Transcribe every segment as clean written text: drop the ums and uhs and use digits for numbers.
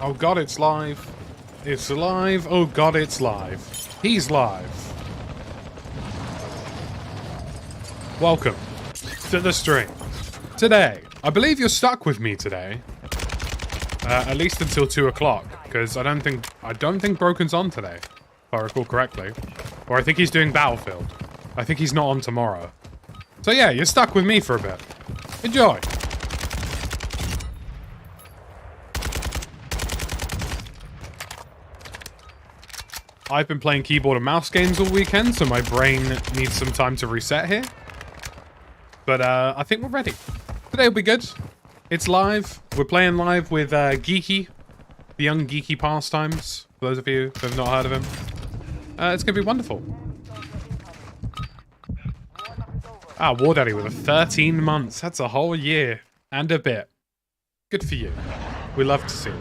Oh god, it's live. It's live. Oh god, it's live. He's live. Welcome to the stream. Today, I believe you're stuck with me today. At least until 2 o'clock, because I don't think Broken's on today, if I recall correctly. Or I think he's doing Battlefield. I think he's not on tomorrow. So yeah, you're stuck with me for a bit. Enjoy. I've been playing keyboard and mouse games all weekend, so my brain needs some time to reset here. But I think we're ready. Today will be good. It's live. We're playing live with Geeky, the young Geeky Pastimes, for those of you who have not heard of him. It's going to be wonderful. Ah, War Daddy with a 13 months. That's a whole year and a bit. Good for you. We love to see it.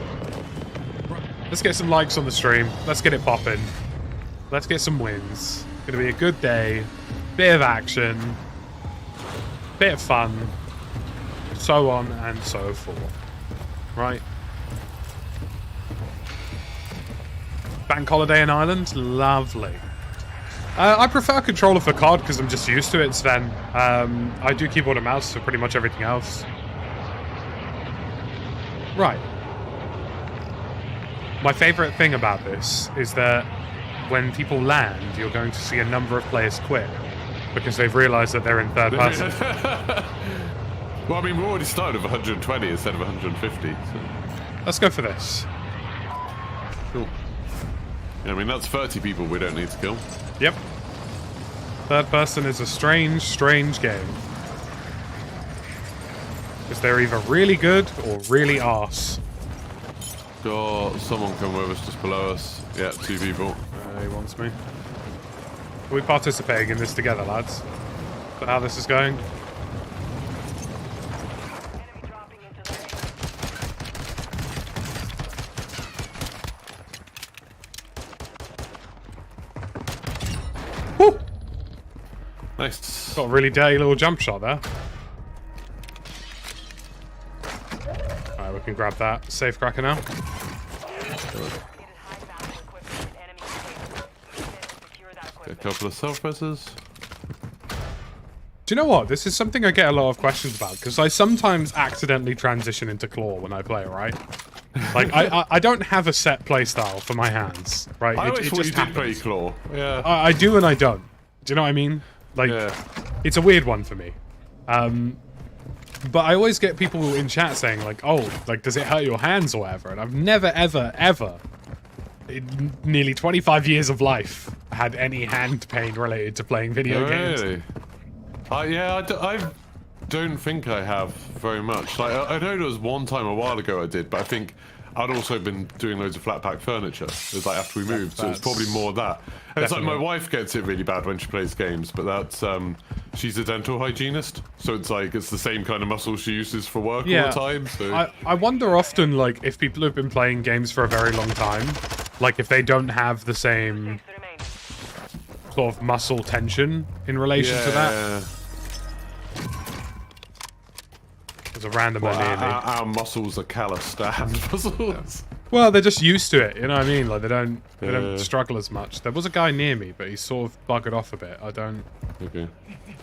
Let's get some likes on the stream. Let's get it popping. Let's get some wins. It's going to be a good day. Bit of action. Bit of fun. So on and so forth. Right. Bank holiday in Ireland? Lovely. I prefer controller for COD because I'm just used to it, Sven. I do keyboard and mouse for pretty much everything else. Right. My favorite thing about this is that when people land, you're going to see a number of players quit because they've realized that they're in third person. Well, I mean, we already started with 120 instead of 150. So. Let's go for this. Cool. Yeah, I mean, that's 30 people we don't need to kill. Yep. Third person is a strange, strange game. Because they're either really good or really arse. Got someone come with us just below us. Yeah, 2 people. He wants me. Are we participating in this together, lads? Is that how this is going? Woo! Nice. Got a really dirty little jump shot there. Alright, we can grab that. Safe cracker now. A couple of self-presses. Do you know what? This is something I get a lot of questions about, because I sometimes accidentally transition into claw when I play, right? Like, I don't have a set playstyle for my hands, right? I always thought just you did play claw. Yeah. I do and I don't. Do you know what I mean? Like, It's a weird one for me. But I always get people in chat saying, like, oh, like, does it hurt your hands or whatever? And I've never, ever, ever, in nearly 25 years of life, had any hand pain related to playing video games. Really? Yeah, I don't think I have very much. Like, I know there was one time a while ago I did, but I think I'd also been doing loads of flat pack furniture. It was like after we moved, so it's probably more that. And it's like my wife gets it really bad when she plays games, but that's she's a dental hygienist, so it's like it's the same kind of muscle she uses for work all the time. So I wonder often, like, if people have been playing games for a very long time, like if they don't have the same sort of muscle tension in relation to that. There's a randomer near me. Our muscles are calloused. Our hand muscles. Well, they're just used to it. You know what I mean? Like they don't struggle as much. There was a guy near me, but he sort of buggered off a bit. I'm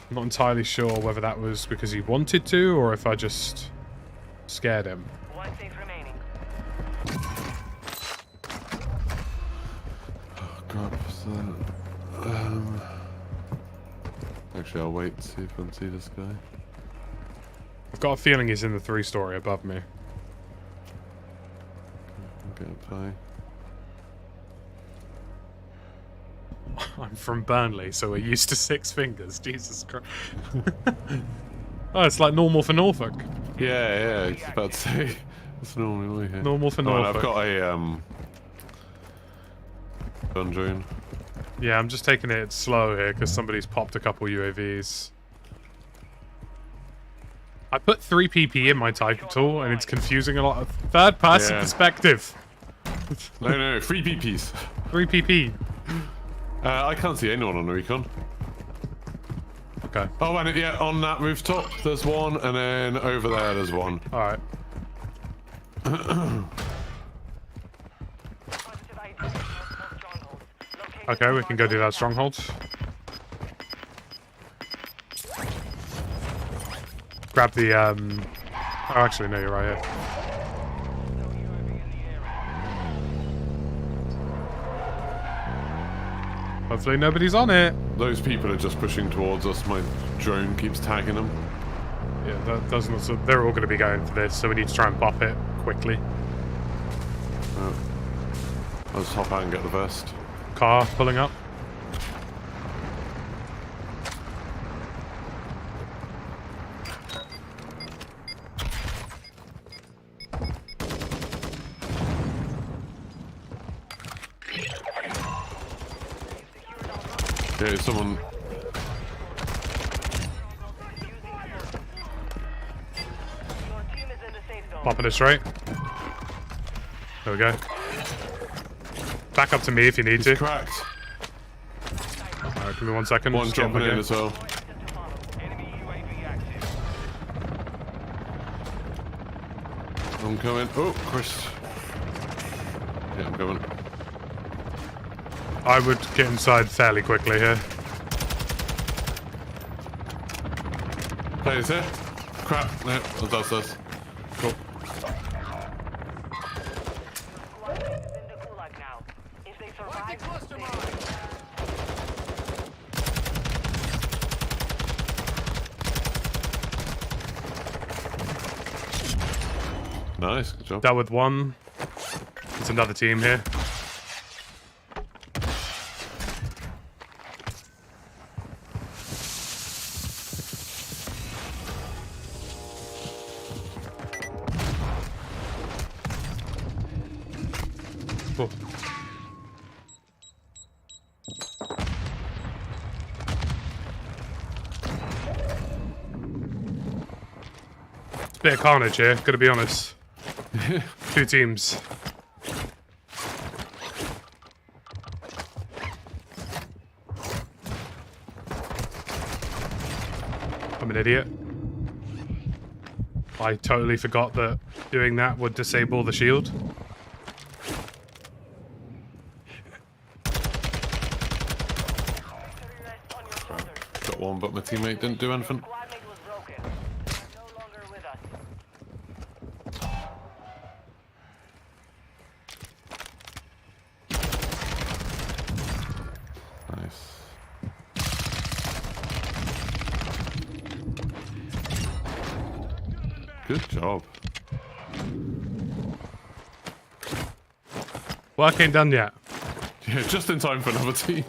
not entirely sure whether that was because he wanted to or if I just scared him. One safe remaining. Oh, crap. Actually, I'll wait to see if I can see this guy. I've got a feeling he's in the 3-story above me. I'll get a play. I'm from Burnley, so we're used to 6 fingers. Jesus Christ. Oh, it's like normal for Norfolk. Yeah, I was about to say. It's normally here. Normal for Norfolk. I've got a gun drone. Yeah, I'm just taking it slow here because somebody's popped a couple UAVs. I put 3PP in my title and it's confusing a lot of third-person perspective. No, 3 PPs. 3PP. I can't see anyone on the recon. Okay. Oh, and yeah, on that rooftop there's one, and then over there there's one. Alright. Okay, we can go do that stronghold. Grab the, Oh, actually, no, you're right here. Hopefully nobody's on it. Those people are just pushing towards us. My drone keeps tagging them. Yeah, that doesn't also... They're all going to be going for this, so we need to try and pop it quickly. I'll just hop out and get the vest. Car pulling up. Okay, someone... Popping it straight. There we go. Back up to me if you need to. Cracked. Alright, give me 1 second. One Just jumping getting in as well. I'm coming. Oh, Chris. Yeah, I'm coming. I would get inside fairly quickly here. Players here. Crap. No, it does. Cool. Nice, good job. Dealt with one. There's another team here. Cool. It's a bit of carnage here, gotta be honest. 2 teams. I'm an idiot. I totally forgot that doing that would disable the shield. Got one, but my teammate didn't do anything. Nice. Good job. Work ain't done yet. Yeah, just in time for another team.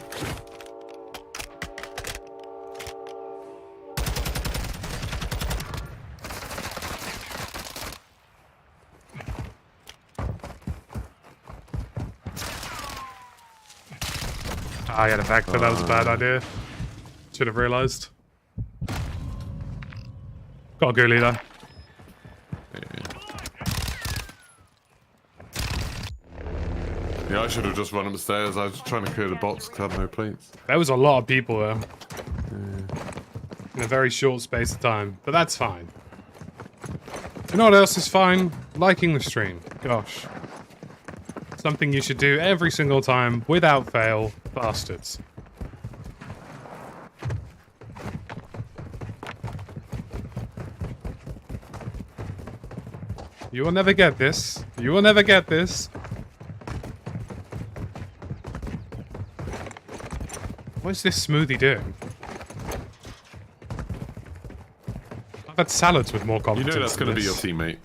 I had a vector, that was a bad idea. Should have realised. Got a ghoulie there. Yeah, I should have just run upstairs. I was trying to clear the box because I had no plates. There was a lot of people there. In a very short space of time. But that's fine. You know what else is fine? Liking the stream. Gosh. Something you should do every single time, without fail. Bastards. You will never get this. You will never get this. What is this smoothie doing? I've had salads with more competence. You know that's going to be your this. teammate.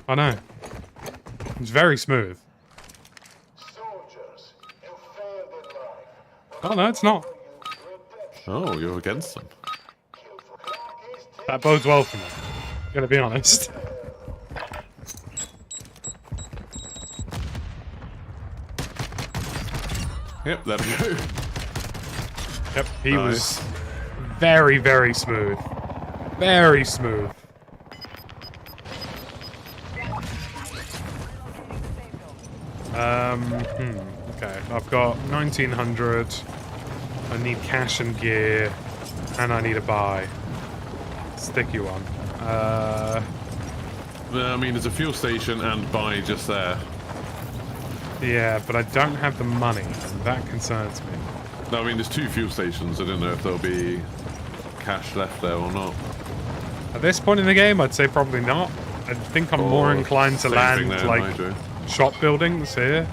I know. It's very smooth. Oh no, it's not. Oh, you're against them. That bodes well for me. Gonna be honest. Yep, there we go. Yep, he was very, very smooth. Very smooth. Okay, I've got 1900. I need cash and gear, and I need a buy. Sticky one. I mean, there's a fuel station and buy just there. Yeah, but I don't have the money, and that concerns me. No, I mean, there's 2 fuel stations. I don't know if there'll be cash left there or not. At this point in the game, I'd say probably not. I think I'm more inclined to land, like, shop buildings here.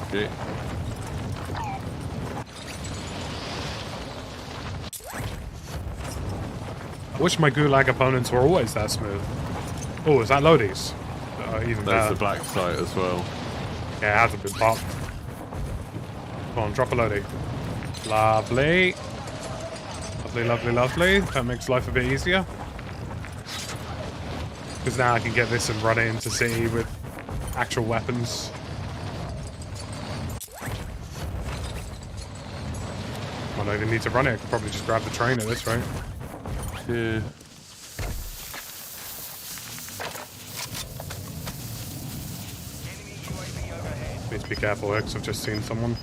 Okay. I wish my Gulag opponents were always that smooth. Oh, is that Lodi's? Even There's better. the black site as well. Yeah, it hasn't been popped. Come on, drop a Lodi. Lovely. Lovely, lovely, lovely. That makes life a bit easier. Because now I can get this and run it into city with actual weapons. I don't even need to run it. I could probably just grab the train at this rate. Yeah. Need to be careful here because I've just seen someone.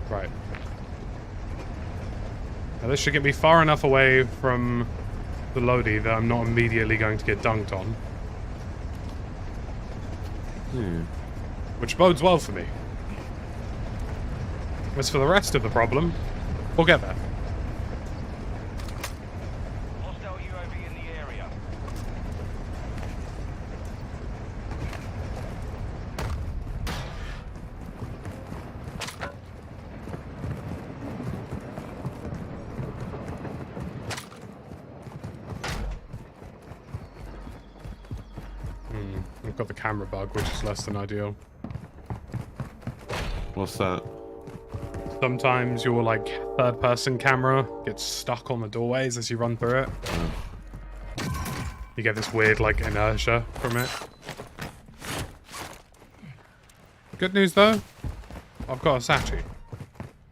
Right. Now this should get me far enough away from the Lodi that I'm not immediately going to get dunked on. Which bodes well for me. As for the rest of the problem, we'll get there. Hostile UAV in the area. I've got the camera bug, which is less than ideal. What's that? Sometimes your, like, third-person camera gets stuck on the doorways as you run through it. You get this weird, like, inertia from it. Good news, though. I've got a Sachi.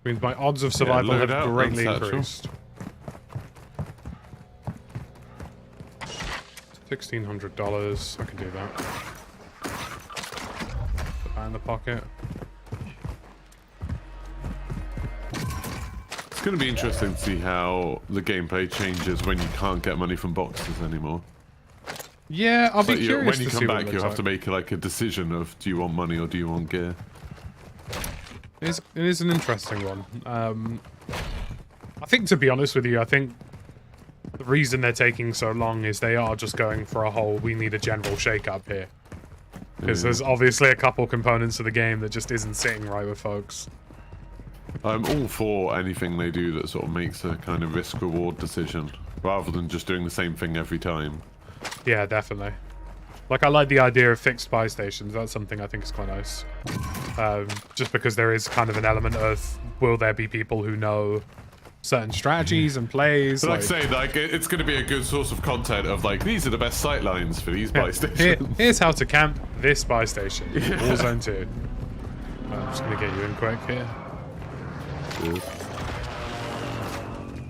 Means my odds of survival have greatly increased. $1,600. I can do that. Put that in the pocket. It's going to be interesting to see how the gameplay changes when you can't get money from boxes anymore. Yeah, I'll be curious when you to come see what back, it you'll looks have to make like a decision of do you want money or do you want gear. It is an interesting one. I think, to be honest with you, I think the reason they're taking so long is they are just going for a whole, we need a general shake-up here. Because there's obviously a couple components of the game that just isn't sitting right with folks. I'm all for anything they do that sort of makes a kind of risk-reward decision, rather than just doing the same thing every time. Yeah, definitely. Like, I like the idea of fixed buy stations. That's something I think is quite nice. Just because there is kind of an element of, will there be people who know certain strategies and plays? But like I say, like, it's going to be a good source of content of, like, these are the best sight lines for these buy stations. Here's how to camp this buy station. Warzone 2. I'm just going to get you in quick here. Cheers.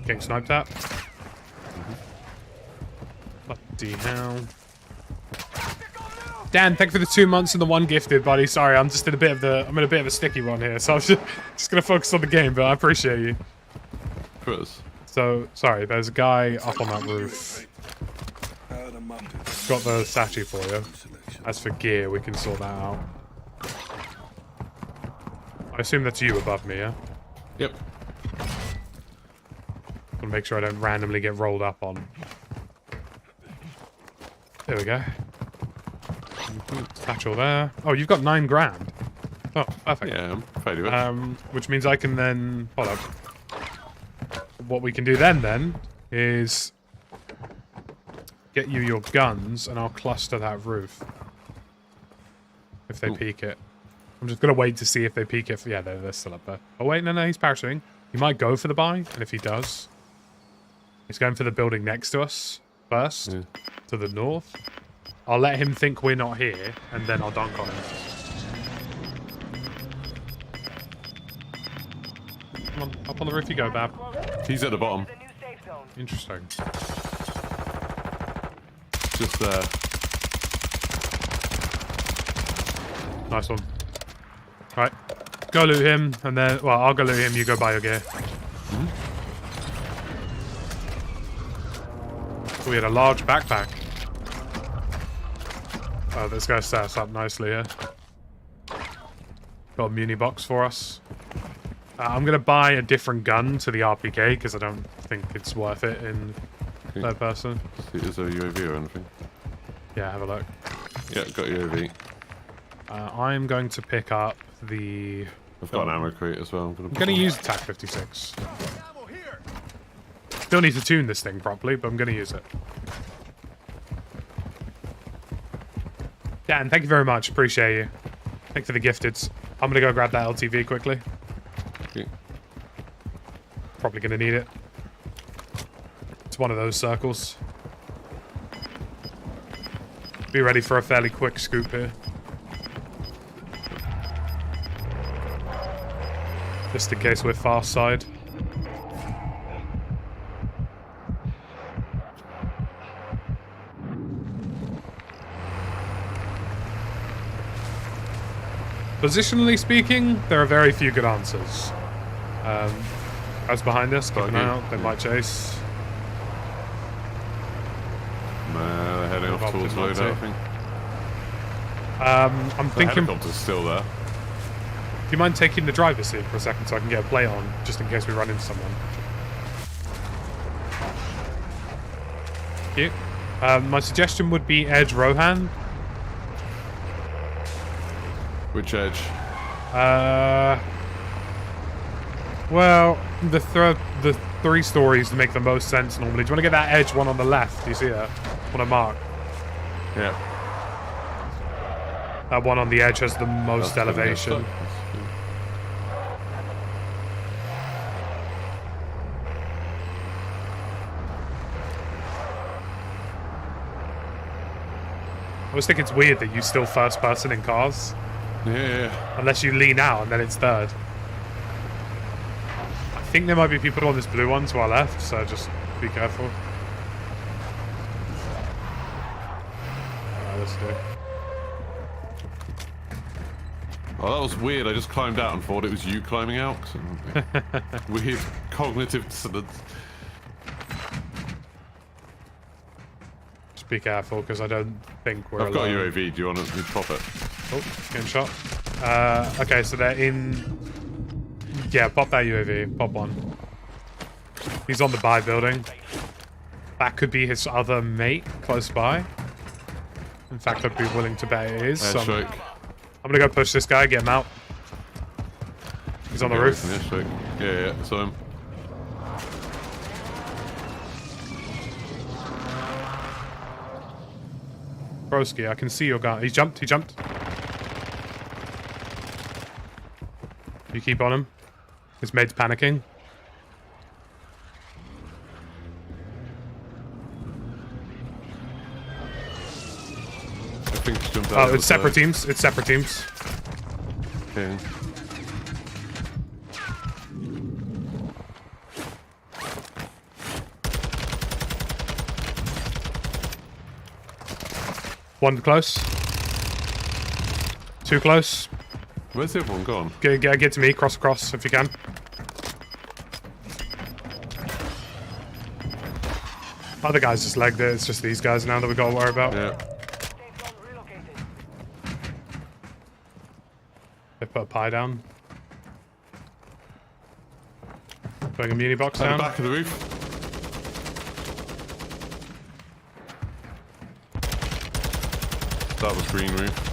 Getting sniped at. Bloody hell. Dan, thank you for the 2 months and the 1 gifted, buddy. Sorry, I'm just in a bit of a sticky one here, so I'm just gonna focus on the game, but I appreciate you. Chris. So, sorry, there's a guy up on that roof. Got the Sachi for you. As for gear, we can sort that out. I assume that's you above me, yeah? Yep. I'll make sure I don't randomly get rolled up on. There we go. Satchel there. Oh, you've got 9 grand. Oh, perfect. Yeah, I'm fairly rich. Which means I can then... Hold up. What we can do then is get you your guns and I'll cluster that roof. If they peek it. I'm just going to wait to see if they peek it. Yeah, they're still up there. Oh, wait, no, he's parachuting. He might go for the buy, and if he does... He's going for the building next to us first, to the north. I'll let him think we're not here, and then I'll dunk on him. Come on, up on the roof you go, Bab. He's at the bottom. Interesting. Just there. Nice one. Right, Go loot him, and then... Well, I'll go loot him, you go buy your gear. We had a large backpack. Oh, this guy set us up nicely here. Got a muni box for us. I'm going to buy a different gun to the RPK, because I don't think it's worth it in third person. Is there a UAV or anything? Yeah, have a look. Yeah, got UAV. I'm going to pick up the... I've got an ammo crate as well. I'm going to use the TAC 56. Still need to tune this thing properly, but I'm going to use it. Dan, thank you very much. Appreciate you. Thanks for the gifteds. I'm going to go grab that LTV quickly. Okay. Probably going to need it. It's one of those circles. Be ready for a fairly quick scoop here. Just in case we're far side. Positionally speaking, there are very few good answers. Guys behind us, keep an eye out. They might chase. Nah, they're heading off towards loadout, I think. I'm The thinking... helicopter's still there. Do you mind taking the driver's seat for a second so I can get a play on, just in case we run into someone? Thank you. My suggestion would be Edge Rohan. Which edge? Well, the three stories make the most sense normally. Do you want to get that edge one on the left? Do you see that? On a mark. Yeah. That one on the edge has the most elevation. I always think it's weird that you still first person in cars. Yeah. Unless you lean out and then it's third. I think there might be people on this blue one to our left, so just be careful. Alright, let's do. Oh, that was weird. I just climbed out and thought it was you climbing out. Weird cognitive dissonance. Just be careful, because I don't think we're I've got a alone. UAV. Do you want to pop it? Oh, getting shot. Okay, so they're in... Yeah, pop that UAV. Pop one. He's on the buy building. That could be his other mate close by. In fact, I'd be willing to bet it is. So I'm gonna go push this guy, get him out. He's on the roof. Yeah, so him. Broski, I can see your guy. He jumped. You keep on him. His mate's panicking. I think he jumped out. Oh, it's separate teams. It's separate teams. Okay. One close. Too close. Where's everyone gone? Get to me. Cross if you can. Other guys just legged it. It's just these guys now that we gotta worry about. Yeah. They put a pie down. Putting a muni box At down. the back of the roof. That was green roof.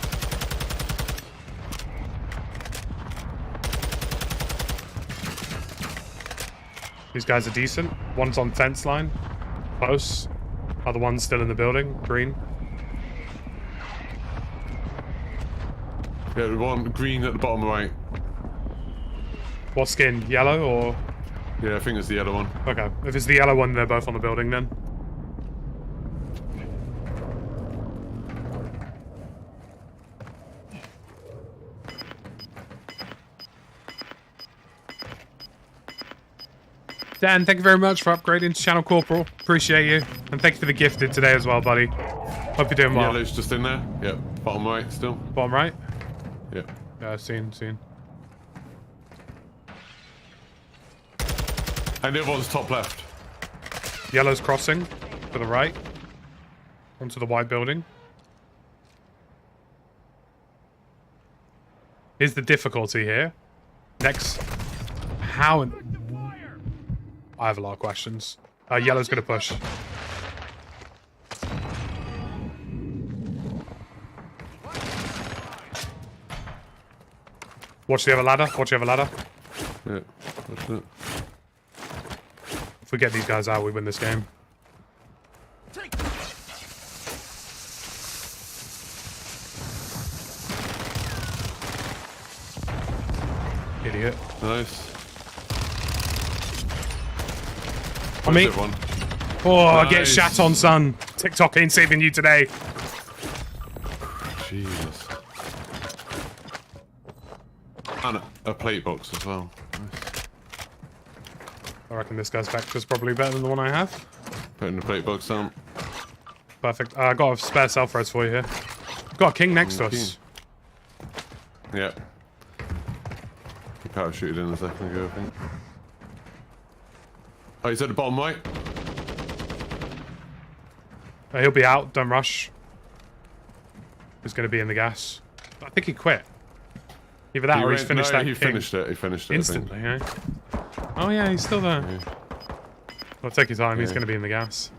These guys are decent. One's on fence line. Close. Other one's still in the building. Green. Yeah, one green at the bottom right. What skin? Yellow or... Yeah, I think it's the yellow one. Okay. If it's the yellow one, they're both on the building then. Dan, thank you very much for upgrading to Channel Corporal. Appreciate you. And thank you for the gifted today as well, buddy. Hope you're doing well. Yellow's just in there. Yeah, bottom right still. Bottom right? Yeah. Yeah, seen. And the other one's top left. Yellow's crossing to the right. Onto the white building. Here's the difficulty here. Next. How... I have a lot of questions. Yellow's gonna push. Watch the other ladder. Watch the other ladder. Yeah, that's it. If we get these guys out, we win this game. Idiot. Nice. On me. One. Oh, Nice. get shat on, son. TikTok ain't saving you today. Jesus. And a plate box as well. Nice. I reckon this guy's vector's probably better than the one I have. Putting the plate box down. Perfect. I got a spare self-res for you here. Got a king next to us. Yeah. He parachuted in a second ago, I think. Oh, he's at the bottom right. He'll be out. Don't rush. He's going to be in the gas. I think he quit. Either that or he's finished that he king. finished it. He finished it. Instantly, yeah. Oh, yeah, he's still there. Yeah. Well, take your time. He's Yeah. going to be in the gas.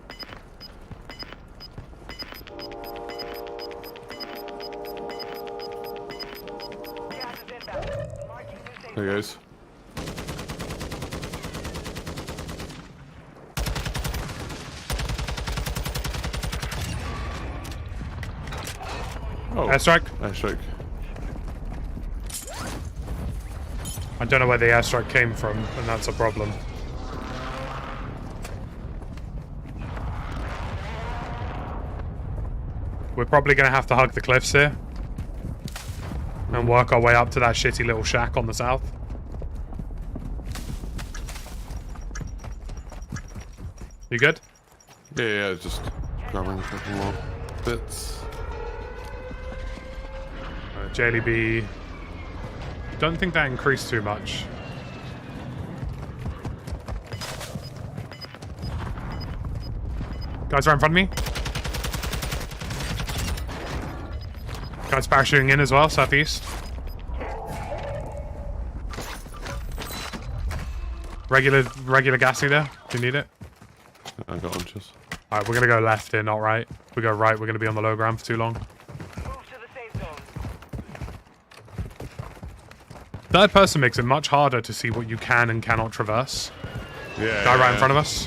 Gas is inbound. Marking new safe There he goes. Oh, Airstrike. airstrike. I don't know where the airstrike came from, and that's a problem. We're probably going to have to hug the cliffs here. And work our way up to that shitty little shack on the south. You good? Yeah, just grabbing a couple more bits. JLB. Don't think that increased too much. Guys right in front of me. Guys parachuting in as well, southeast. Regular gassy there. Do you need it? I got launchers. Alright, we're gonna go left here, not right. If we go right, we're gonna be on the low ground for too long. Move to the safe zone. Third person makes it much harder to see what you can and cannot traverse. Yeah. Guy right in front of us.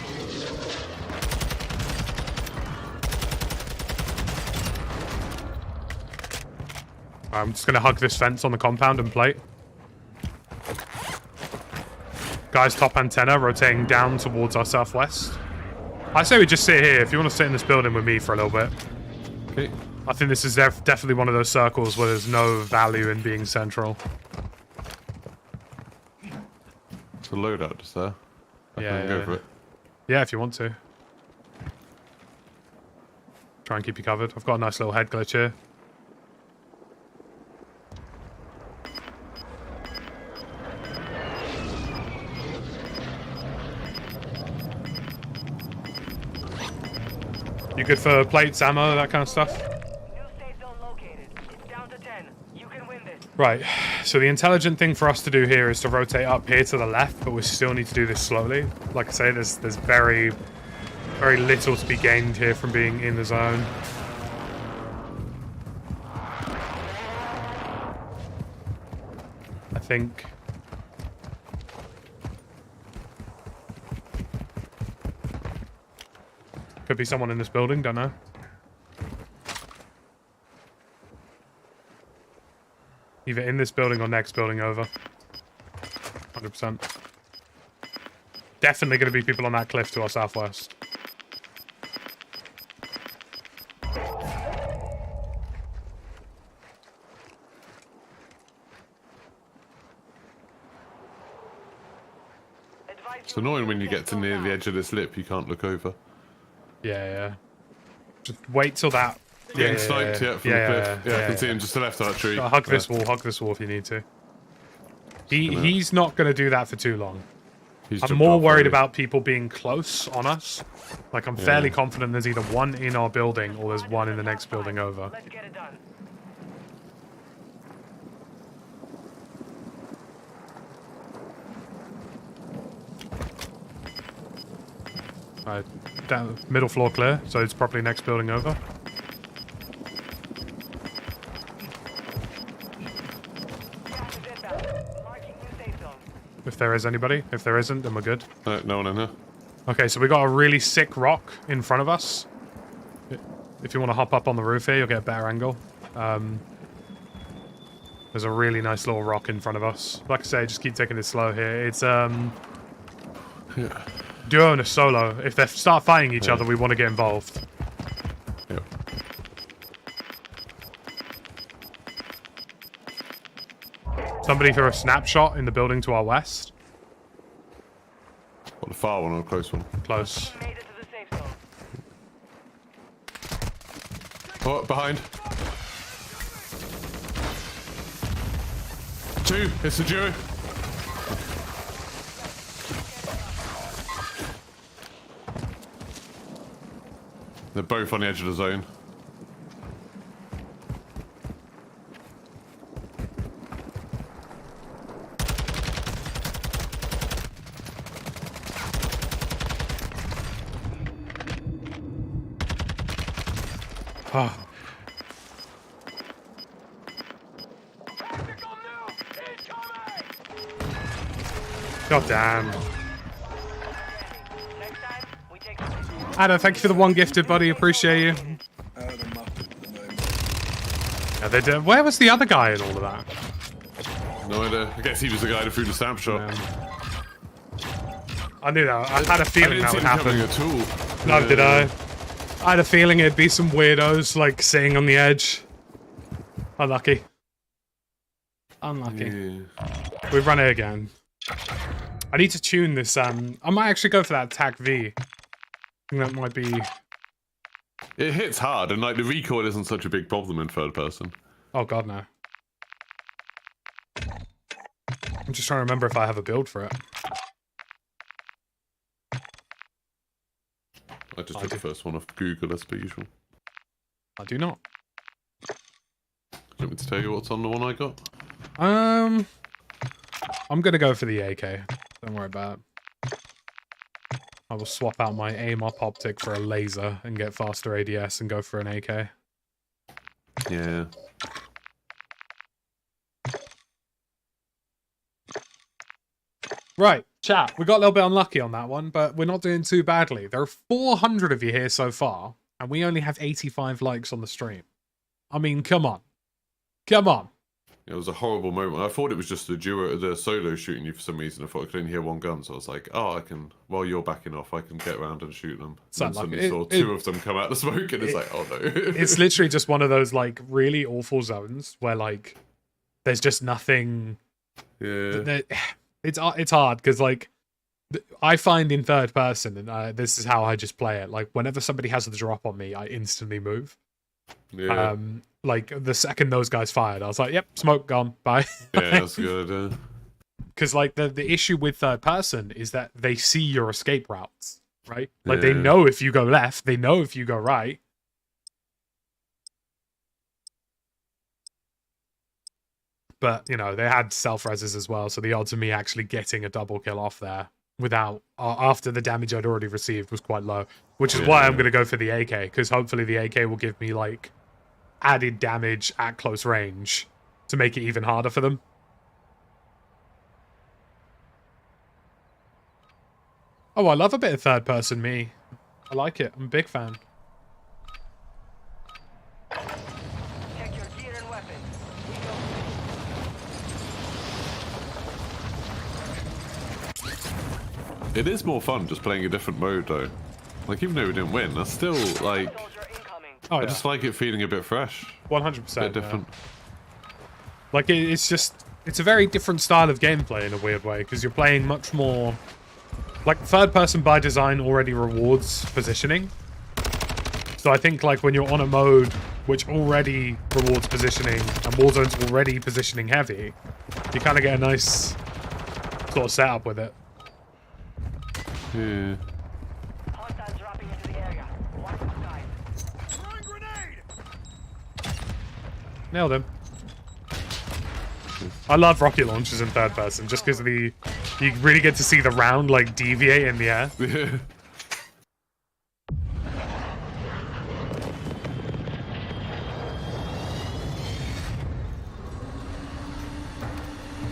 I'm just gonna hug this fence on the compound and plate. Guys, top antenna rotating down towards our southwest. I say we just sit here. If you want to sit in this building with me for a little bit. Okay. I think this is definitely one of those circles where there's no value in being central. It's a loadout just there. I can go for it. Yeah, if you want to. Try and keep you covered. I've got a nice little head glitch here. You good for plates, ammo, that kind of stuff? New safe zone located. It's down to 10. You can win this. Right, so the intelligent thing for us to do here is to rotate up here to the left, but we still need to do this slowly. Like I say, there's very little to be gained here from being in the zone. I think... Could be someone in this building, don't know. Either in this building or next building over. 100%. Definitely going to be people on that cliff to our southwest. It's annoying when you get to near the edge of this lip, you can't look over. Yeah. Just wait till that... Getting sniped, yeah, from the cliff. Yeah, I can see him just to the left of that tree. Hug this wall if you need to. He's not going to do that for too long. I'm more worried about people being close on us. Like, I'm fairly confident there's either one in our building or there's one in the next building over. Let's get it done. Down, middle floor clear, so it's probably next building over. Gas is inbound. Marking new safe zone. If there is anybody. If there isn't, then we're good. No one in here. Okay, so we got a really sick rock in front of us. If you want to hop up on the roof here, you'll get a better angle. There's a really nice little rock in front of us. Like I say, just keep taking it slow here. It's duo and a solo. If they start fighting each other, we want to get involved. Yep. Somebody threw a snapshot in the building to our west. What, the far one or the close one? Close. Made it to the safe zone. Oh, behind. 2. It's a duo. They're both on the edge of the zone. Oh. God damn. Next time, we take Adam, thank you for the one gifted, buddy. Appreciate you. Out of the map at the moment. Yeah, they did. Where was the other guy in all of that? No idea. I guess he was the guy that threw the snapshot. I knew that. I had a feeling that would happen. At all. No, did I? I had a feeling it'd be some weirdos, like, sitting on the edge. Unlucky. Unlucky. Yeah. We've run it again. I need to tune this, I might actually go for that TAC V. I think that might be... It hits hard, and like the recoil isn't such a big problem in third person. Oh god, no. I'm just trying to remember if I have a build for it. I just took the first one off Google as per usual. I do not. Do you want me to tell you what's on the one I got? I'm gonna go for the AK. Don't worry about it. I will swap out my aim-up optic for a laser and get faster ADS and go for an AK. Yeah. Right, chat. We got a little bit unlucky on that one, but we're not doing too badly. There are 400 of you here so far, and we only have 85 likes on the stream. I mean, come on. Come on. It was a horrible moment. I thought it was just the duo, the solo shooting you for some reason. I thought I could only hear one gun, so I was like, oh, I can, while you're backing off, I can get around and shoot them. So and suddenly saw two of them come out the smoke, and it's like, oh no. It's literally just one of those, like, really awful zones where, like, there's just nothing... Yeah. It's hard, because, like, I find in third person, and this is how I just play it, like, whenever somebody has the drop on me, I instantly move. Yeah. Like, the second those guys fired, I was like, yep, smoke, gone, bye. Yeah, that's good. Because, like, the issue with third person is that they see your escape routes, right? Like, they know if you go left, they know if you go right. But, you know, they had self-reses as well, so the odds of me actually getting a double kill off there without, after the damage I'd already received was quite low. Which is why I'm going to go for the AK, because hopefully the AK will give me, like, added damage at close range to make it even harder for them. Oh, I love a bit of third person me. I like it. I'm a big fan. check your gear and weapons. It is more fun just playing a different mode, though. Like, even though we didn't win, that's still, like... Soldier incoming. Oh, yeah. I just like it feeling a bit fresh. 100%. A bit different. Like, it's just... It's a very different style of gameplay in a weird way, because you're playing much more... Like, third person by design already rewards positioning. So I think, like, when you're on a mode which already rewards positioning, and Warzone's already positioning heavy, you kind of get a nice sort of setup with it. Yeah. Hostiles dropping into the area. Watch the skies. Throwing grenade! Nailed him. I love rocket launchers in third person just because you really get to see the round like deviate in the air. Yeah.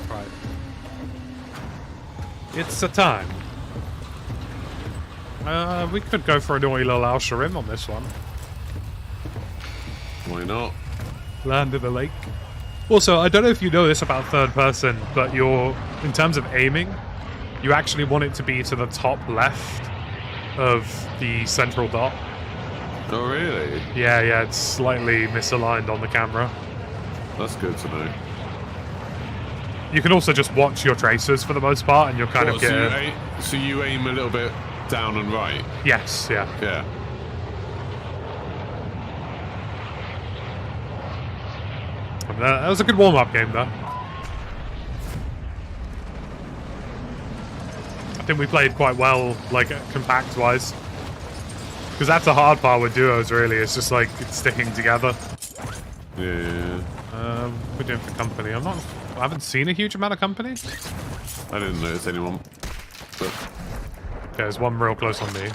Right. It's a time. We could go for an oil al Sharim on this one. Why not? Land in the lake. Also, I don't know if you know this about third person, but in terms of aiming, you actually want it to be to the top left of the central dot. Oh, really? Yeah, it's slightly misaligned on the camera. That's good to know. You can also just watch your tracers for the most part, and you'll kind of get... So you aim a little bit down and right? Yes, yeah. Yeah. That was a good warm-up game, though. I think we played quite well, like, compact-wise. Because that's the hard part with duos, really. It's just, like, it's sticking together. Yeah. We're doing for company. I haven't seen a huge amount of company. I didn't notice anyone. But... There's one real close on me.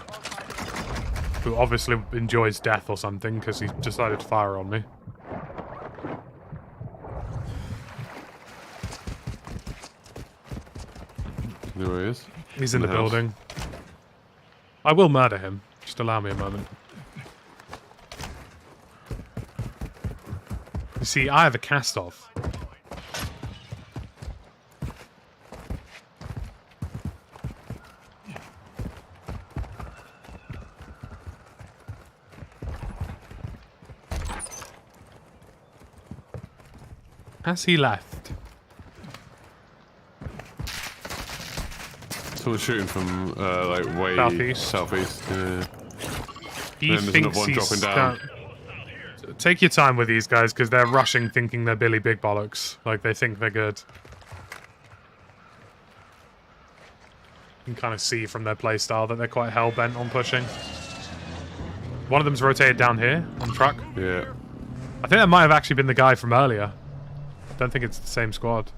Who obviously enjoys death or something, because he decided to fire on me. There he is. He's in the house. building. I will murder him. Just allow me a moment. You see, I have a cast-off. Has he left? Someone shooting from, like, way... Southeast. Southeast, yeah. He And there's thinks another one he's dropping down. Take your time with these guys, because they're rushing thinking they're Billy Big Bollocks. Like, they think they're good. You can kind of see from their playstyle that they're quite hell-bent on pushing. One of them's rotated down here, on truck. Yeah. I think that might have actually been the guy from earlier. Don't think it's the same squad.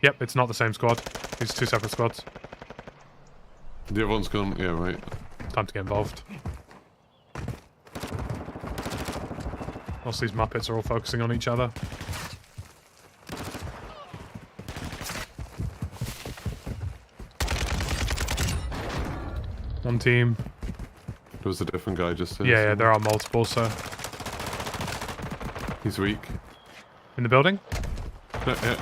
Yep, it's not the same squad. These are two separate squads. The other one's gone, yeah, right. Time to get involved. Also, these Muppets are all focusing on each other. One team. There was a different guy just there. Yeah, there are multiple, so... He's weak. In the building? No, yeah.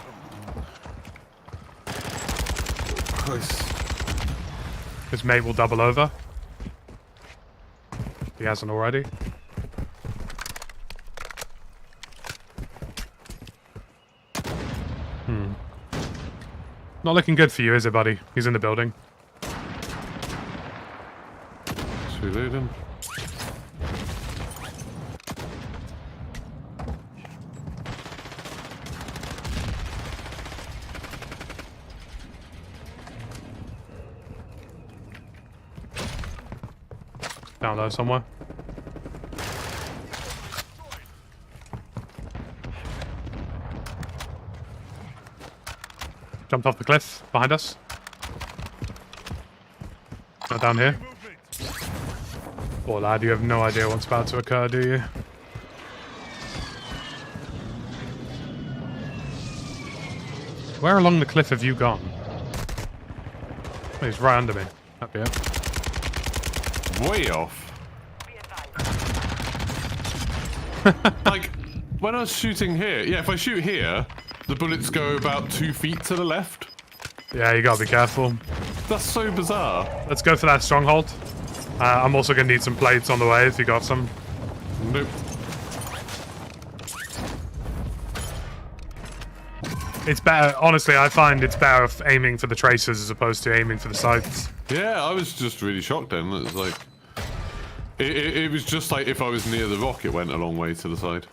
Nice. His mate will double over. He hasn't already. Not looking good for you, is it, buddy? He's in the building. Should we loot him? Down there somewhere. Jumped off the cliff behind us. Not down here. Poor lad, you have no idea what's about to occur, do you? Where along the cliff have you gone? Oh, he's right under me. Up here. Way off. Like, when I was shooting here, yeah, if I shoot here, the bullets go about 2 feet to the left. Yeah, you gotta be careful. That's so bizarre. Let's go for that stronghold. I'm also gonna need some plates on the way if you got some. Nope. It's better, honestly, I find it's better aiming for the tracers as opposed to aiming for the sights. Yeah, I was just really shocked then. It was like... It was just like if I was near the rock, it went a long way to the side.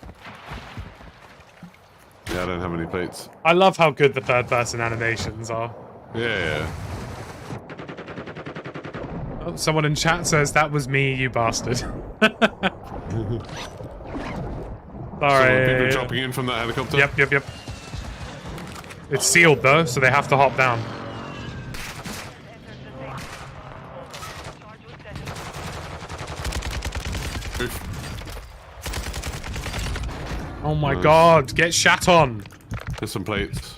Yeah, I don't have any plates. I love how good the third-person animations are. Yeah. Oh, someone in chat says that was me, you bastard. Some people Sorry. dropping in from that helicopter. Yep. It's sealed though, so they have to hop down. Oof. Oh my Nice. god, get shat on. There's some plates.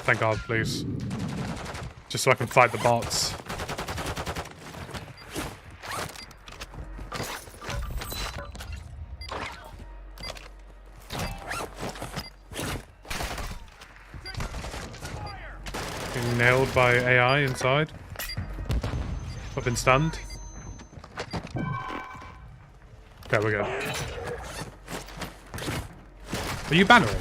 Thank god, please. Just so I can fight the bots. Being nailed by AI inside. I've been stunned. There we go. Are you bannering?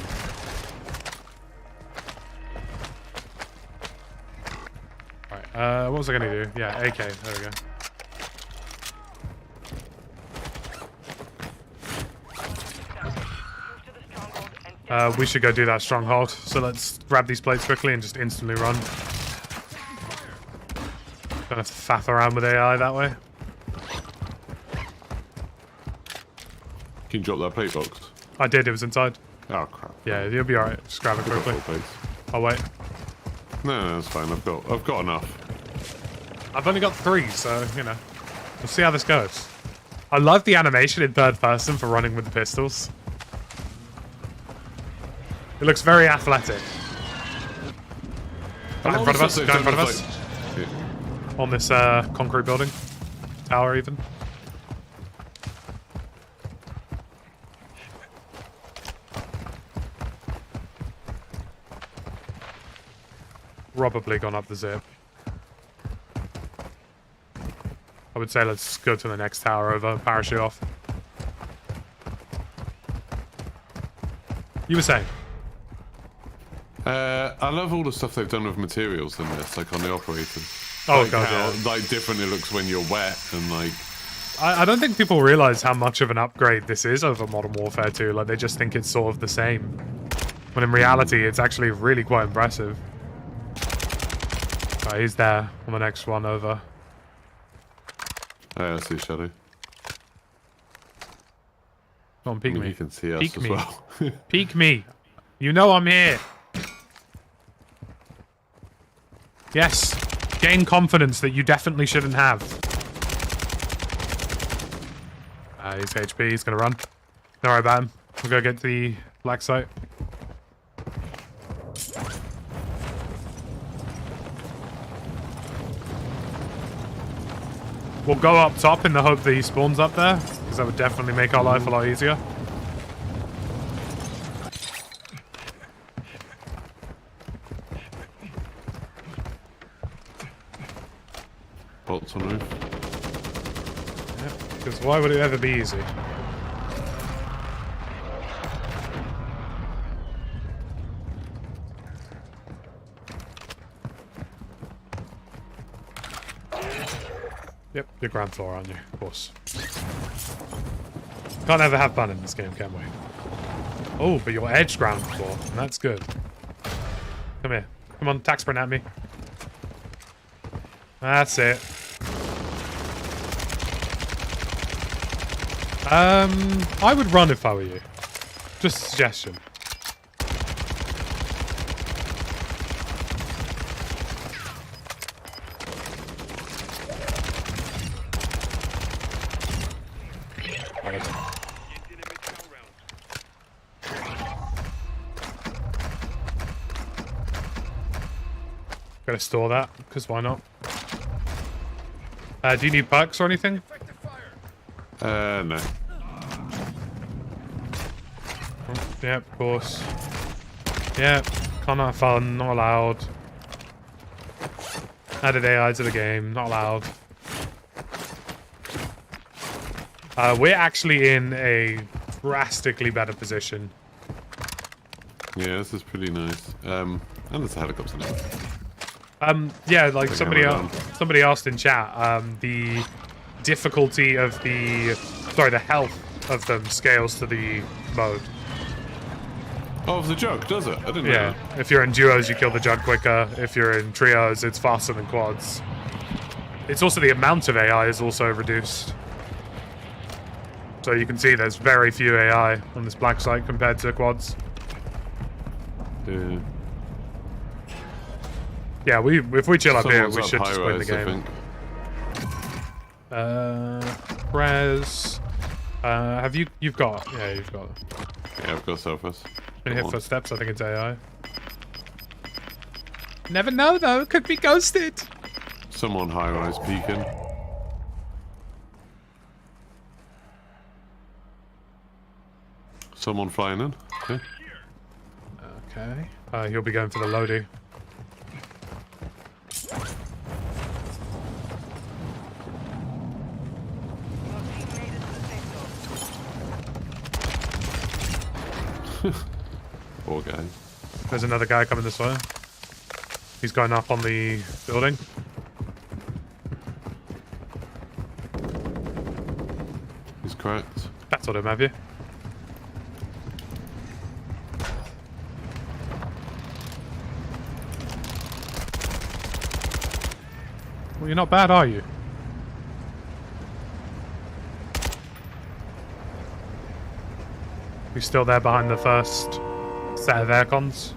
Right, what was I gonna do? Yeah, AK, there we go. We should go do that stronghold. So let's grab these plates quickly and just instantly run. Don't have to faff around with AI that way. Can you drop that plate box? I did, it was inside. Oh crap. Yeah, you'll be alright. Just grab it I've got quickly. 4 plates. I'll wait. No, that's fine. I've got enough. I've only got 3, so, you know. We'll see how this goes. I love the animation in third person for running with the pistols. It looks very athletic. Right in front of us, guy in front of us. Yeah. On this concrete building. Tower, even. Probably gone up the zip. I would say let's go to the next tower over, parachute off. You were saying? I love all the stuff they've done with materials in this, like on the operator. Oh like god, how, yeah. like different it looks when you're wet and like. I don't think people realize how much of an upgrade this is over Modern Warfare 2. Like, they just think it's sort of the same. When in reality, it's actually really quite impressive. Right, he's there on the next one over. I see Shadow. Come on, peek me. You can see us Peek as me. well. Peek me. You know I'm here. Yes. Gain confidence that you definitely shouldn't have. He's HP. He's going to run. Don't worry about him. We'll go get the black site. We'll go up top in the hope that he spawns up there, because that would definitely make our life a lot easier. Bolts on roof. Yeah, because why would it ever be easy? Yep, you're ground floor, aren't you? Of course. Can't ever have fun in this game, can we? Oh, but you're edge ground floor. And that's good. Come here. Come on, tax sprint at me. That's it. I would run if I were you. Just a suggestion. Gotta store that, because why not? Do you need perks or anything? No. Yep, of course. Yep, can't have fun, not allowed. Added AI to the game, not allowed. We're actually in a drastically better position. Yeah, this is pretty nice. And there's a helicopter now. Yeah, like Take somebody hammer down. somebody asked in chat, the difficulty of the health of them scales to the mode. Oh, the jug, does it? I didn't know. Yeah, if you're in duos, you kill the jug quicker. If you're in trios, it's faster than quads. It's also the amount of AI is also reduced. So you can see there's very few AI on this black site compared to quads. Yeah. Yeah, if we chill up here, we Someone's should up just win the high-rise, I game. think. Res. You've got. Yeah, you've got. Yeah, I've got surface. Can you hear footsteps? I think it's AI. Never know though. Could be ghosted. Someone high-rise peeking. Someone flying in. Okay. Okay. He'll be going for the loadie. Poor guy. There's another guy coming this way. He's going up on the building. He's cracked. That's what him, have you? Well, you're not bad, are you? He's still there behind the first set of aircons.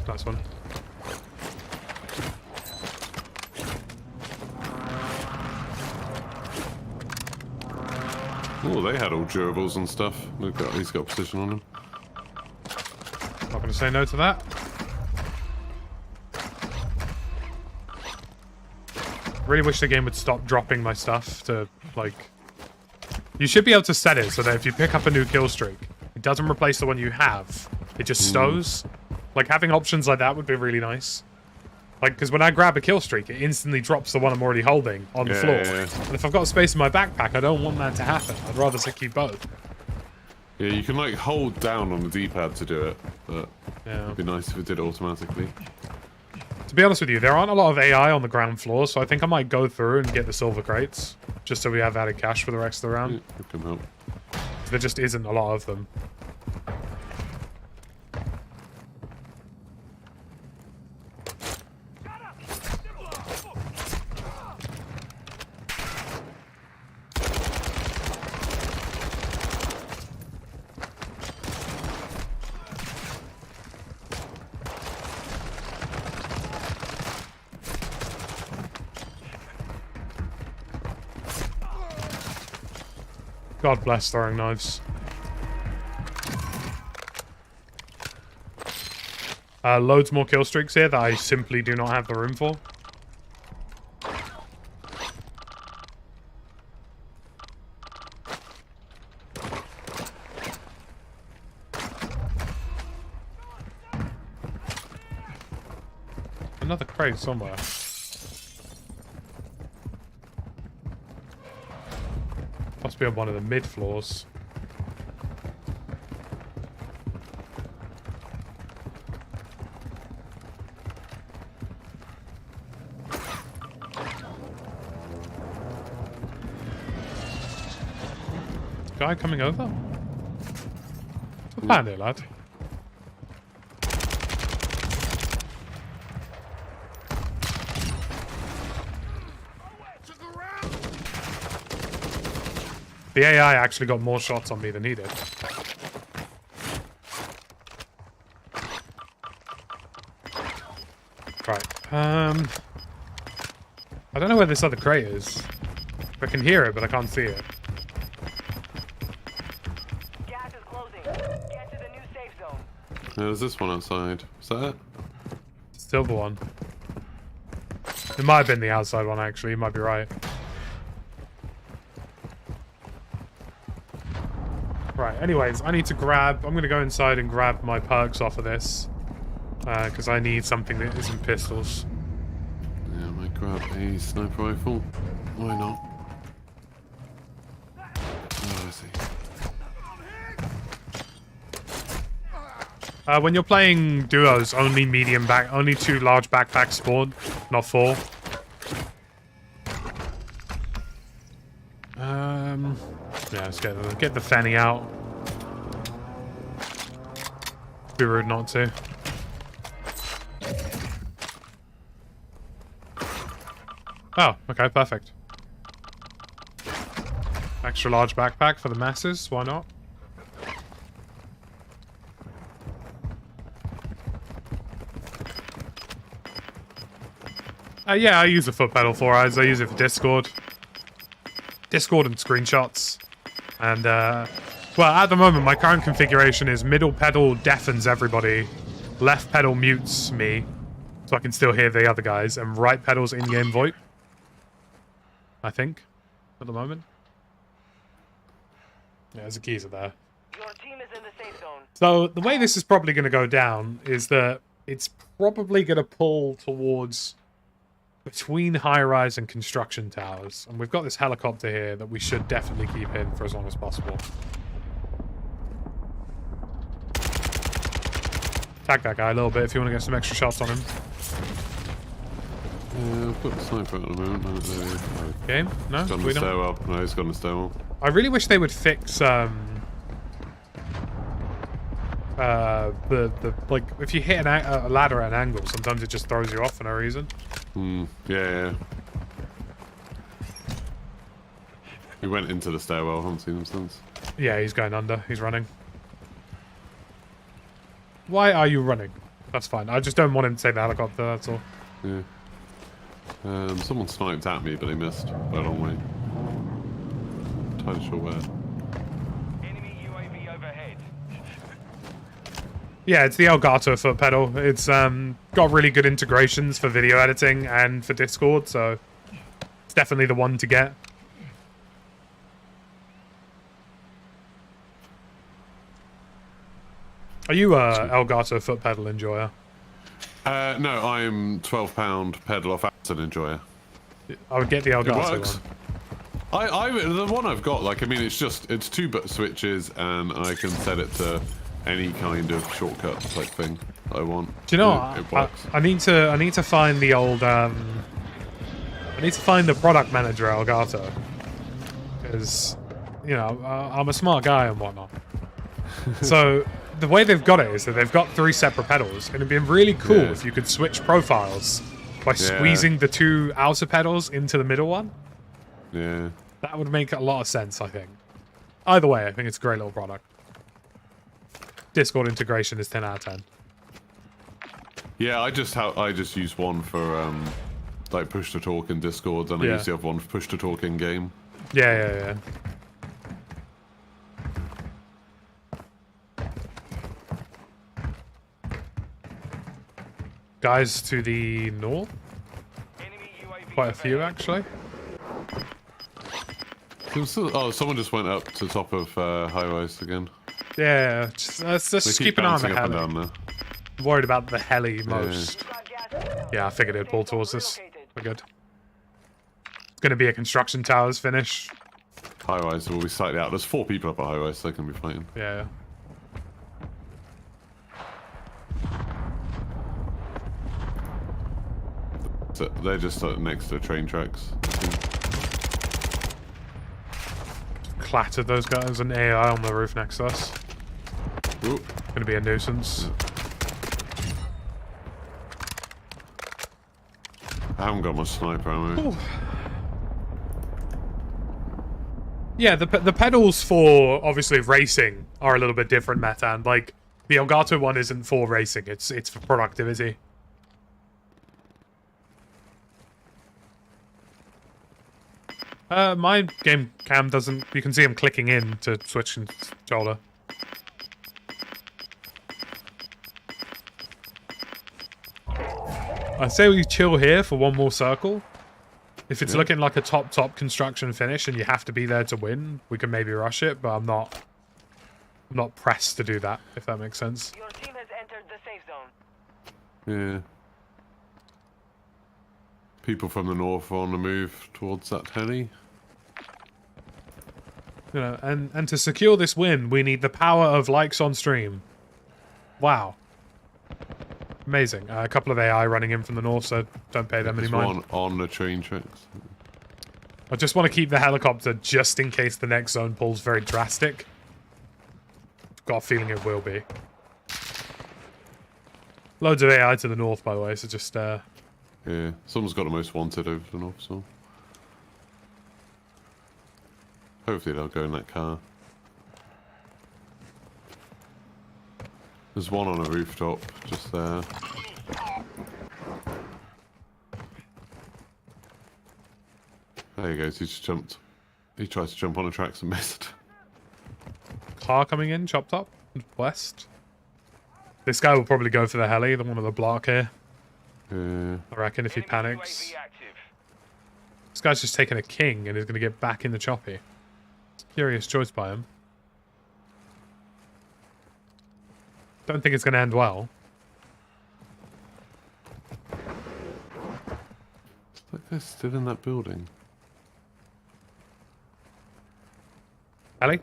Nice one. Oh, they had all durables and stuff. He's got position on him. Not going to say no to that. Really wish the game would stop dropping my stuff to, like... You should be able to set it so that if you pick up a new kill streak, it doesn't replace the one you have. It just stows. Like, having options like that would be really nice. Like, because when I grab a kill streak, it instantly drops the one I'm already holding on the floor. Yeah. And if I've got space in my backpack, I don't want that to happen. I'd rather keep both. Yeah, you can like hold down on the D-pad to do it, but Yeah. it'd be nice if it did automatically. To be honest with you, there aren't a lot of AI on the ground floor, so I think I might go through and get the silver crates, just so we have added cash for the rest of the round. Yeah, it can help. There just isn't a lot of them. God bless throwing knives. Loads more kill streaks here that I simply do not have the room for. Another crate somewhere. Must be on one of the mid floors. Guy coming over? What's the plan here, lad? The AI actually got more shots on me than he did. Right. I don't know where this other crate is. I can hear it, but I can't see it. Gas is closing. Get to the new safe zone. Yeah, there's this one outside. Is that it? Silver one. It might have been the outside one, actually. You might be right. Right, anyways, I need to grab... I'm going to go inside and grab my perks off of this. Because I need something that isn't pistols. Yeah, I might grab a sniper rifle. Why not? Oh, I see. When you're playing duos, only only 2 large backpacks spawn, not 4. Yeah, let's get the fanny out. Be rude not to. Oh, okay, perfect. Extra large backpack for the masses, why not? Yeah, I use the foot pedal for eyes. I use it for Discord. Discord and screenshots. And, well, at the moment, my current configuration is middle pedal deafens everybody, left pedal mutes me, so I can still hear the other guys, and right pedal's in-game VoIP. I think, at the moment. Yeah, there's a geezer there. Your team is in the safe zone. So, the way this is probably going to go down is that it's probably going to pull towards between high-rise and construction towers. And we've got this helicopter here that we should definitely keep in for as long as possible. Tag that guy a little bit if you want to get some extra shots on him. Yeah, I've got the sniper at the moment. Game? No? He's on the stairwell. No, he's got the stairwell. I really wish they would fix, like, if you hit a ladder at an angle, sometimes it just throws you off for no reason. Yeah. He went into the stairwell. I haven't seen him since. Yeah, he's going under. He's running. Why are you running? That's fine. I just don't want him to take the helicopter, that's all. Yeah. Someone sniped at me, but he missed by a long way. Entirely sure where. Enemy UAV overhead. Yeah, it's the Elgato foot pedal. It's got really good integrations for video editing and for Discord, so it's definitely the one to get. Are you a Elgato foot pedal enjoyer? No, I'm £12 pedal off acid enjoyer. I would get the It Elgato works. one. The one I've got, like, I mean, it's 2 switches, and I can set it to any kind of shortcut type thing that I want. Do you know? It works. I need to find the old. I need to find the product manager Elgato, because you know I'm a smart guy and whatnot. So the way they've got it is that they've got 3 separate pedals, and it'd be really cool if you could switch profiles by squeezing the 2 outer pedals into the middle one. Yeah. That would make a lot of sense, I think. Either way, I think it's a great little product. Discord integration is 10 out of 10. Yeah, I just use one for like push to talk in Discord, and I use the other one for push to talk in game. Yeah. Guys to the north? Quite a few, actually. Oh, someone just went up to the top of high-rise again. Yeah, let's just keep an eye on the heli. Down there. Worried about the heli most. Yeah, I figured it'd pull towards us. We're good. It's going to be a construction towers finish. High-rise will be slightly out. There's 4 people up at high-rise, so they can be fighting. Yeah. So they're just next to the train tracks. Clattered those guys. An AI on the roof next to us. Ooh. Gonna be a nuisance. I haven't got my sniper ammo. Ooh. Yeah, the pedals for obviously racing are a little bit different, Metan. Like the Elgato one isn't for racing; it's for productivity. My game cam doesn't. You can see him clicking in to switch controller. I say we chill here for one more circle. If it's looking like a top construction finish and you have to be there to win, we can maybe rush it, but I'm not pressed to do that, if that makes sense. Your team has entered the safe zone. Yeah. People from the north are on the move towards that heli. You know, and to secure this win, we need the power of likes on stream. Wow. Amazing. A couple of AI running in from the north, so don't pay them any mind. One on the train tracks. I just want to keep the helicopter just in case the next zone pulls very drastic. Got a feeling it will be. Loads of AI to the north, by the way, so just... Yeah, someone's got the most wanted over the north, so... Hopefully they'll go in that car. There's one on a rooftop, just there. There he goes, he just jumped. He tries to jump on the tracks and missed. Car coming in, chopped up, west. This guy will probably go for the heli, the one with the block here. Yeah. I reckon if he panics. This guy's just taking a king and is going to get back in the choppy. It's a curious choice by him. Don't think it's going to end well. It's like they're still in that building. Heli?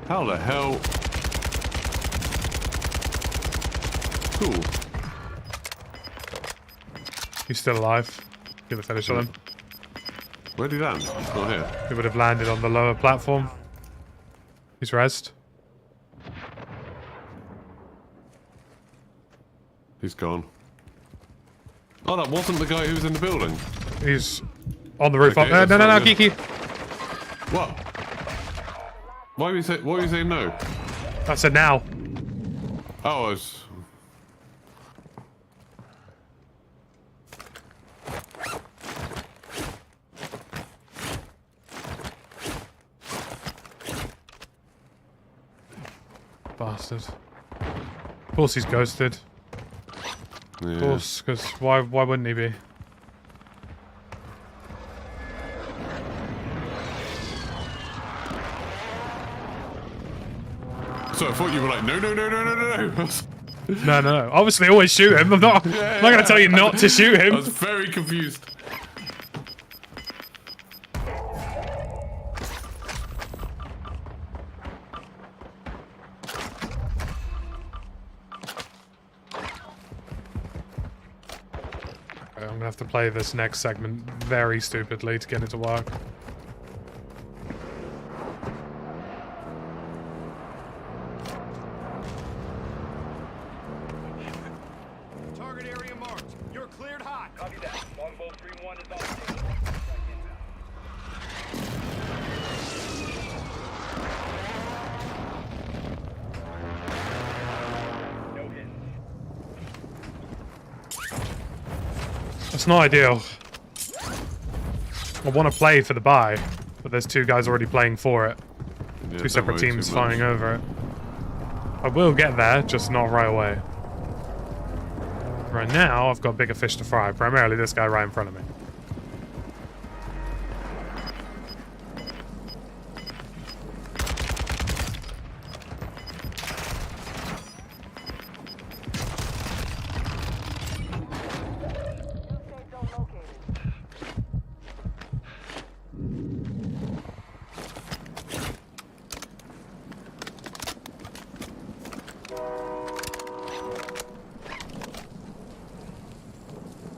How the hell? Cool. He's still alive. Give a finish on him. Where'd he land? He's not here. He would have landed on the lower platform. He's rezzed. He's gone. Oh, that wasn't the guy who was in the building. He's on the roof. Okay, No, that's Kiki. What? Why were you saying no? I said now. Oh, I was... Bastard. Of course he's ghosted. Yeah. Of course, because why wouldn't he be? So I thought you were like, no. No. Obviously, always shoot him. I'm not going to tell you not to shoot I him. was very confused. I'm going to have to play this next segment very stupidly to get it to work. Target area marked. You're cleared hot. Copy that. Longbow 3-1 is on station. No hits. It's not ideal. I want to play for the buy, but there's two guys already playing for it. Yeah, Two separate don't worry teams too much. fighting over it. I will get there, just not right away. Right now, I've got bigger fish to fry. Primarily this guy right in front of me.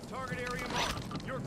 Target area marked. You're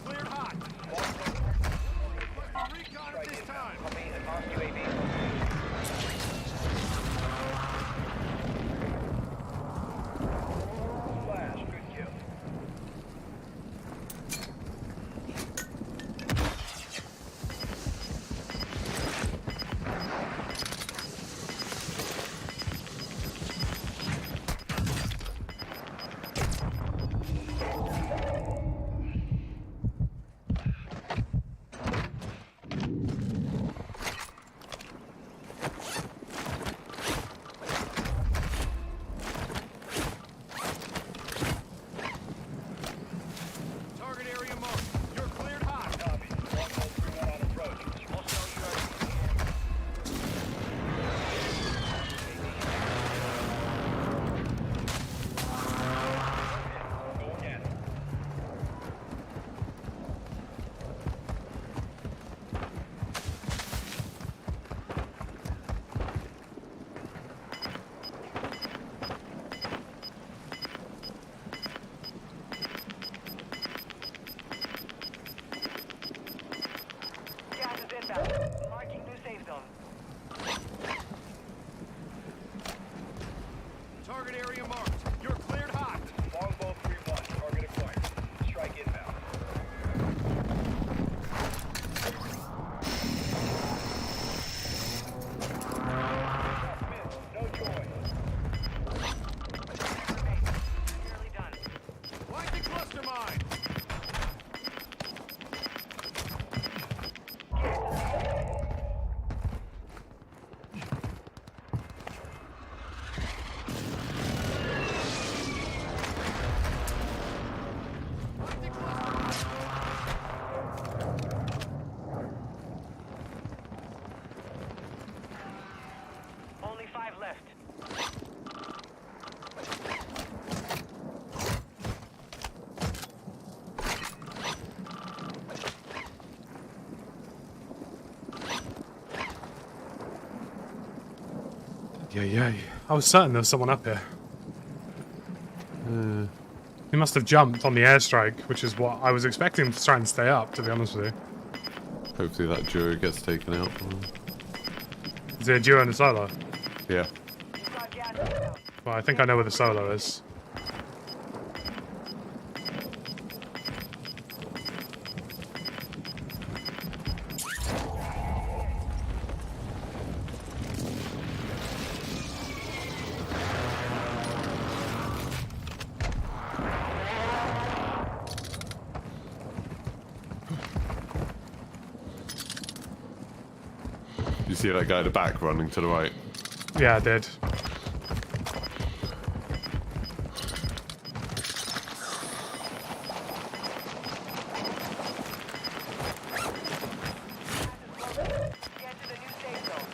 Yeah. I was certain there was someone up here. He must have jumped on the airstrike, which is what I was expecting him to try and stay up, to be honest with you. Hopefully that duo gets taken out. Is it a duo and a solo? Yeah. Well, I think I know where the solo is. You see that guy at the back running to the right? Yeah, I did. Get to the new safe zone.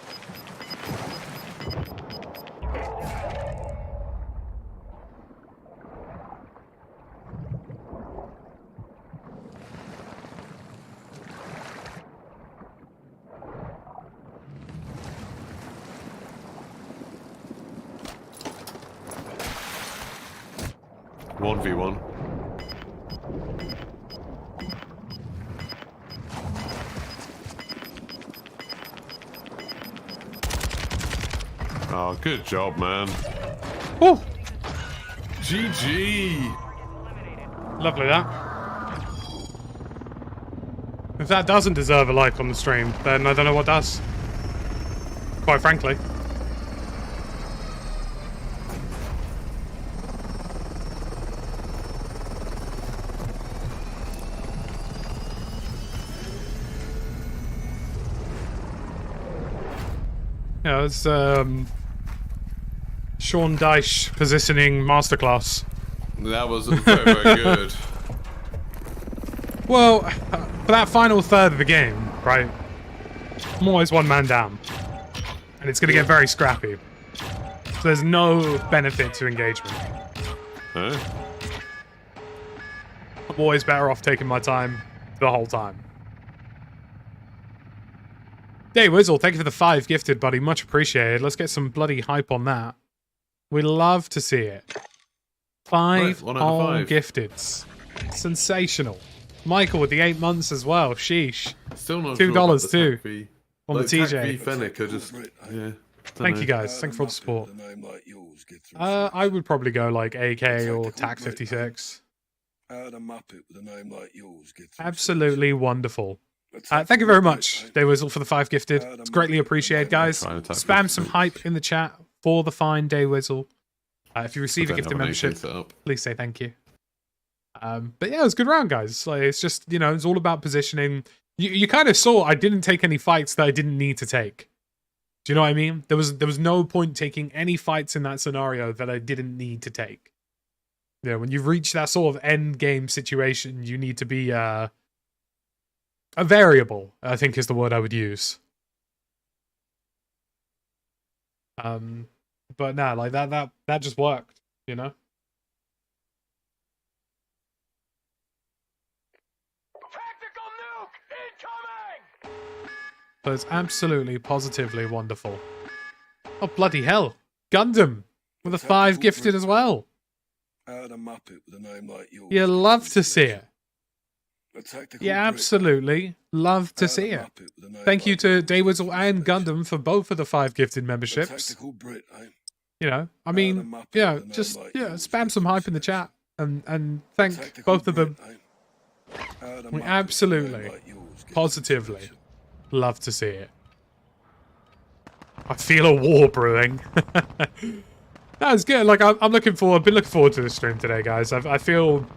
One v one. Oh, good job, man. Oh, GG. lovely that. If that doesn't deserve a like on the stream, then I don't know what does. Quite frankly. Yeah, it's Sean Dyche positioning masterclass. That was very, very good. Well, for that final third of the game, right? I'm always one man down. And it's going to get very scrappy. So there's no benefit to engagement. Huh? I'm always better off taking my time the whole time. Hey, Wizzle, thank you for the 5 gifted, buddy. Much appreciated. Let's get some bloody hype on that. We love to see it. 5 1 out of 5 gifteds. Sensational. Michael with the 8 months as well. Sheesh. Still not $2 sure about the too. Tac V. On the Tac TJ. V Fennec, I just, yeah. Thank you guys. Thanks for the support. I would probably go like AK or TAC 56. How'd a Muppet with a name like yours get through? Absolutely wonderful. Thank you very much, Daywizzle, for the 5 gifted. It's greatly appreciated, guys. Spam some hype in the chat for the fine Daywizzle. If you receive a gifted membership, please say thank you. But yeah, it was a good round, guys. Like, it's just, you know, it's all about positioning. You kind of saw I didn't take any fights that I didn't need to take. Do you know what I mean? There was no point taking any fights in that scenario that I didn't need to take. You know, when you've reached that sort of end game situation, you need to be a variable, I think is the word I would use. But nah, like that just worked, you know? Tactical nuke incoming! So it's absolutely, positively wonderful. Oh, bloody hell. Gundam with a 5 gifted as well. How'd a Muppet with a name like yours? You love to see it. A tactical Yeah, Brit, absolutely. Love to see it. Muppet with a name Thank you like to yours. Daywizzle and Gundam for both of the 5 gifted A memberships. tactical Brit, eh? You know, I mean, yeah, just spam some hype in the chat and thank Tactical both of them. Brit, eh? How'd a We Muppet absolutely, with a name like yours get through positively selection? love to see it. I feel a war brewing. That was good. Like, I'm looking forward. I've been looking forward to this stream today, guys. I feel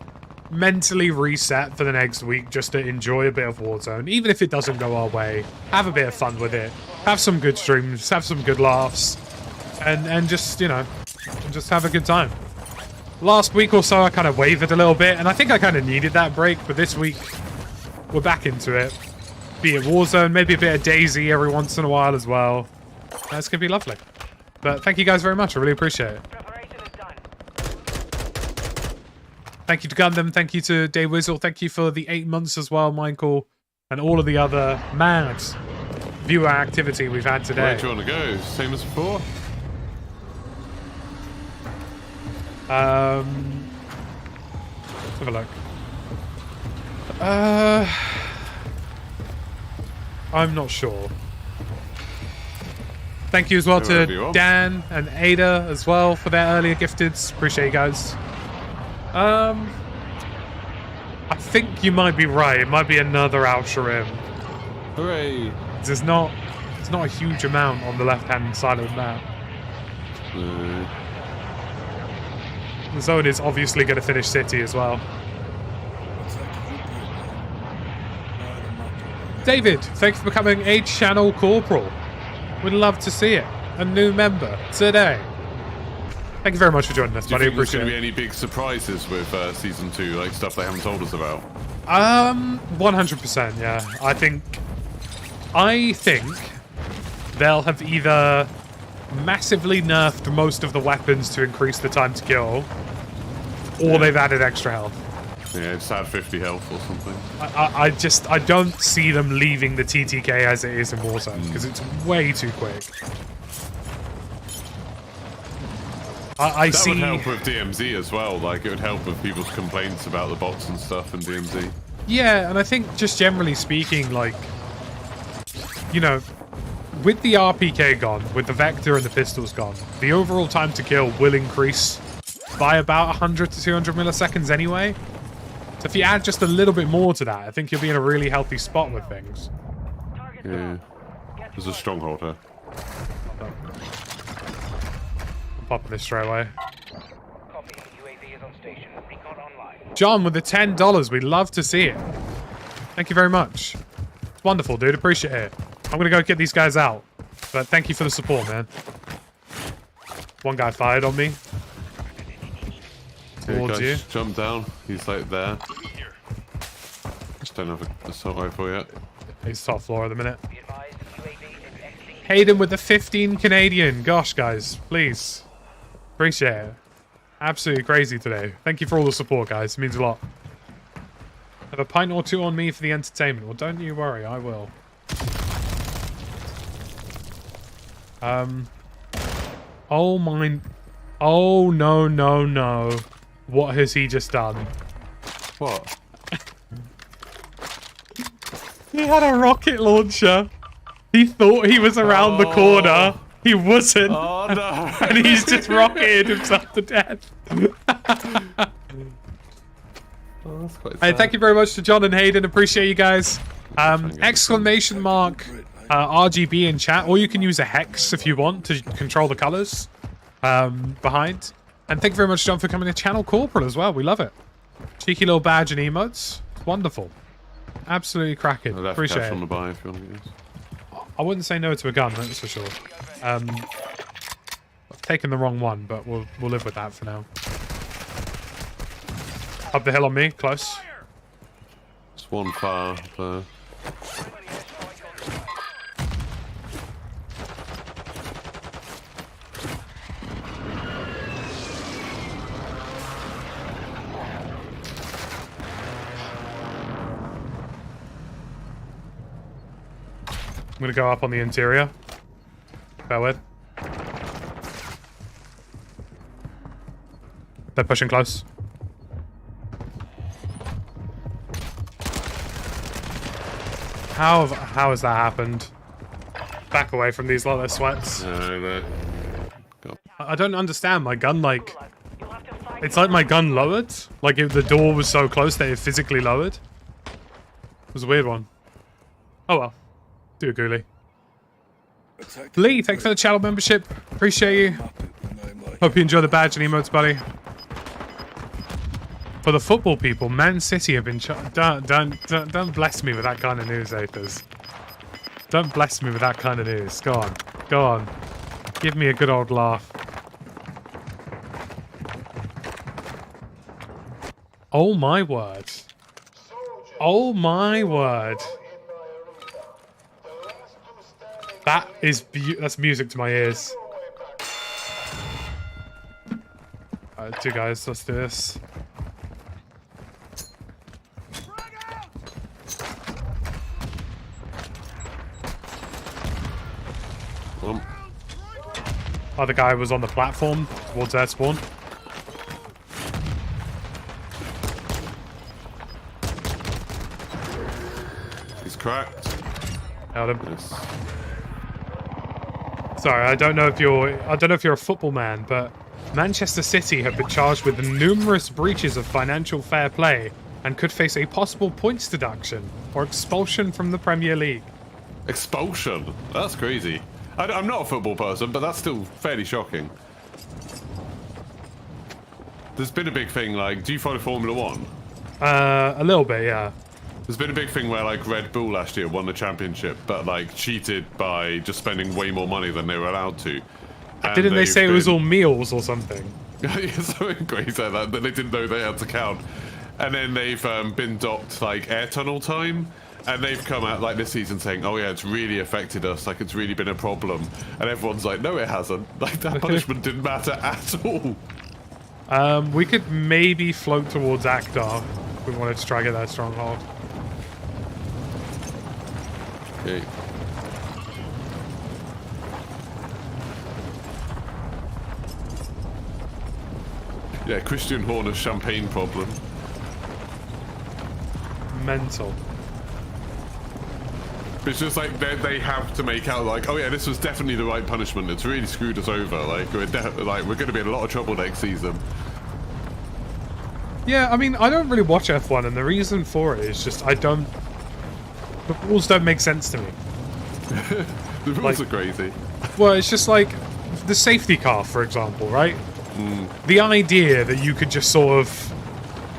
mentally reset for the next week just to enjoy a bit of Warzone, even if it doesn't go our way. Have a bit of fun with it. Have some good streams. Have some good laughs, and just, you know, just have a good time. Last week or so, I kind of wavered a little bit, and I think I kind of needed that break. But this week, we're back into it. Be it Warzone, maybe a bit of Daisy every once in a while as well. That's gonna be lovely. But thank you guys very much. I really appreciate it. Preparation is done. Thank you to Gundam. Thank you to Daywizzle. Thank you for the 8 months as well, Michael, and all of the other mad viewer activity we've had Where today. do you want to go? Same as before? Let's have a look. I'm not sure. Thank you as well to Dan and Ada as well for their earlier gifteds. Appreciate you guys. I think you might be right. It might be another Al-Sharim. Hooray! There's not a huge amount on the left-hand side of the map. The zone is obviously going to finish city as well. David, thanks for becoming a channel corporal. We'd love to see it. A new member today. Thank you very much for joining us, buddy. Do you think there's Appreciate going to it. be any big surprises with Season 2, like stuff they haven't told us about? 100%, yeah. I think they'll have either massively nerfed most of the weapons to increase the time to kill, or they've added extra health. Yeah, just add 50 health or something. I don't see them leaving the TTK as it is in Warzone, because it's way too quick. That would help with DMZ as well. Like, it would help with people's complaints about the bots and stuff in DMZ. Yeah, and I think just generally speaking, like, you know, with the RPK gone, with the Vector and the pistols gone, the overall time to kill will increase by about 100 to 200 milliseconds anyway. So if you add just a little bit more to that, I think you'll be in a really healthy spot with things. Yeah. There's a stronghold here. I'm popping this straight away. Copy. UAV is on station. Recon online. John with the $10. We'd love to see it. Thank you very much. It's wonderful, dude. Appreciate it. I'm going to go get these guys out. But thank you for the support, man. One guy fired on me. Towards you. Jump down. He's like there. Just don't have an assault rifle yet. He's top floor at the minute. Be advised, UAV is exiting. Hayden with the 15 Canadian. Gosh, guys. Please. Appreciate it. Absolutely crazy today. Thank you for all the support, guys. It means a lot. Have a pint or two on me for the entertainment. Well, don't you worry. I will. Oh, my... Oh, no, no, no. What has he just done? What? He had a rocket launcher. He thought he was around the corner. He wasn't. Oh, no. And he's just rocketed himself to death. Oh, that's quite Hey, sad. thank you very much to John and Hayden. Appreciate you guys. Exclamation mark RGB in chat, or you can use a hex if you want to control the colors behind. And thank you very much, John, for coming to Channel Corporal as well. We love it. Cheeky little badge and emotes. Wonderful. Absolutely cracking. Left Appreciate cash it. on the buy if you want to get this. I wouldn't say no to a gun, that's for sure. I've taken the wrong one, but we'll live with that for now. Up the hill on me, close. There's one far there. I'm gonna go up on the interior. Bear with. They're pushing close. How has that happened? Back away from these lot of sweats. No. I don't understand. My gun, like... It's like my gun lowered. Like, if the door was so close that it physically lowered. It was a weird one. Oh well. Do a ghoulie. Lee, thanks for the channel membership. Appreciate you. Hope you enjoy the badge and emotes, buddy. For the football people, Man City have been... Don't bless me with that kind of news, Athers. Don't bless me with that kind of news. Go on. Go on. Give me a good old laugh. Oh my word. Oh my word. That is that's music to my ears. Two guys, let's do this. Other guy was on the platform towards their spawn. He's cracked. Held him. Yes. Sorry, I don't know if you're a football man, but Manchester City have been charged with numerous breaches of financial fair play and could face a possible points deduction or expulsion from the Premier League. Expulsion? That's crazy. I'm not a football person, but that's still fairly shocking. There's been a big thing, like, do you follow Formula 1? A little bit, yeah. There's been a big thing where, like, Red Bull last year won the championship, but, like, cheated by just spending way more money than they were allowed to. And Didn't they say it was all meals or something? Yeah, something crazy like that they didn't know they had to count. And then they've been docked, like, air tunnel time. And they've come out, like, this season saying, oh, yeah, it's really affected us. Like, it's really been a problem. And everyone's like, no, it hasn't. Like, that punishment didn't matter at all. We could maybe float towards Akdar if we wanted to try to get that stronghold. Okay. Yeah, Christian Horner's champagne problem. Mental. It's just like they have to make out like, oh yeah, this was definitely the right punishment. It's really screwed us over. Like we're going to be in a lot of trouble next season. Yeah, I mean, I don't really watch F1, and the reason for it is just the rules don't make sense to me. The rules are crazy. Well, it's just like the safety car, for example, right? The idea that you could just sort of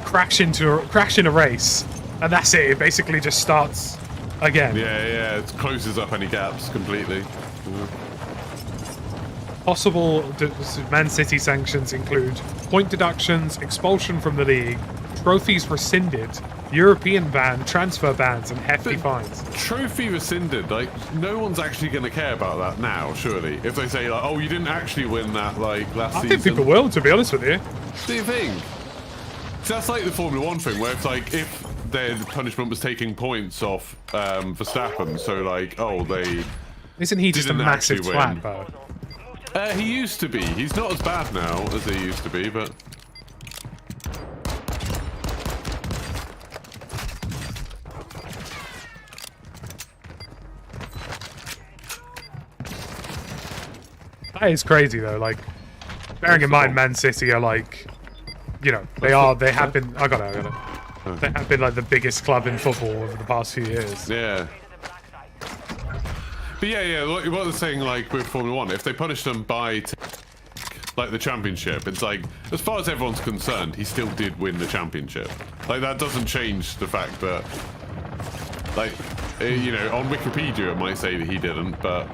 crash in a race, and that's it. It basically just starts again. Yeah, it closes up any gaps completely. Possible Man City sanctions include point deductions, expulsion from the league, trophies rescinded, European ban, transfer bans, and hefty fines. Trophy rescinded, like, no one's actually going to care about that now, surely. If they say, like, oh, you didn't actually win that, like, last season. I think people will, to be honest with you. Do you think? So that's like the Formula 1 thing, where it's like, if their punishment was taking points off Verstappen, so, like, oh, they Isn't he just a didn't massive actually twat, win. though? He used to be. He's not as bad now as he used to be, but... That is crazy, though. Like, bearing in mind, Man City are like, you know, they have been. I got it. They have been like the biggest club in football over the past few years. Yeah. But yeah, what they're saying, like, with Formula 1, if they punish them by, like, the championship, it's like, as far as everyone's concerned, he still did win the championship. Like, that doesn't change the fact that, like, you know, on Wikipedia it might say that he didn't, but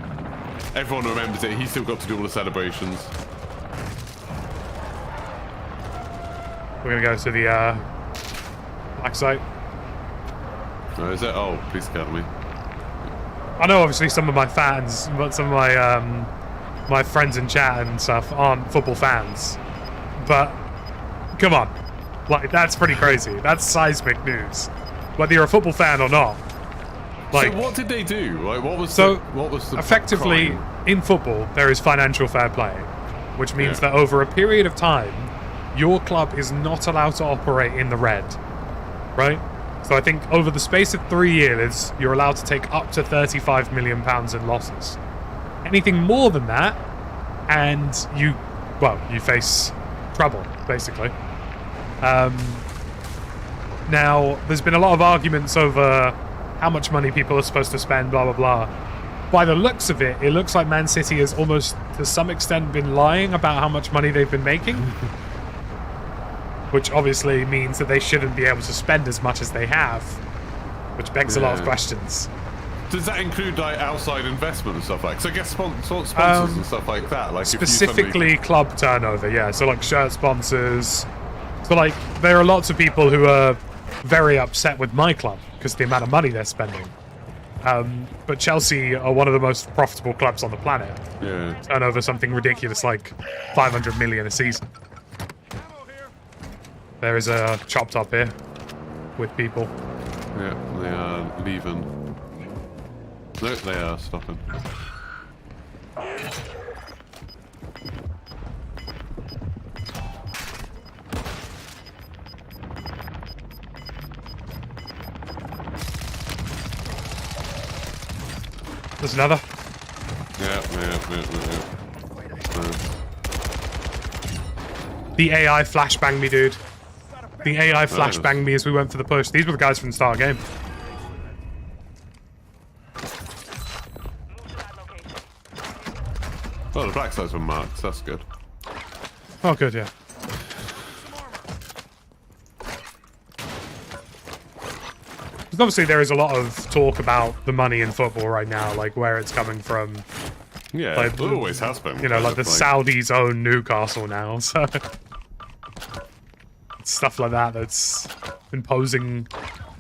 everyone remembers it. He still got to do all the celebrations. We're gonna go to the black site. Oh, is it? Oh, Police Academy. I know, obviously, some of my fans, but some of my my friends in chat and stuff aren't football fans. But come on, like, that's pretty crazy. That's seismic news, whether you're a football fan or not. Like, so what did they do? Like, what was so the effectively crime? In football there is financial fair play, which means that over a period of time, your club is not allowed to operate in the red, right? So I think over the space of 3 years, you're allowed to take up to £35 million in losses. Anything more than that, and you face trouble, basically. Now, there's been a lot of arguments over how much money people are supposed to spend, blah, blah, blah. By the looks of it, it looks like Man City has almost, to some extent, been lying about how much money they've been making. Which obviously means that they shouldn't be able to spend as much as they have, which begs a lot of questions. Does that include, like, outside investment and stuff like that? So I guess sponsors and stuff like that. Like, specifically club turnover, yeah. So like shirt sponsors. So like there are lots of people who are very upset with my club because of the amount of money they're spending. But Chelsea are one of the most profitable clubs on the planet. Yeah. Turn over something ridiculous like 500 million a season. There is a chop top here with people. Yeah, they are leaving. No, they are stopping. There's another. Yeah. The AI flashbanged me, dude. The AI flashbanged me as we went for the push. These were the guys from the start of the game. Oh, the black sites were marked. That's good. Oh, good, yeah. Because obviously there is a lot of talk about the money in football right now, like where it's coming from. Yeah, Like, it always has been. You know, like the Saudis own Newcastle now, so... Stuff like that that's been posing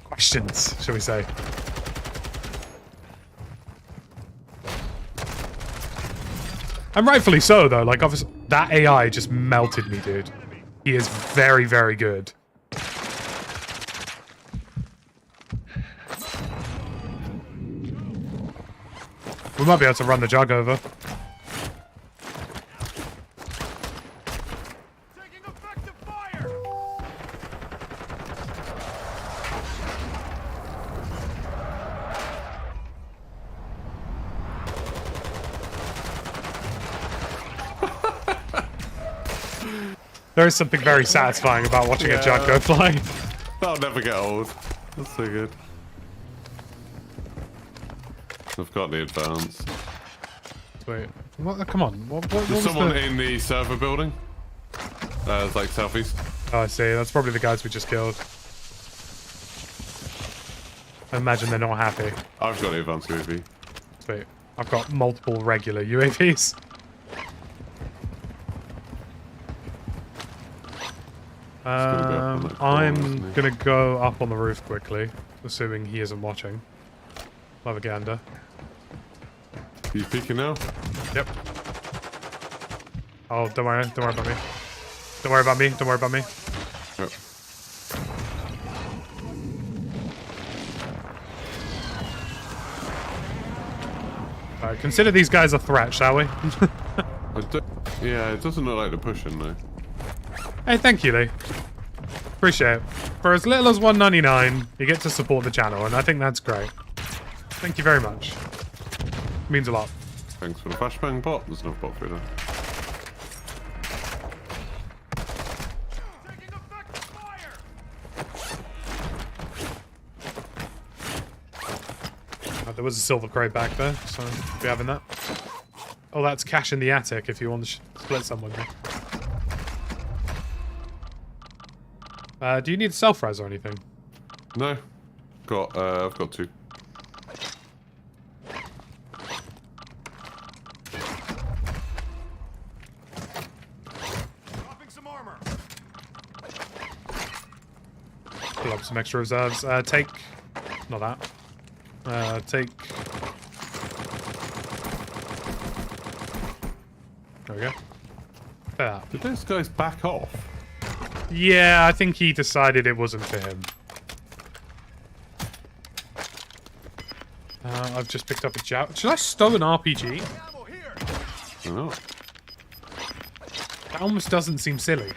questions, shall we say. And rightfully so, though. Like, obviously, that AI just melted me, dude. He is very, very good. We might be able to run the jug over. Taking effective fire. There is something very satisfying about watching a jug go fly. That'll never get old. That's so good. I've got the advance. Wait, what? Come on. What There's was someone the... in the server building. It's like southeast. Oh, I see. That's probably the guys we just killed. I imagine they're not happy. I've got the advanced UAV. Sweet. I've got multiple regular UAVs. I'm gonna go up on the roof quickly, assuming he isn't watching. Love a gander. Are you peeking now? Yep. Oh, don't worry about me. Don't worry about me. Don't worry about me. Yep. Alright, consider these guys a threat, shall we? Yeah, it doesn't look like they're pushing though. Hey, thank you, Lee. Appreciate it. For as little as $1.99, you get to support the channel, and I think that's great. Thank you very much. Means a lot. Thanks for the flashbang bot. There's no bot through there. Taking effective fire. Oh, there was a silver crate back there, so we'll be having that. Oh, that's cash in the attic if you want to split some with me. Do you need self-res or anything? No. I've got two. Dropping some armor. Pull up some extra reserves. Take... Not that. Take... There we go. There. Did those guys back off? Yeah, I think he decided it wasn't for him. I've just picked up a joust. Should I stow an RPG? Ammo here. I don't know. That almost doesn't seem silly.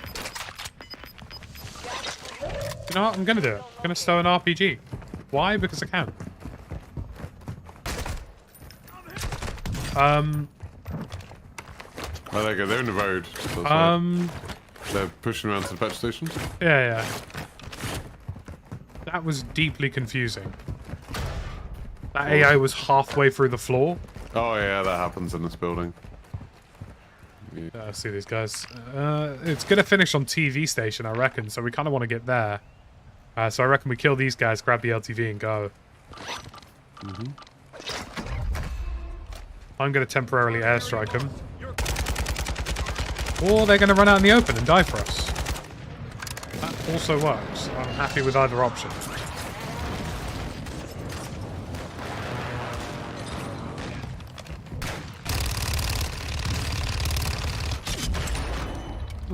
You know what? I'm gonna do it. I'm gonna stow an RPG. Why? Because I can. Oh, there you go. They're in the road. So they're pushing around to the petrol station. Yeah. That was deeply confusing. That AI was halfway through the floor. Oh yeah, that happens in this building. Yeah, I see these guys. It's gonna finish on TV station, I reckon, so we kind of want to get there. So I reckon we kill these guys, grab the LTV, and go. I'm gonna temporarily airstrike them. Or they're gonna run out in the open and die for us. That also works. I'm happy with either option.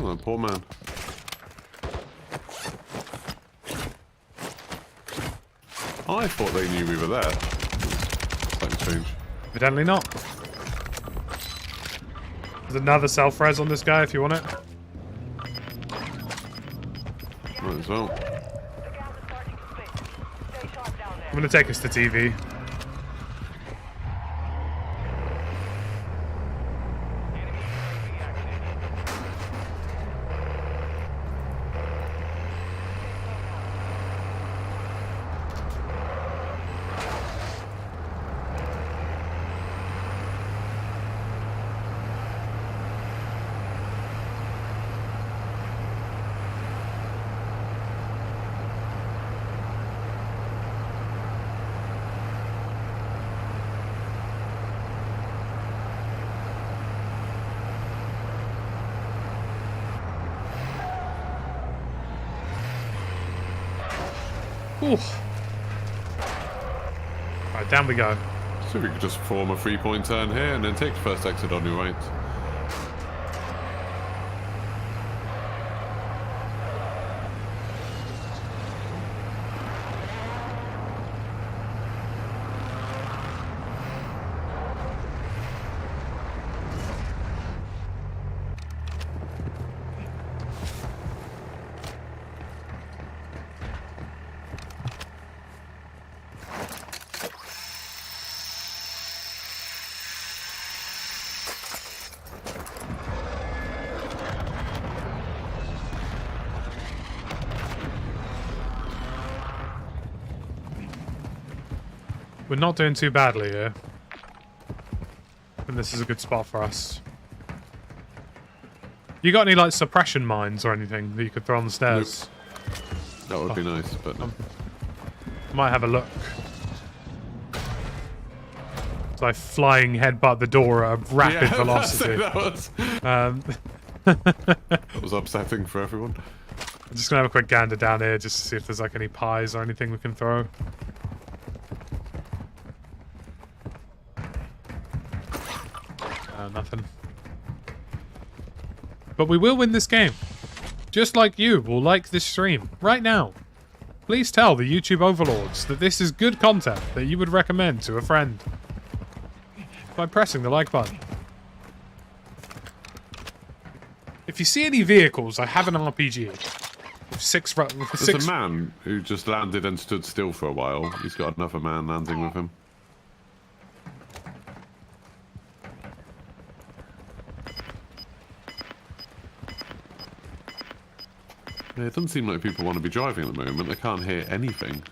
Oh, poor man. I thought they knew we were there. Slightly strange. Evidently not. There's another self-res on this guy if you want it. Might as well. The gas is starting to spin. Stay sharp down there. I'm gonna take us to TV. Ooh. Right, down we go. So we could just form a 3-point turn here and then take the first exit on your right. We're not doing too badly here. And this is a good spot for us. You got any, like, suppression mines or anything that you could throw on the stairs? Nope. That would be nice, but no. Might have a look. It's like flying headbutt the door at a rapid velocity. That was upsetting for everyone. I'm just gonna have a quick gander down here just to see if there's like any pies or anything we can throw. Nothing. But we will win this game. Just like you will like this stream right now. Please tell the YouTube overlords that this is good content that you would recommend to a friend by pressing the like button. If you see any vehicles, I have an RPG. There's a man who just landed and stood still for a while. He's got another man landing with him. Yeah, it doesn't seem like people want to be driving at the moment. They can't hear anything.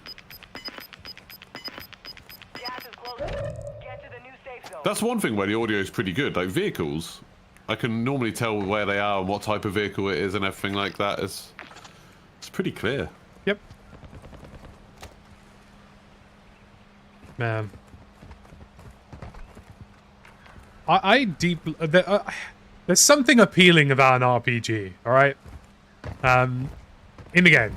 Gas is close. Get to the new safe zone. That's one thing where the audio is pretty good. Like vehicles, I can normally tell where they are and what type of vehicle it is and everything like that. It's pretty clear. Yep. Man. There's something appealing about an RPG, alright? In the game.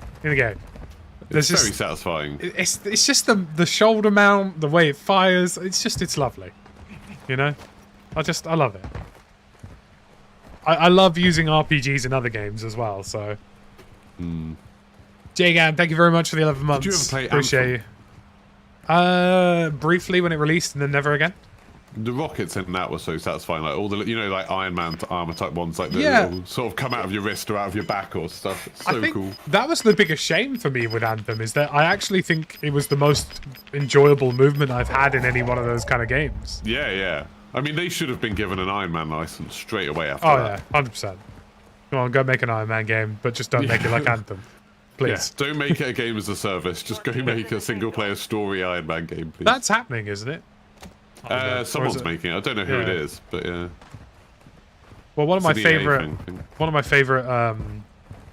It's very satisfying. It's just the shoulder mount, the way it fires. It's lovely. You know? I love it. I love using RPGs in other games as well, so. J-Gam, thank you very much for the 11 months. Did you ever play Appreciate you. Briefly when it released and then never again. The rockets in that were so satisfying, like all the, you know, like Iron Man armor type ones, like the little sort of come out of your wrist or out of your back or stuff. It's so I think cool. That was the biggest shame for me with Anthem, is that I actually think it was the most enjoyable movement I've had in any one of those kind of games. Yeah. I mean, they should have been given an Iron Man license straight away after that. Oh yeah, 100%. Come on, go make an Iron Man game, but just don't make it like Anthem. Please. Yeah, don't make it a game as a service. Just go make a single player story Iron Man game, please. That's happening, isn't it? Someone's making it. I don't know who it is, but yeah. Well, one of my favorite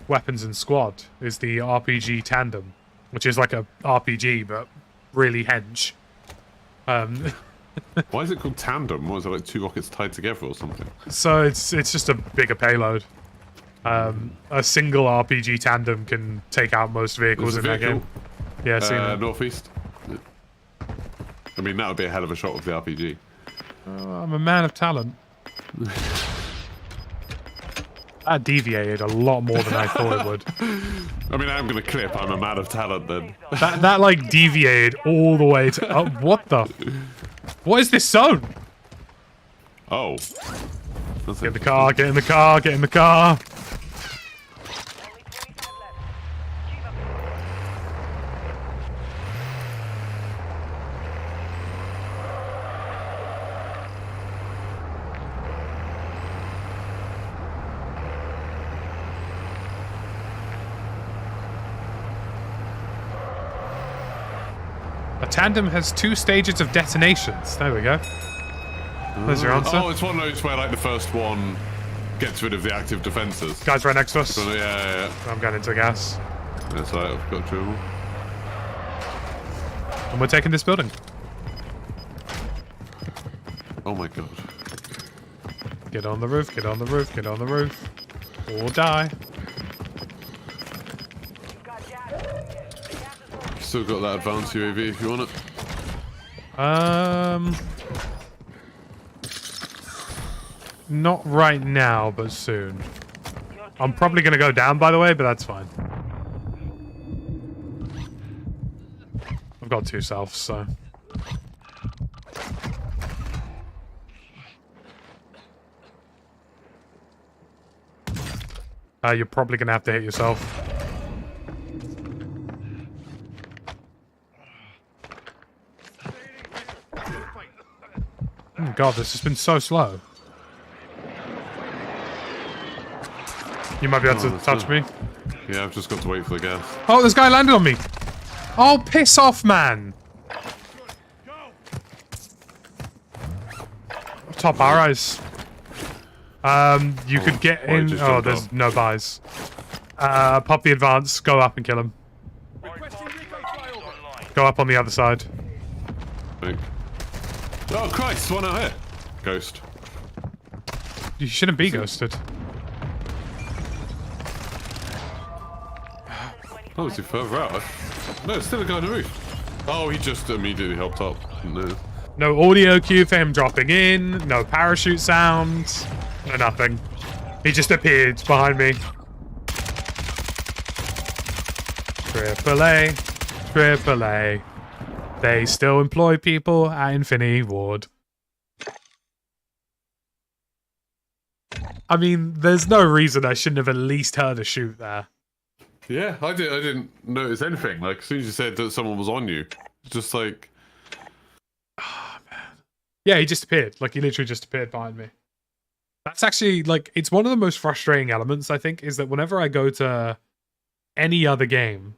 weapons in Squad is the RPG Tandem, which is like a RPG but really hench. Why is it called Tandem? What is it, like 2 rockets tied together or something? So it's just a bigger payload. A single RPG Tandem can take out most vehicles in that game. Yeah, seen that. Northeast. I mean, that would be a hell of a shot with the RPG. I'm a man of talent. That deviated a lot more than I thought it would. I mean, I'm going to clip. I'm a man of talent then. That like deviated all the way to... Oh, what the... What is this zone? Oh. Get in the car, get in the car, get in the car. A tandem has 2 stages of detonations. There we go. There's your answer. Oh, it's one of those where like the first one gets rid of the active defences. Guys right next to us. So, yeah. I'm going into gas. That's right, I've got trouble. And we're taking this building. Oh my god. Get on the roof, get on the roof, get on the roof. Or die. So still got that advanced UAV if you want it. Not right now, but soon. I'm probably gonna go down, by the way, but that's fine. I've got 2 selves, so. You're probably gonna have to hit yourself. Oh god, this has been so slow. You might be able to touch me. Yeah, I've just got to wait for the gas. Oh, this guy landed on me. Oh, piss off, man. Top rise. You could get in. Oh, there's no buys. Pop the advance. Go up and kill him. Go up on the other side. Oh Christ! One out here. Ghost. You shouldn't be ghosted. Oh, is he further out? No, it's still a guy on the roof. Oh, he just immediately helped up. No. No audio cue for him dropping in. No parachute sounds. No nothing. He just appeared behind me. AAA. AAA. They still employ people at Infinity Ward. I mean, there's no reason I shouldn't have at least heard a shoot there. Yeah, I didn't notice anything. Like, as soon as you said that someone was on you, it's just like... Oh, man. Yeah, he just appeared. Like, he literally just appeared behind me. That's actually, like, it's one of the most frustrating elements, I think, is that whenever I go to any other game,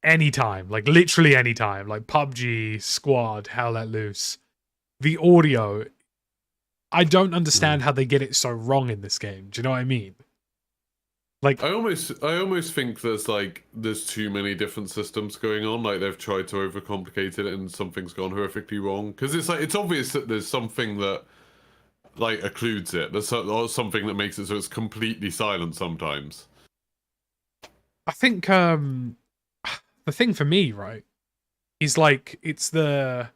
anytime, like, literally anytime, like PUBG, Squad, Hell Let Loose, the audio, I don't understand how they get it so wrong in this game. Do you know what I mean? Like, I almost think there's too many different systems going on. Like they've tried to overcomplicate it, and something's gone horrifically wrong. Because it's obvious that there's something that like occludes it. There's something that makes it so it's completely silent sometimes. I think the thing for me, right, is like it's the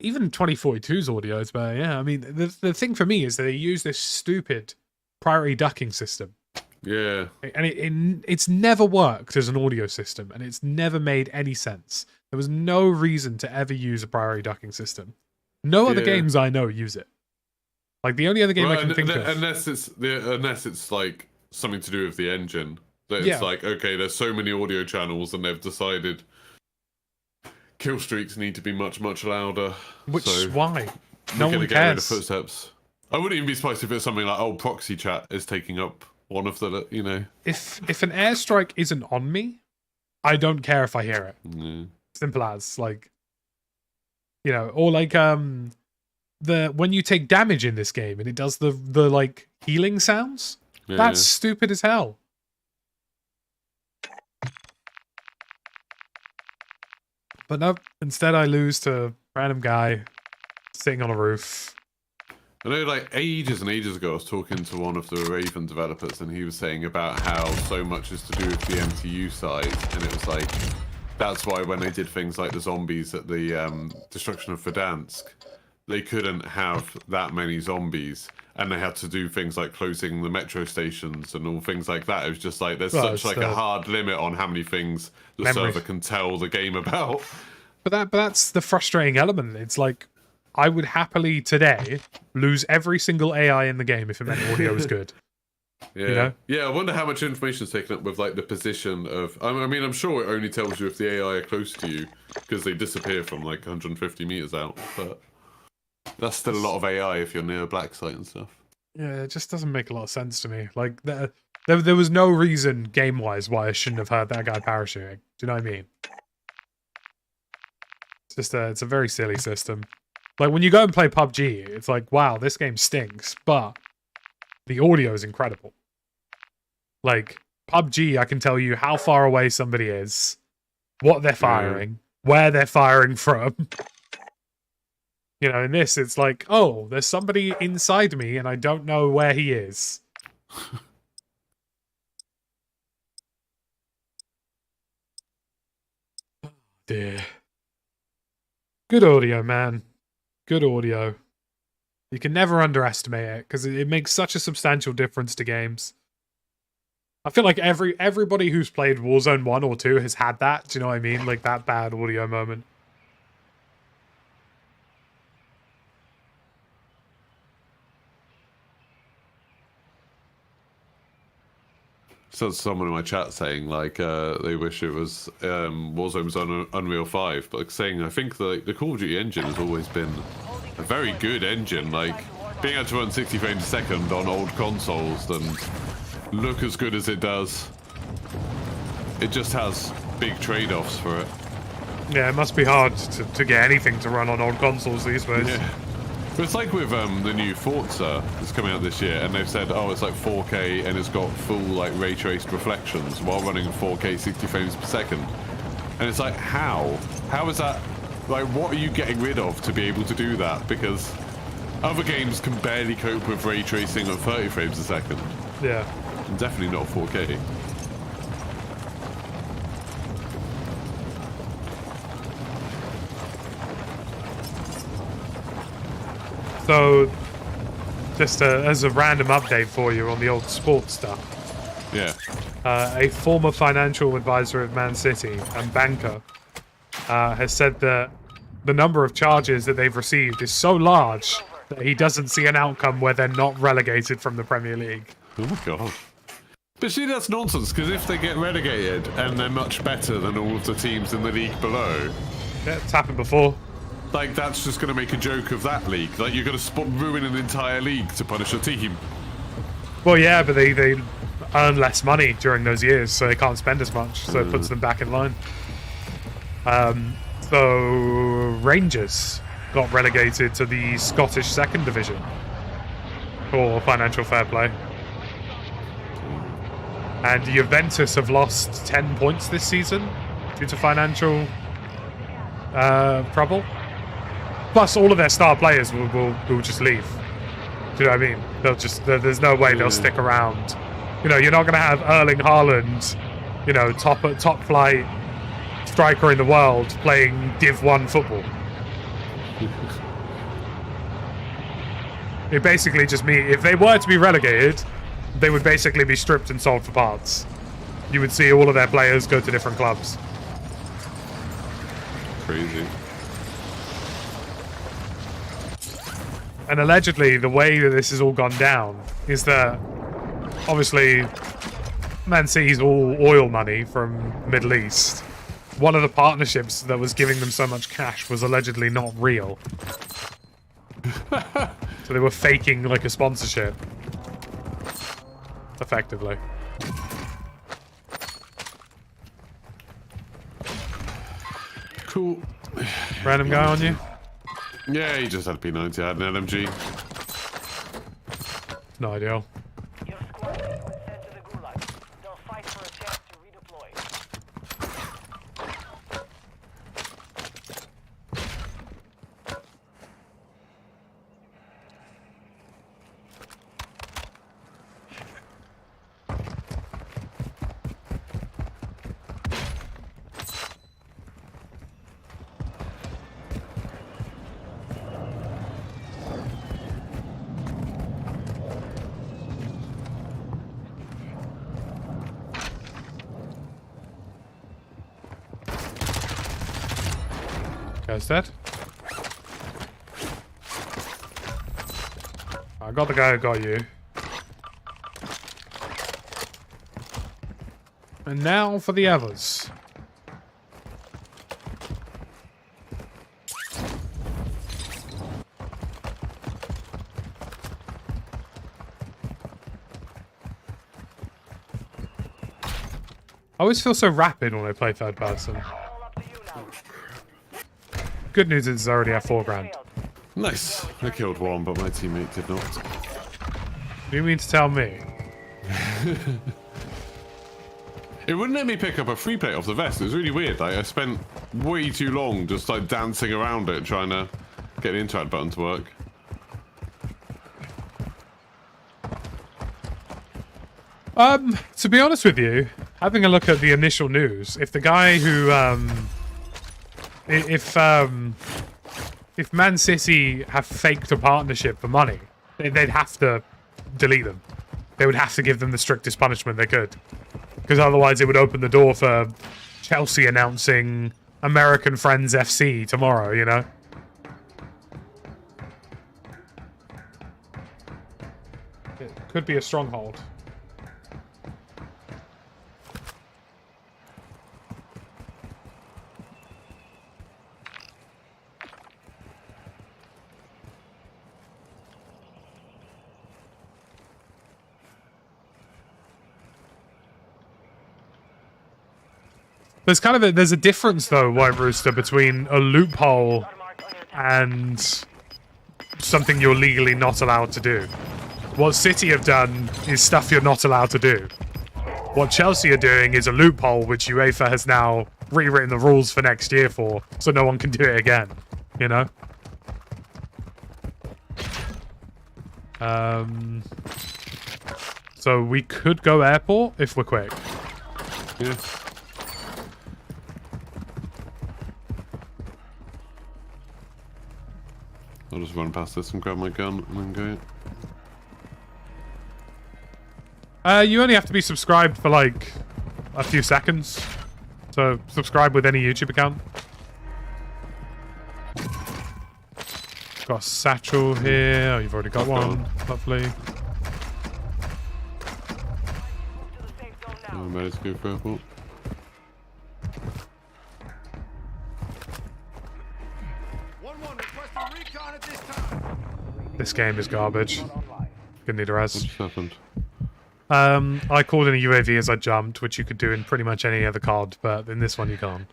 even 2042's audio is better. Yeah, I mean the thing for me is that they use this stupid priority ducking system. Yeah. And it's never worked as an audio system, and it's never made any sense. There was no reason to ever use a priority ducking system. No other games I know use it. Like the only other game I can think of, unless it's like something to do with the engine. That it's like, okay, there's so many audio channels, and they've decided kill streaks need to be much louder. Which is why no one get rid of cares. Footsteps. I wouldn't even be surprised if it's something like, oh, proxy chat is taking up one of the, you know. If an airstrike isn't on me, I don't care if I hear it. Yeah. Simple as, like, you know, or like when you take damage in this game and it does the like healing sounds. Yeah. That's stupid as hell. But no, instead I lose to a random guy sitting on a roof. I know, like, ages and ages ago, I was talking to one of the Raven developers, and he was saying about how so much is to do with the MTU side, and it was like, that's why when they did things like the zombies at the destruction of Verdansk, they couldn't have that many zombies, and they had to do things like closing the metro stations and all things like that. It was just like, there's such like a hard limit on how many things the server can tell the game about. But that's the frustrating element. It's like, I would happily today lose every single AI in the game if it meant audio was good. Yeah, you know? Yeah. I wonder how much information is taken up with like the position of. I mean, I'm sure it only tells you if the AI are close to you because they disappear from like 150 meters out. But that's still a lot of AI if you're near a black site and stuff. Yeah, it just doesn't make a lot of sense to me. Like there was no reason game wise why I shouldn't have heard that guy parachuting. Do you know what I mean? It's a very silly system. Like, when you go and play PUBG, it's like, wow, this game stinks, but the audio is incredible. Like, PUBG, I can tell you how far away somebody is, what they're firing, where they're firing from. You know, in this, it's like, oh, there's somebody inside me, and I don't know where he is. dear. Good audio, man. Good audio. You can never underestimate it because it makes such a substantial difference to games. I feel like everybody who's played Warzone 1 or 2 has had that. Do you know what I mean? Like that bad audio moment. So someone in my chat saying like they wish it was Warzone's on Unreal 5, but like, saying I think the Call of Duty engine has always been a very good engine. Like being able to run 60 frames a second on old consoles and look as good as it does, it just has big trade-offs for it. Yeah, it must be hard to get anything to run on old consoles these days. Yeah. But it's like with the new Forza that's coming out this year, and they've said, oh, it's like 4K and it's got full like ray traced reflections while running 4K 60 frames per second. And it's like, how? How is that? Like, what are you getting rid of to be able to do that? Because other games can barely cope with ray tracing at 30 frames a second. Yeah. And definitely not 4K. So, just as a random update for you on the old sports stuff. Yeah. A former financial advisor of Man City and banker has said that the number of charges that they've received is so large that he doesn't see an outcome where they're not relegated from the Premier League. Oh my god. But see, that's nonsense, because if they get relegated and they're much better than all of the teams in the league below... Yeah, it's happened before. Like, that's just going to make a joke of that league. Like, you're going to ruin an entire league to punish a team. Well, yeah, but they earn less money during those years, so they can't spend as much, so it puts them back in line. So, Rangers got relegated to the Scottish Second Division for financial fair play. And Juventus have lost 10 points this season due to financial trouble. Plus, all of their star players will just leave. Do you know what I mean? They'll just there's no way they'll stick around. You know, you're not going to have Erling Haaland, you know, top flight striker in the world playing Div 1 football. It basically just means if they were to be relegated, they would basically be stripped and sold for parts. You would see all of their players go to different clubs. Crazy. And allegedly, the way that this has all gone down is that, obviously, Man City's all oil money from Middle East. One of the partnerships that was giving them so much cash was allegedly not real. So they were faking, like, a sponsorship. Effectively. Cool. Random guy on you? Yeah, he just had a P90, I had an LMG. No ideal. Your squad was sent to the Gulag. They'll fight for a chance to redeploy. Guy's dead. I got the guy who got you. And now for the others. I always feel so rapid when I play third person. All up to you now. Good news is I already have 4 grand. Nice. I killed one, but my teammate did not. What do you mean to tell me? It wouldn't let me pick up a free plate off the vest. It was really weird. Like, I spent way too long just like dancing around it, trying to get the interact button to work. To be honest with you, having a look at the initial news, if the guy who if Man City have faked a partnership for money, they'd have to delete them. They would have to give them the strictest punishment they could. Because otherwise it would open the door for Chelsea announcing American Friends FC tomorrow, you know? It could be a stronghold. There's kind of there's a difference though, White Rooster, between a loophole and something you're legally not allowed to do. What City have done is stuff you're not allowed to do. What Chelsea are doing is a loophole which UEFA has now rewritten the rules for next year for, so no one can do it again, you know? So we could go airport if we're quick. Yeah. I'll just run past this and grab my gun and then go. You only have to be subscribed for like a few seconds. So subscribe with any YouTube account. Got a satchel here. Oh, you've already got one. Lovely. I'm ready to go for airport. This game is garbage. Gonna need a res. What just happened? I called in a UAV as I jumped, which you could do in pretty much any other COD, but in this one you can't.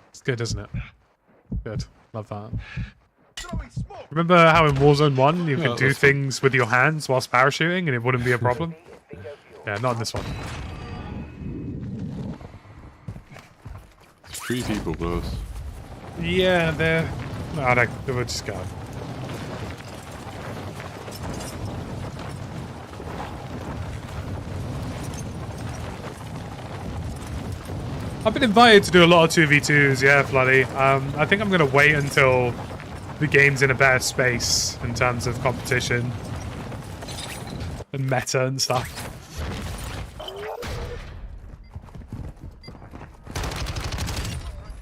It's good, isn't it? Good. Love that. Remember how in Warzone 1 you could do things with your hands whilst parachuting and it wouldn't be a problem? Yeah, not in this one. 3 people close. Yeah, they're... No, we'll just go. I've been invited to do a lot of 2v2s, yeah, Floody. I think I'm going to wait until the game's in a better space in terms of competition and meta and stuff.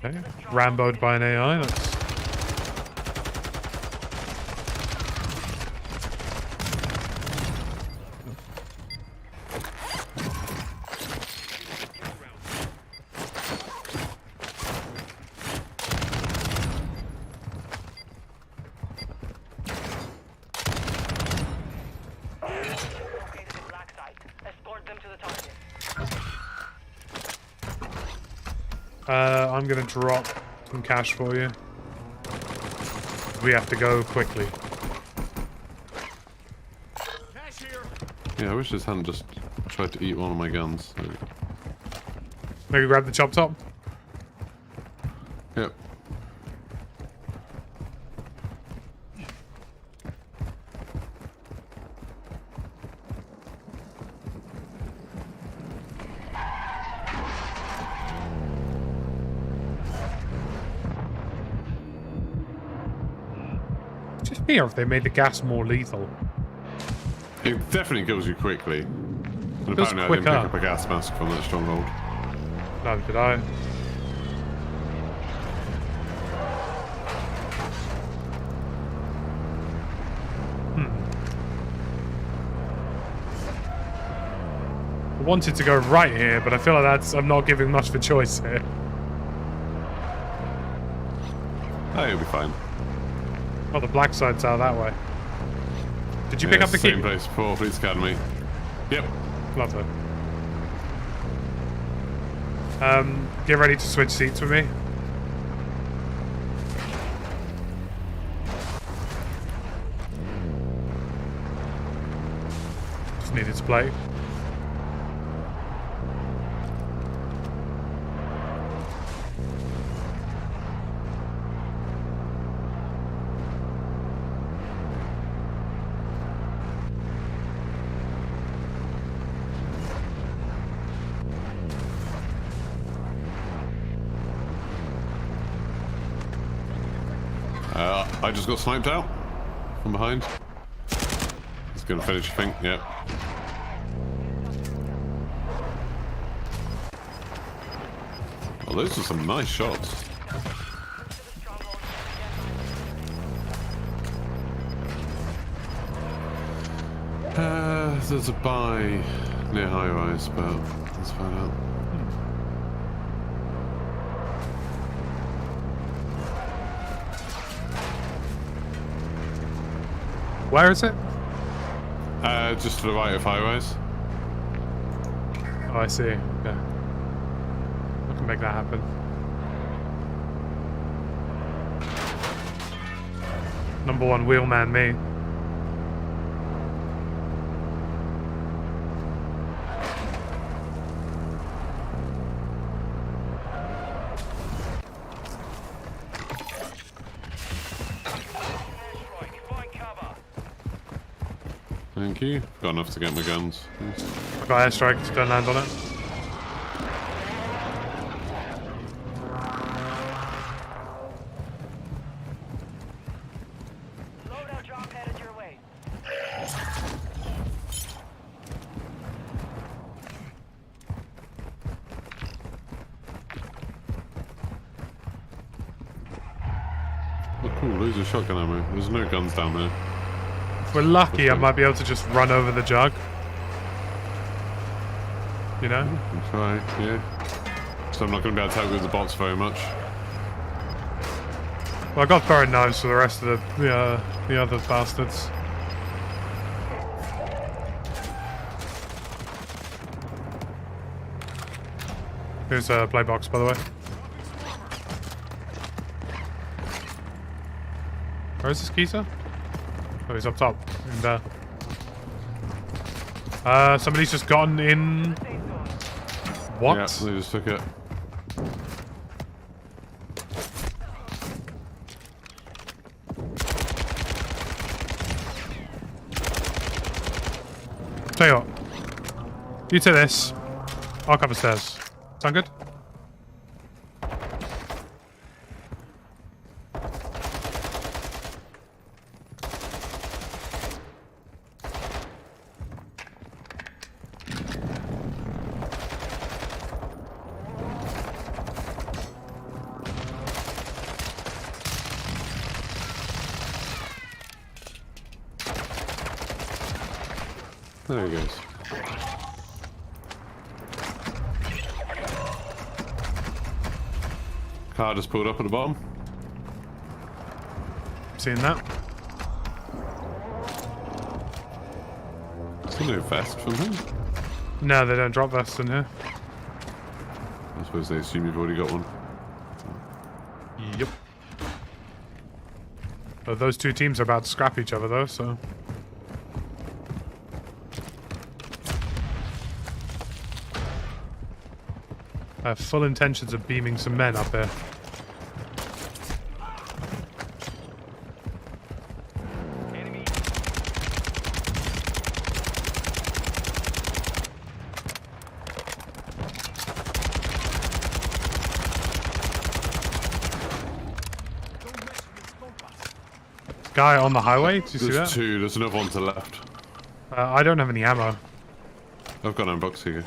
Okay, Rambo'd by an AI. That's... I'm gonna drop some cash for you. We have to go quickly. Yeah, I wish this hadn't just tried to eat one of my guns. So. Maybe grab the chop top. Yep. Just me, or if they made the gas more lethal. It definitely kills you quickly. And Feels apparently I quicker. didn't pick up a gas mask from that stronghold. Neither did I. I wanted to go right here, but I feel like I'm not giving much of a choice here. Oh, you'll be fine. Oh, the black side's out that way. Did you pick up the key? Same place before, Police Academy. Yep. Lovely. Get ready to switch seats with me. Just needed to play. I just got sniped out from behind. He's gonna finish, I think. Yeah. Oh, those are some nice shots. There's a buy near high rise, but let's find out. Where is it? Just to the right of high rise. Oh, I see. Yeah. I can make that happen. Number one wheelman, me. Thank you. Got enough to get my guns. Nice. I got airstrike, don't land on it. Loadout drop headed your way. Oh, cool. Loads of shotgun ammo. There's no guns down there. If we're lucky, I might be able to just run over the jug. You know? I'll try, yeah. So I'm not going to be able to help with the bots very much. Well, I got throwing knives for the rest of the other bastards. Here's a play box, by the way. Where is this geezer? Oh, he's up top. In there. Somebody's just gotten in. What? Yeah, they just took it. Tell you what. You take this. I'll cover stairs. Sound good? There he goes. Car just pulled up at the bottom. Seen that? Is there no vest from him? No, they don't drop vests in here. I suppose they assume you've already got one. Yep. Oh, those two teams are about to scrap each other, though, so... I have full intentions of beaming some men up here. Enemy. Guy on the highway, do you see that? There's two, there's another one to the left. I don't have any ammo. I've got an unbox here.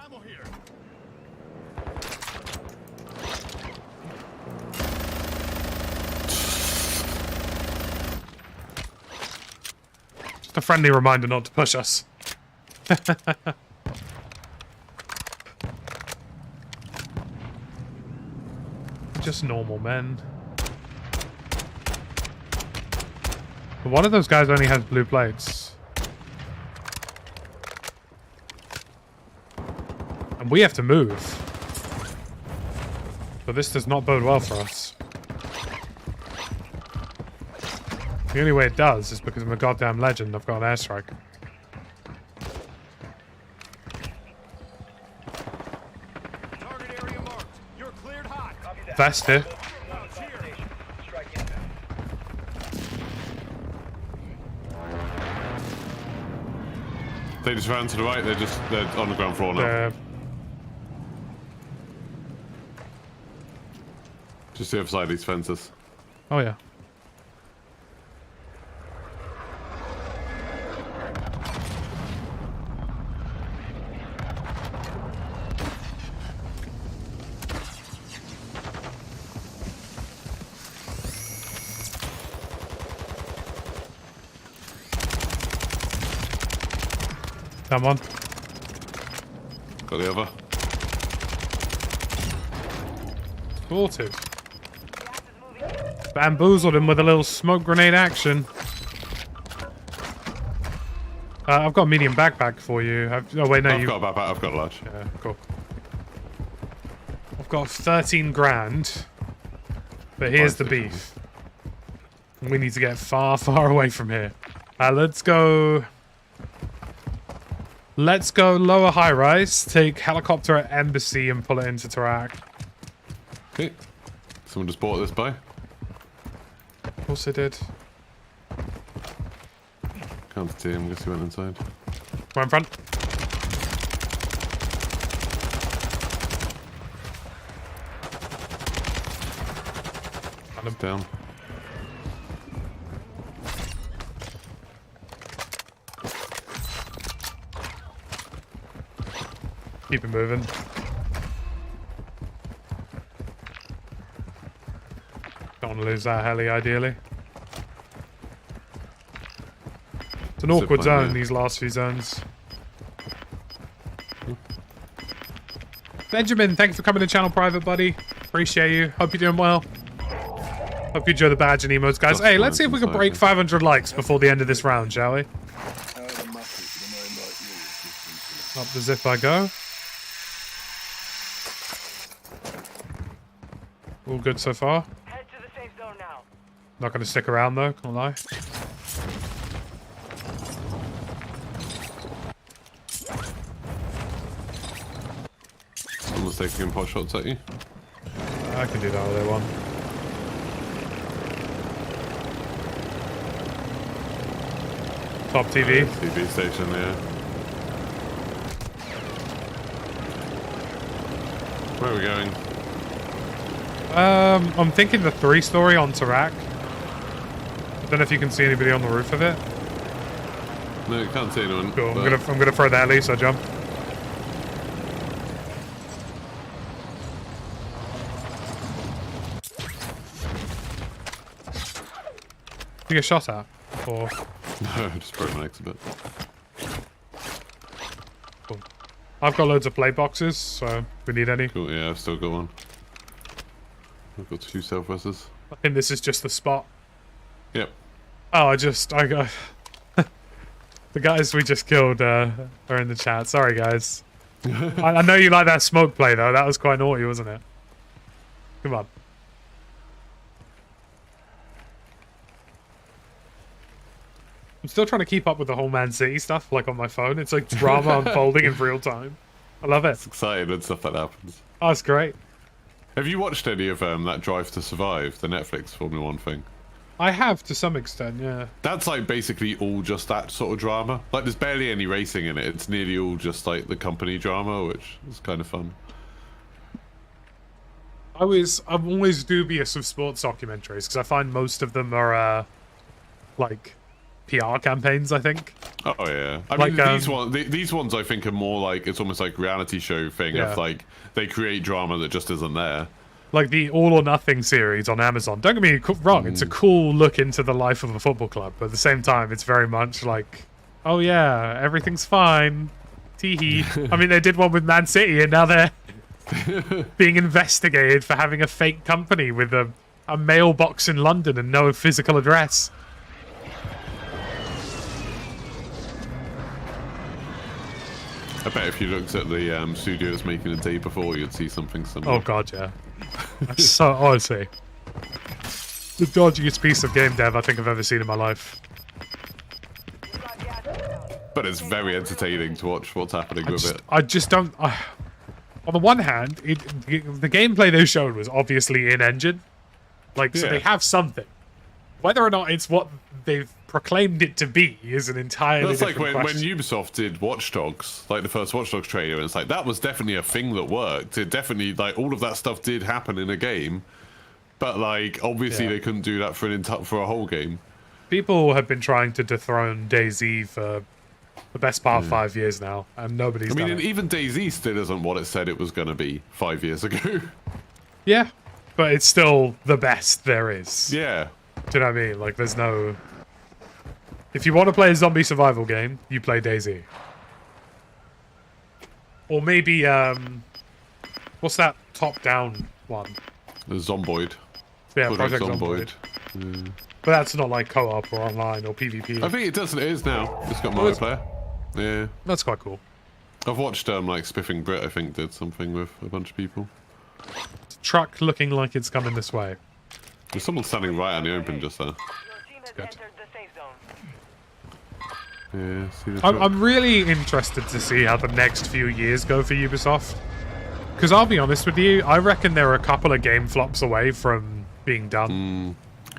Ammo here. Just a friendly reminder not to push us. Just normal men. But one of those guys only has blue plates. And we have to move. But this does not bode well for us. The only way it does is because I'm a goddamn legend. I've got an airstrike. Target area marked. You're cleared hot. Copy that. Vest here. Round fire station. Strike inbound. They just ran to the right, they're on the ground floor now. Just the other side of these fences. Oh, yeah. Come on. Got the other. Sorted. Bamboozled him with a little smoke grenade action. I've got a medium backpack for you. Oh wait, no, I've got a backpack. I've got a large. Yeah, cool. I've got 13 grand. But here's the beef. We need to get far, far away from here. Let's go... Let's go lower high-rise, take helicopter at Embassy and pull it into Tarak. Okay. Someone just bought this by. Of course I did. Can't see him, guess he went inside. Right in front. Got him down. Keep it moving. Don't want to lose that heli, ideally. It's an awkward zone, yeah. these last few zones. Benjamin, thank you for coming to channel private, buddy. Appreciate you. Hope you're doing well. Hope you enjoy the badge and emotes, guys. Hey, let's see if we can break 500 likes before the end of this round, shall we? Up the zip I go. All good so far. Head to the safe zone now. Not going to stick around though, can't lie. Someone's taking pot shots at you. I can do that all they want. Top TV. TV station, yeah. Where are we going? I'm thinking the 3-story on Tarak. Don't know if you can see anybody on the roof of it. No, you can't see anyone. Cool. I'm gonna throw the heli, so jump. You get shot at, or No, I just broke my legs a bit. cool. I've got loads of play boxes, so if we need any. Cool, yeah, I've still got one. I've got 2 self-resters. I think this is just the spot. Yep. Oh, I got the guys we just killed are in the chat. Sorry, guys. I know you like that smoke play though. That was quite naughty, wasn't it? Come on. I'm still trying to keep up with the whole Man City stuff, like on my phone. It's like drama unfolding in real time. I love it. It's exciting when stuff like that happens. Oh, it's great. Have you watched any of that Drive to Survive, the Netflix Formula 1 thing? I have to some extent, yeah. That's like basically all just that sort of drama. Like there's barely any racing in it. It's nearly all just like the company drama, which is kind of fun. I'm always dubious of sports documentaries because I find most of them are like PR campaigns, I think. Oh yeah, I Like, mean these ones I think are more like it's almost like reality show thing Yeah. of like they create drama that just isn't there. Like the All or Nothing series on Amazon. Don't get me wrong, it's a cool look into the life of a football club, but at the same time, it's very much like, oh yeah, everything's fine. Tee-hee. I mean, they did one with Man City, and now they're being investigated for having a fake company with a mailbox in London and no physical address. I bet if you looked at the studio that's making the day before, you'd see something similar. Oh god, yeah. That's so, honestly, the dodgiest piece of game dev I think I've ever seen in my life. But it's very entertaining to watch what's happening with it. I just don't. On the one hand, the gameplay they showed was obviously in-engine. Like, so Yeah. they have something. Whether or not it's what they've proclaimed it to be is an entirely That's like different when question. Ubisoft did Watch Dogs, like the first Watch Dogs trailer, and it's like that was definitely a thing that worked. It definitely, like, all of that stuff did happen in a game, But like, obviously Yeah. they couldn't do that for a whole game. People have been trying to dethrone DayZ for the best part of 5 years now, and nobody's I mean, done and it. even DayZ still isn't what it said it was going to be 5 years ago. Yeah, but it's still the best there is. Yeah. Do you know what I mean? Like, there's no... If you want to play a zombie survival game, you play DayZ. Or maybe, what's that top-down one? The Zomboid. Yeah, Project Zomboid. Yeah. But that's not like co-op or online or PvP. I think it does. It is now. It's got Oh, is it? multiplayer. Yeah. That's quite cool. I've watched like Spiffing Brit. I think did something with a bunch of people. Truck looking like it's coming this way. There's someone standing right on the open just there. Your team has good. entered the safe zone. Yeah. See the I'm, truck? I'm really interested to see how the next few years go for Ubisoft. Because I'll be honest with you, I reckon they're a couple of game flops away from being done.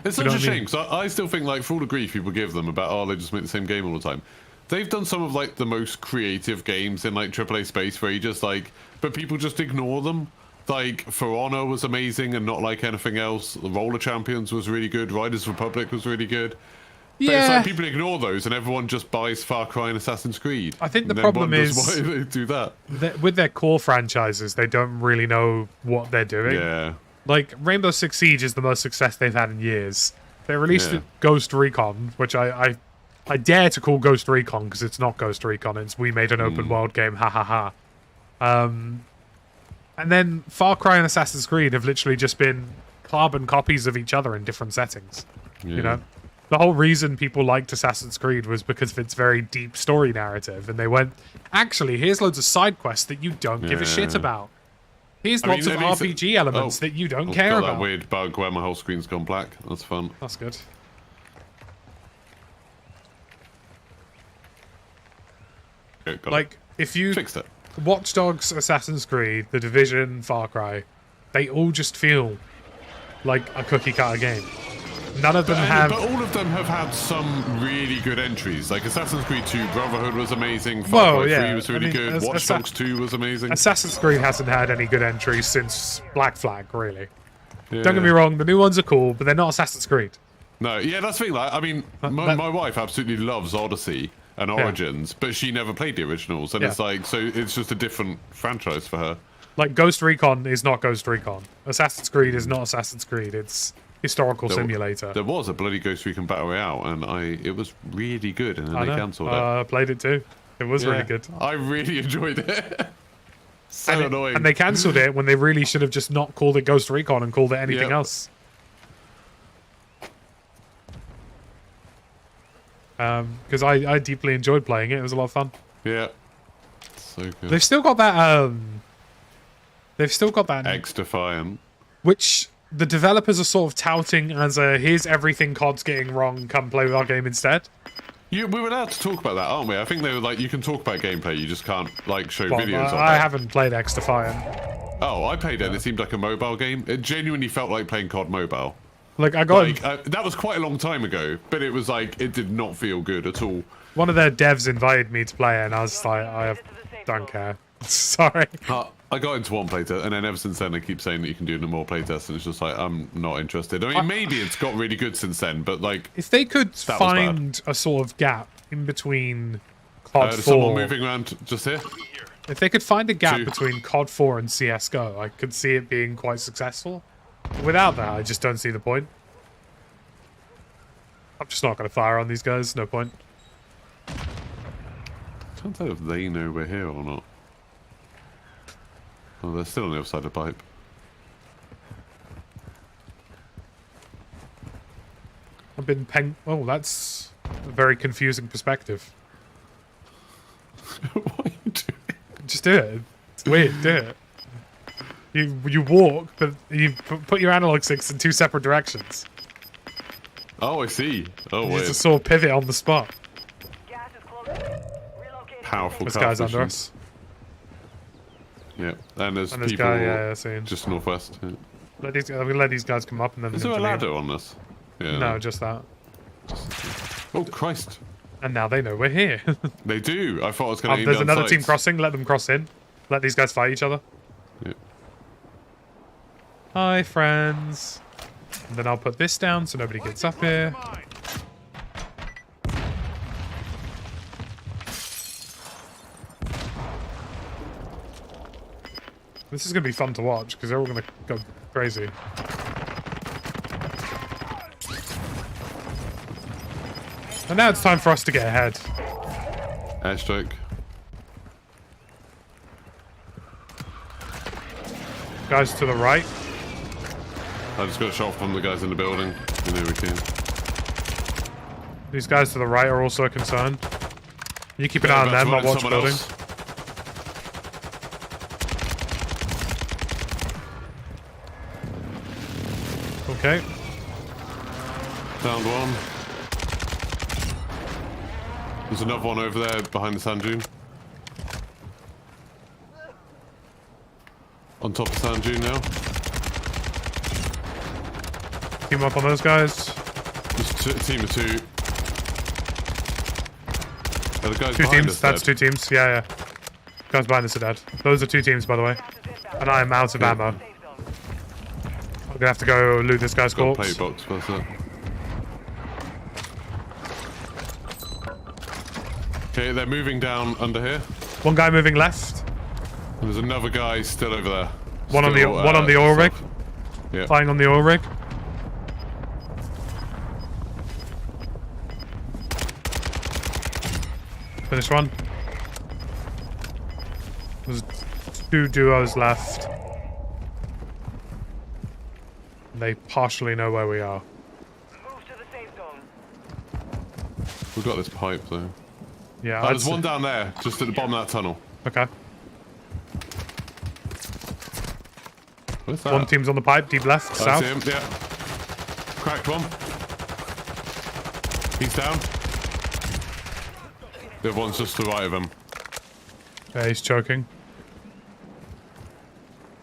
It's You such know a what I mean? shame, because I still think, like, for all the grief people give them about, oh, they just make the same game all the time, they've done some of, like, the most creative games in, like, AAA space where you just, like, but people just ignore them. Like, For Honor was amazing and not like anything else. The Roller Champions was really good. Riders Republic was really good. But it's Yeah, like people ignore those and everyone just buys Far Cry and Assassin's Creed. I think the And then problem wonders is- why they do that. with their core franchises, they don't really know what they're doing. Yeah. Like, Rainbow Six Siege is the most success they've had in years. They released Yeah. Ghost Recon, which I dare to call Ghost Recon because it's not Ghost Recon. It's we made an open world game, ha ha ha. And then Far Cry and Assassin's Creed have literally just been carbon copies of each other in different settings. Yeah. You know? The whole reason people liked Assassin's Creed was because of its very deep story narrative. And they went, actually, here's loads of side quests that you don't give a shit Yeah. about. Here's I mean, lots of at least RPG elements that you don't care got about. that weird bug where my whole screen's gone black. That's fun. That's good. Okay, got it. Like, if you... Fixed it. Watch Dogs, Assassin's Creed, The Division, Far Cry, they all just feel like a cookie-cutter game. None of them have... But all of them have had some really good entries. Like Assassin's Creed 2, Brotherhood was amazing. Far Cry 3 was really good. Watch Dogs 2 was amazing. Assassin's Creed hasn't had any good entries since Black Flag, really. Yeah. Don't get me wrong, the new ones are cool, but they're not Assassin's Creed. No, yeah, that's the thing. Like, I mean, my wife absolutely loves Odyssey and Origins, but she never played the originals. And Yeah. it's like, so it's just a different franchise for her. Like, Ghost Recon is not Ghost Recon. Assassin's Creed is not Assassin's Creed. It's historical simulator. There was a bloody Ghost Recon Battle Royale, and it was really good, and then they cancelled it. I played it too. It was really Yeah, good. I really enjoyed it. So annoying. And they cancelled it when they really should have just not called it Ghost Recon and called it anything Yep. else. Because I deeply enjoyed playing it. It was a lot of fun. Yeah. So good. They've still got that. They've still got that. X-Defiant. Which the developers are sort of touting as a here's everything COD's getting wrong. Come play with our game instead. We were allowed to talk about that, aren't we? I think they were like, you can talk about gameplay, you just can't like show Well, videos of I it. haven't played X Defiant. Oh, I played it. And it seemed like a mobile game. It genuinely felt like playing COD Mobile. Like I got That was quite a long time ago, but it was like it did not feel good at all. one of their devs invited me to play it, and I was like, don't care. Sorry. I got into one playtest, and then ever since then they keep saying that you can do no more playtests, and it's just like I'm not interested. I mean, maybe it's got really good since then, but like If they could That was find a sort of gap in between COD there's someone 4, moving around just here. if they could find a gap Two. between COD 4 and CS:GO, I could see it being quite successful. Without that, I just don't see the point. I'm just not going to fire on these guys. No point. Can't tell if they know we're here or not. Oh, they're still on the other side of the pipe. I've been Oh, that's a very confusing perspective. What are you doing? Just do it. It's weird. Do it. You walk, but you put your analog sticks in two separate directions. Oh, I see. Oh, You weird. just sort of pivot on the spot. Gas is closing. Relocate. Powerful This car guy's under vision. us. Yeah, and there's And this people guy, yeah, I see him. just northwest. Yeah. I'm gonna let these guys come up and then. Is there a continue. ladder on this? Yeah. No, just that. Oh Christ! And now they know we're here. They do. I thought I was going to. Oh, there's another team crossing. Let them cross in. Let these guys fight each other. Yeah. Hi, friends. And then I'll put this down so nobody gets up here. Mine. This is going to be fun to watch because they're all going to go crazy. And now it's time for us to get ahead. Airstrike. Guys to the right. I just got a shot from the guys in the building. You know we can. These guys to the right are also a concern. You keep an eye on them, I'll watch building. Else. Okay. Downed one. There's another one over there behind the sand dune. On top of sand dune now. Team up on those guys. Just a team of two. Oh, the guys Two behind teams, us that's dead. 2 teams. Yeah, yeah. Guys behind us are dead. Those are 2 teams, by the way. And I am out of ammo. I'm gonna have to go loot this guy's Got a corpse. play box, what's that? Okay, they're moving down under here. One guy moving left. And there's another guy still over there. One on the Still, one on the oil rig. Yeah. Flying on the oil rig. Finish one. There's 2 duos left. They partially know where we are. Move to the safe zone. We've got this pipe though. Yeah, Oh, I'd there's say- one down there, just at the bottom of that tunnel. Okay. Where's that? One team's on the pipe, deep left, I south. see him, yeah. Cracked one. He's down. The other one's just to the right of him. Yeah, he's choking.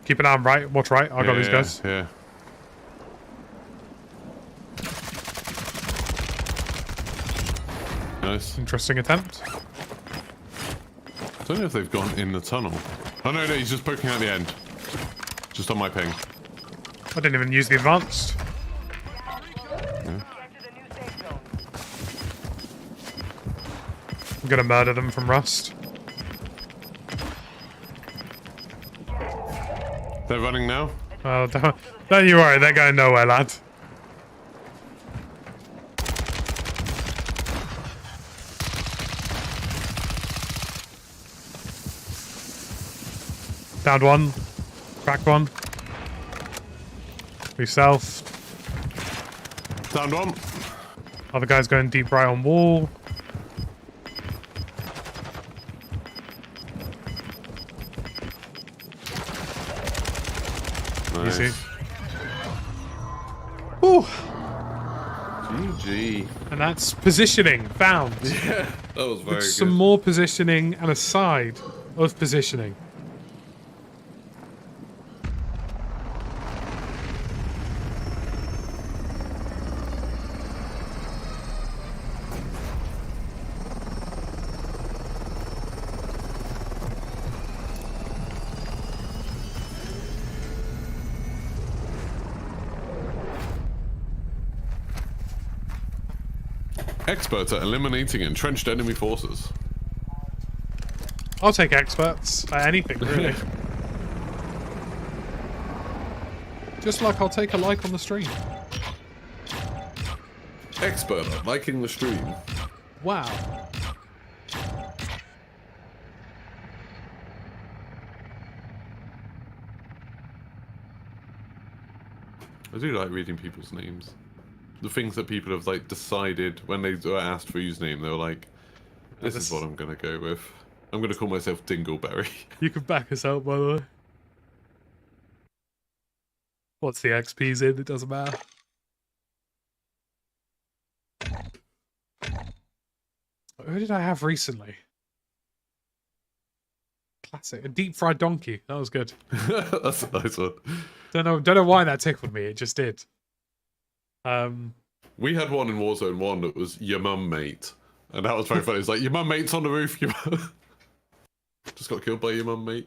Keep an eye on right. Watch right. I got these guys. Yeah. Nice. Interesting attempt. I don't know if they've gone in the tunnel. Oh no, he's just poking out the end. Just on my ping. I didn't even use the advanced. Get to the new safe zone. I'm gonna murder them from Rust. They're running now. Oh, don't you worry. They're going nowhere, lad. Downed one. Cracked one. Self. Downed one. Other guy's going deep right on wall. Nice. Easy. Whew. GG. And that's positioning found. Yeah, that was very Some more positioning and a side of positioning. Expert at eliminating entrenched enemy forces. I'll take experts at anything, really. Just like I'll take a like on the stream. Expert at liking the stream. Wow. I do like reading people's names. The things that people have like decided when they were asked for a username, they were like, "This is what I'm gonna go with. I'm gonna call myself Dingleberry." You can back us out, by the way. What's the XP's in? It doesn't matter. Who did I have recently? Classic. A deep fried donkey. That was good. That's a nice one. Don't know why that tickled me. It just did. We had one in Warzone 1 that was your mum mate. And that was very funny. It's like, your mum mate's on the roof. Your mum... Just got killed by your mum mate.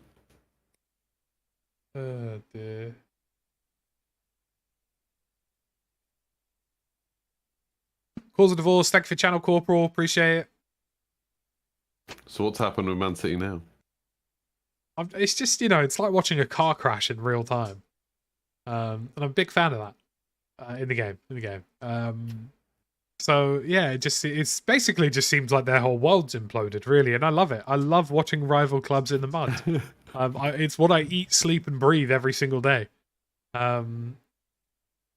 Oh dear. Cause of divorce. Thank you for channel, Corporal. Appreciate it. So what's happened with Man City now? It's just, you know, it's like watching a car crash in real time. And I'm a big fan of that in the game. So yeah, it's basically just seems like their whole world's imploded, really, and I love it. I love watching rival clubs in the mud. It's what I eat, sleep, and breathe every single day. You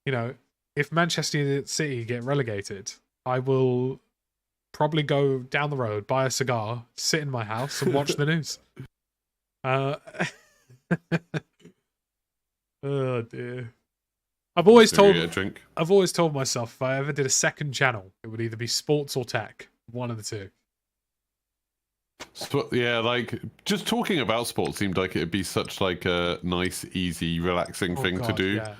know, if Manchester City get relegated, I will probably go down the road, buy a cigar, sit in my house, and watch the news. Oh dear. I've always told myself if I ever did a second channel, it would either be sports or tech, one of the two. Yeah, like just talking about sports seemed like it'd be such like a nice, easy, relaxing thing to do. Yeah.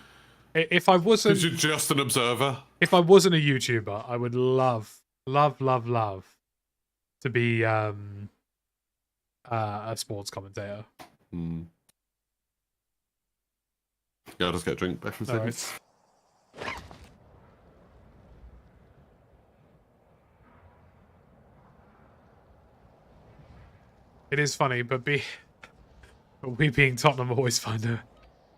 If I wasn't, because you're just an observer. If I wasn't a YouTuber, I would love to be a sports commentator. Yeah, I'll just get a drink back from seconds. It is funny, but we being Tottenham always find a...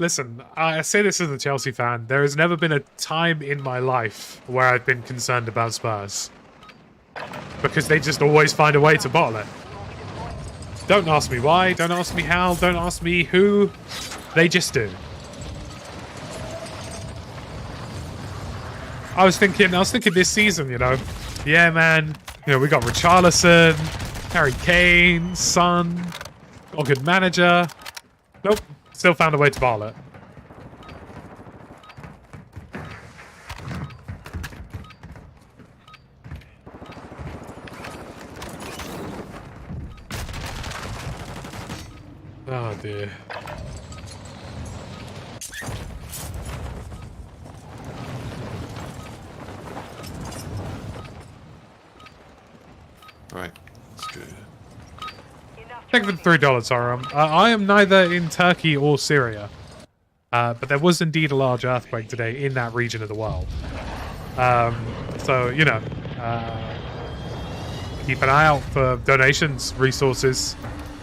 Listen, I say this as a Chelsea fan. There has never been a time in my life where I've been concerned about Spurs. Because they just always find a way to bottle it. Don't ask me why, don't ask me how, don't ask me who. They just do. I was thinking this season, you know. Yeah, man. You know, we got Richarlison, Harry Kane, Son, got a good manager. Nope. Still found a way to bottle it. Oh dear. Alright, let's go. Thank you for the $3, Aram. I am neither in Turkey or Syria. But there was indeed a large earthquake today in that region of the world. So, you know, keep an eye out for donations, resources.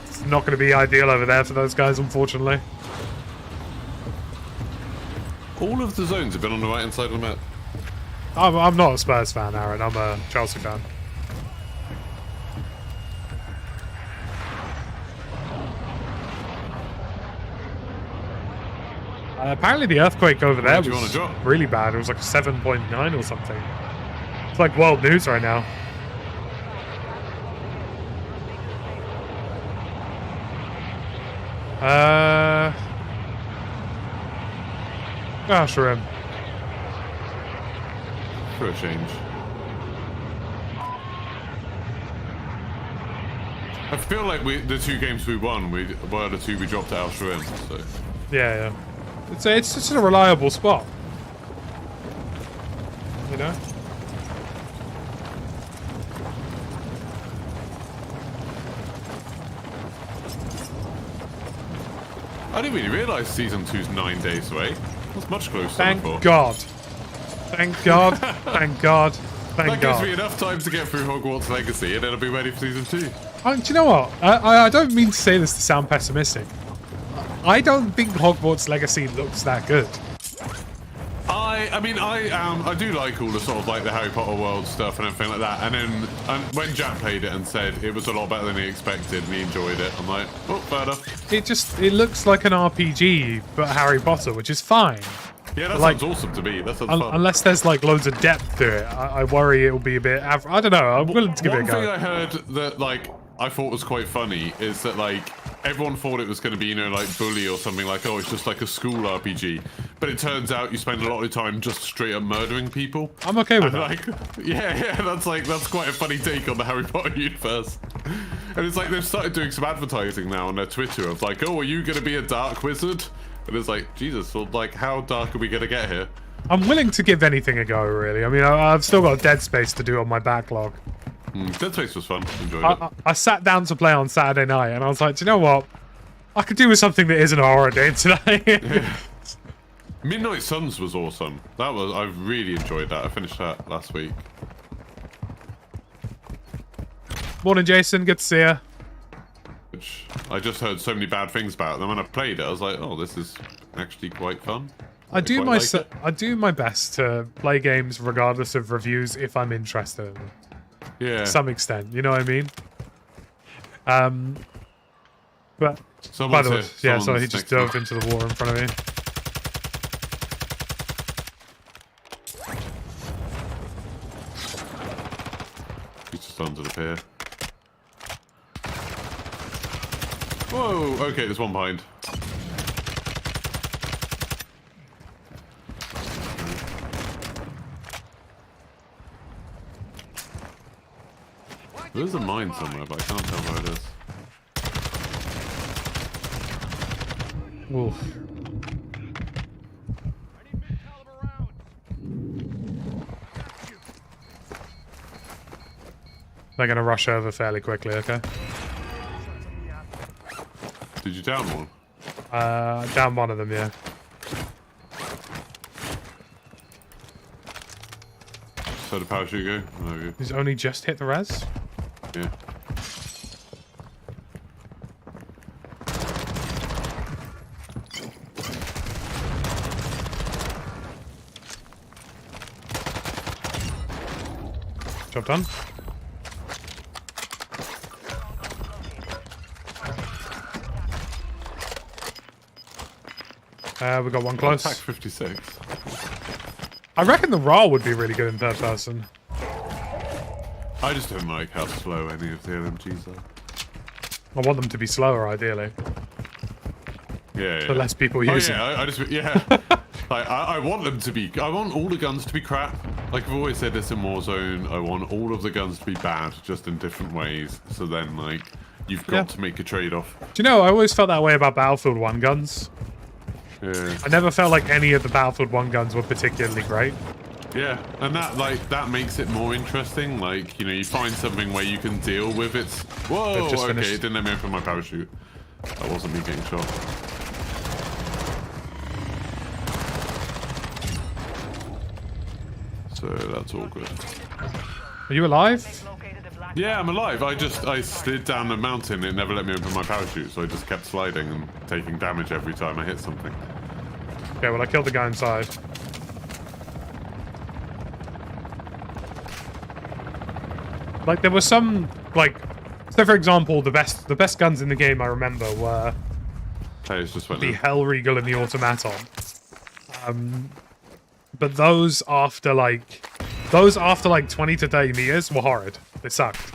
It's not going to be ideal over there for those guys, unfortunately. All of the zones have been on the right-hand side of the map. I'm not a Spurs fan, Aaron. I'm a Chelsea fan. Apparently the earthquake over there was really bad. It was like a 7.9 or something. It's like world news right now. Gosh, Rim. For a change. I feel like the two games we won, were the two we dropped at Al Sharim, so... Yeah. It's just a reliable spot. You know? I didn't really realise Season 2's 9 days away. That's much closer than I thought. Thank God. Thank God. Thank God. Thank God. That gives me enough time to get through Hogwarts Legacy and then I'll be ready for Season 2. Do you know what? I don't mean to say this to sound pessimistic. I don't think Hogwarts Legacy looks that good. I do like all the sort of like the Harry Potter world stuff and everything like that. And then when Jack played it and said it was a lot better than he expected and he enjoyed it, I'm like, oh, fair enough. It looks like an RPG, but Harry Potter, which is fine. Yeah, that like, sounds awesome to me. That sounds fun. Unless there's like loads of depth to it, I worry it will be a bit. I don't know. I'm willing to give it a go. One thing I heard that like I thought was quite funny is that like everyone thought it was going to be, you know, like Bully or something, like, oh, it's just like a school RPG, but it turns out you spend a lot of time just straight up murdering people. I'm okay with that. Like, yeah, that's quite a funny take on the Harry Potter universe. And it's like they've started doing some advertising now on their Twitter of like, oh, are you going to be a dark wizard? And it's like, Jesus, well, like, how dark are we going to get here? I'm willing to give anything a go, really. I mean, I've still got Dead Space to do on my backlog. Dead Space was fun. Enjoyed it. I sat down to play on Saturday night, and I was like, do you know what? I could do with something that isn't a horror game today. Yeah. Midnight Suns was awesome. I really enjoyed that. I finished that last week. Morning, Jason. Good to see you. Which I just heard so many bad things about. And when I played it, I was like, oh, this is actually quite fun. I do quite like it. I do my best to play games regardless of reviews if I'm interested in them. Yeah. To some extent, you know what I mean? But by Someone's the way, here. yeah, so Someone's he just next to me. dove into the water in front of me. He's just under the pier. Whoa! Okay, there's one behind. There's a mine somewhere, but I can't tell where it is. Oof. I need mid-caliber rounds. Got you. They're gonna rush over fairly quickly, okay? Did you down one? Down one of them, yeah. So the parachute go? Oh, yeah. He's only just hit the res? Yeah. Job done. We got one close. Attack 56. I reckon the RAW would be really good in third person. I just don't like how slow any of the LMGs are. I want them to be slower, ideally. Yeah, yeah. So less people Oh, use yeah, them. I just, yeah. Like, I want them to be, I want all the guns to be crap. Like I've always said this in Warzone, I want all of the guns to be bad, just in different ways. So then, like, you've got to make a trade-off. Do you know, I always felt that way about Battlefield 1 guns. Yeah. I never felt like any of the Battlefield 1 guns were particularly great. Yeah, and that, like, that makes it more interesting. Like, you know, you find something where you can deal with it. Whoa, They've just okay, finished. it didn't let me open my parachute. That wasn't me getting shot. So that's all good. Are you alive? Yeah, I'm alive. I slid down the mountain. It never let me open my parachute, so I just kept sliding and taking damage every time I hit something. Okay, well I killed the guy inside. Like there was some like, so for example, the best guns in the game I remember were Players just went the in. Hell Regal and the Automaton. But those after like 20 to 30 meters were horrid. They sucked.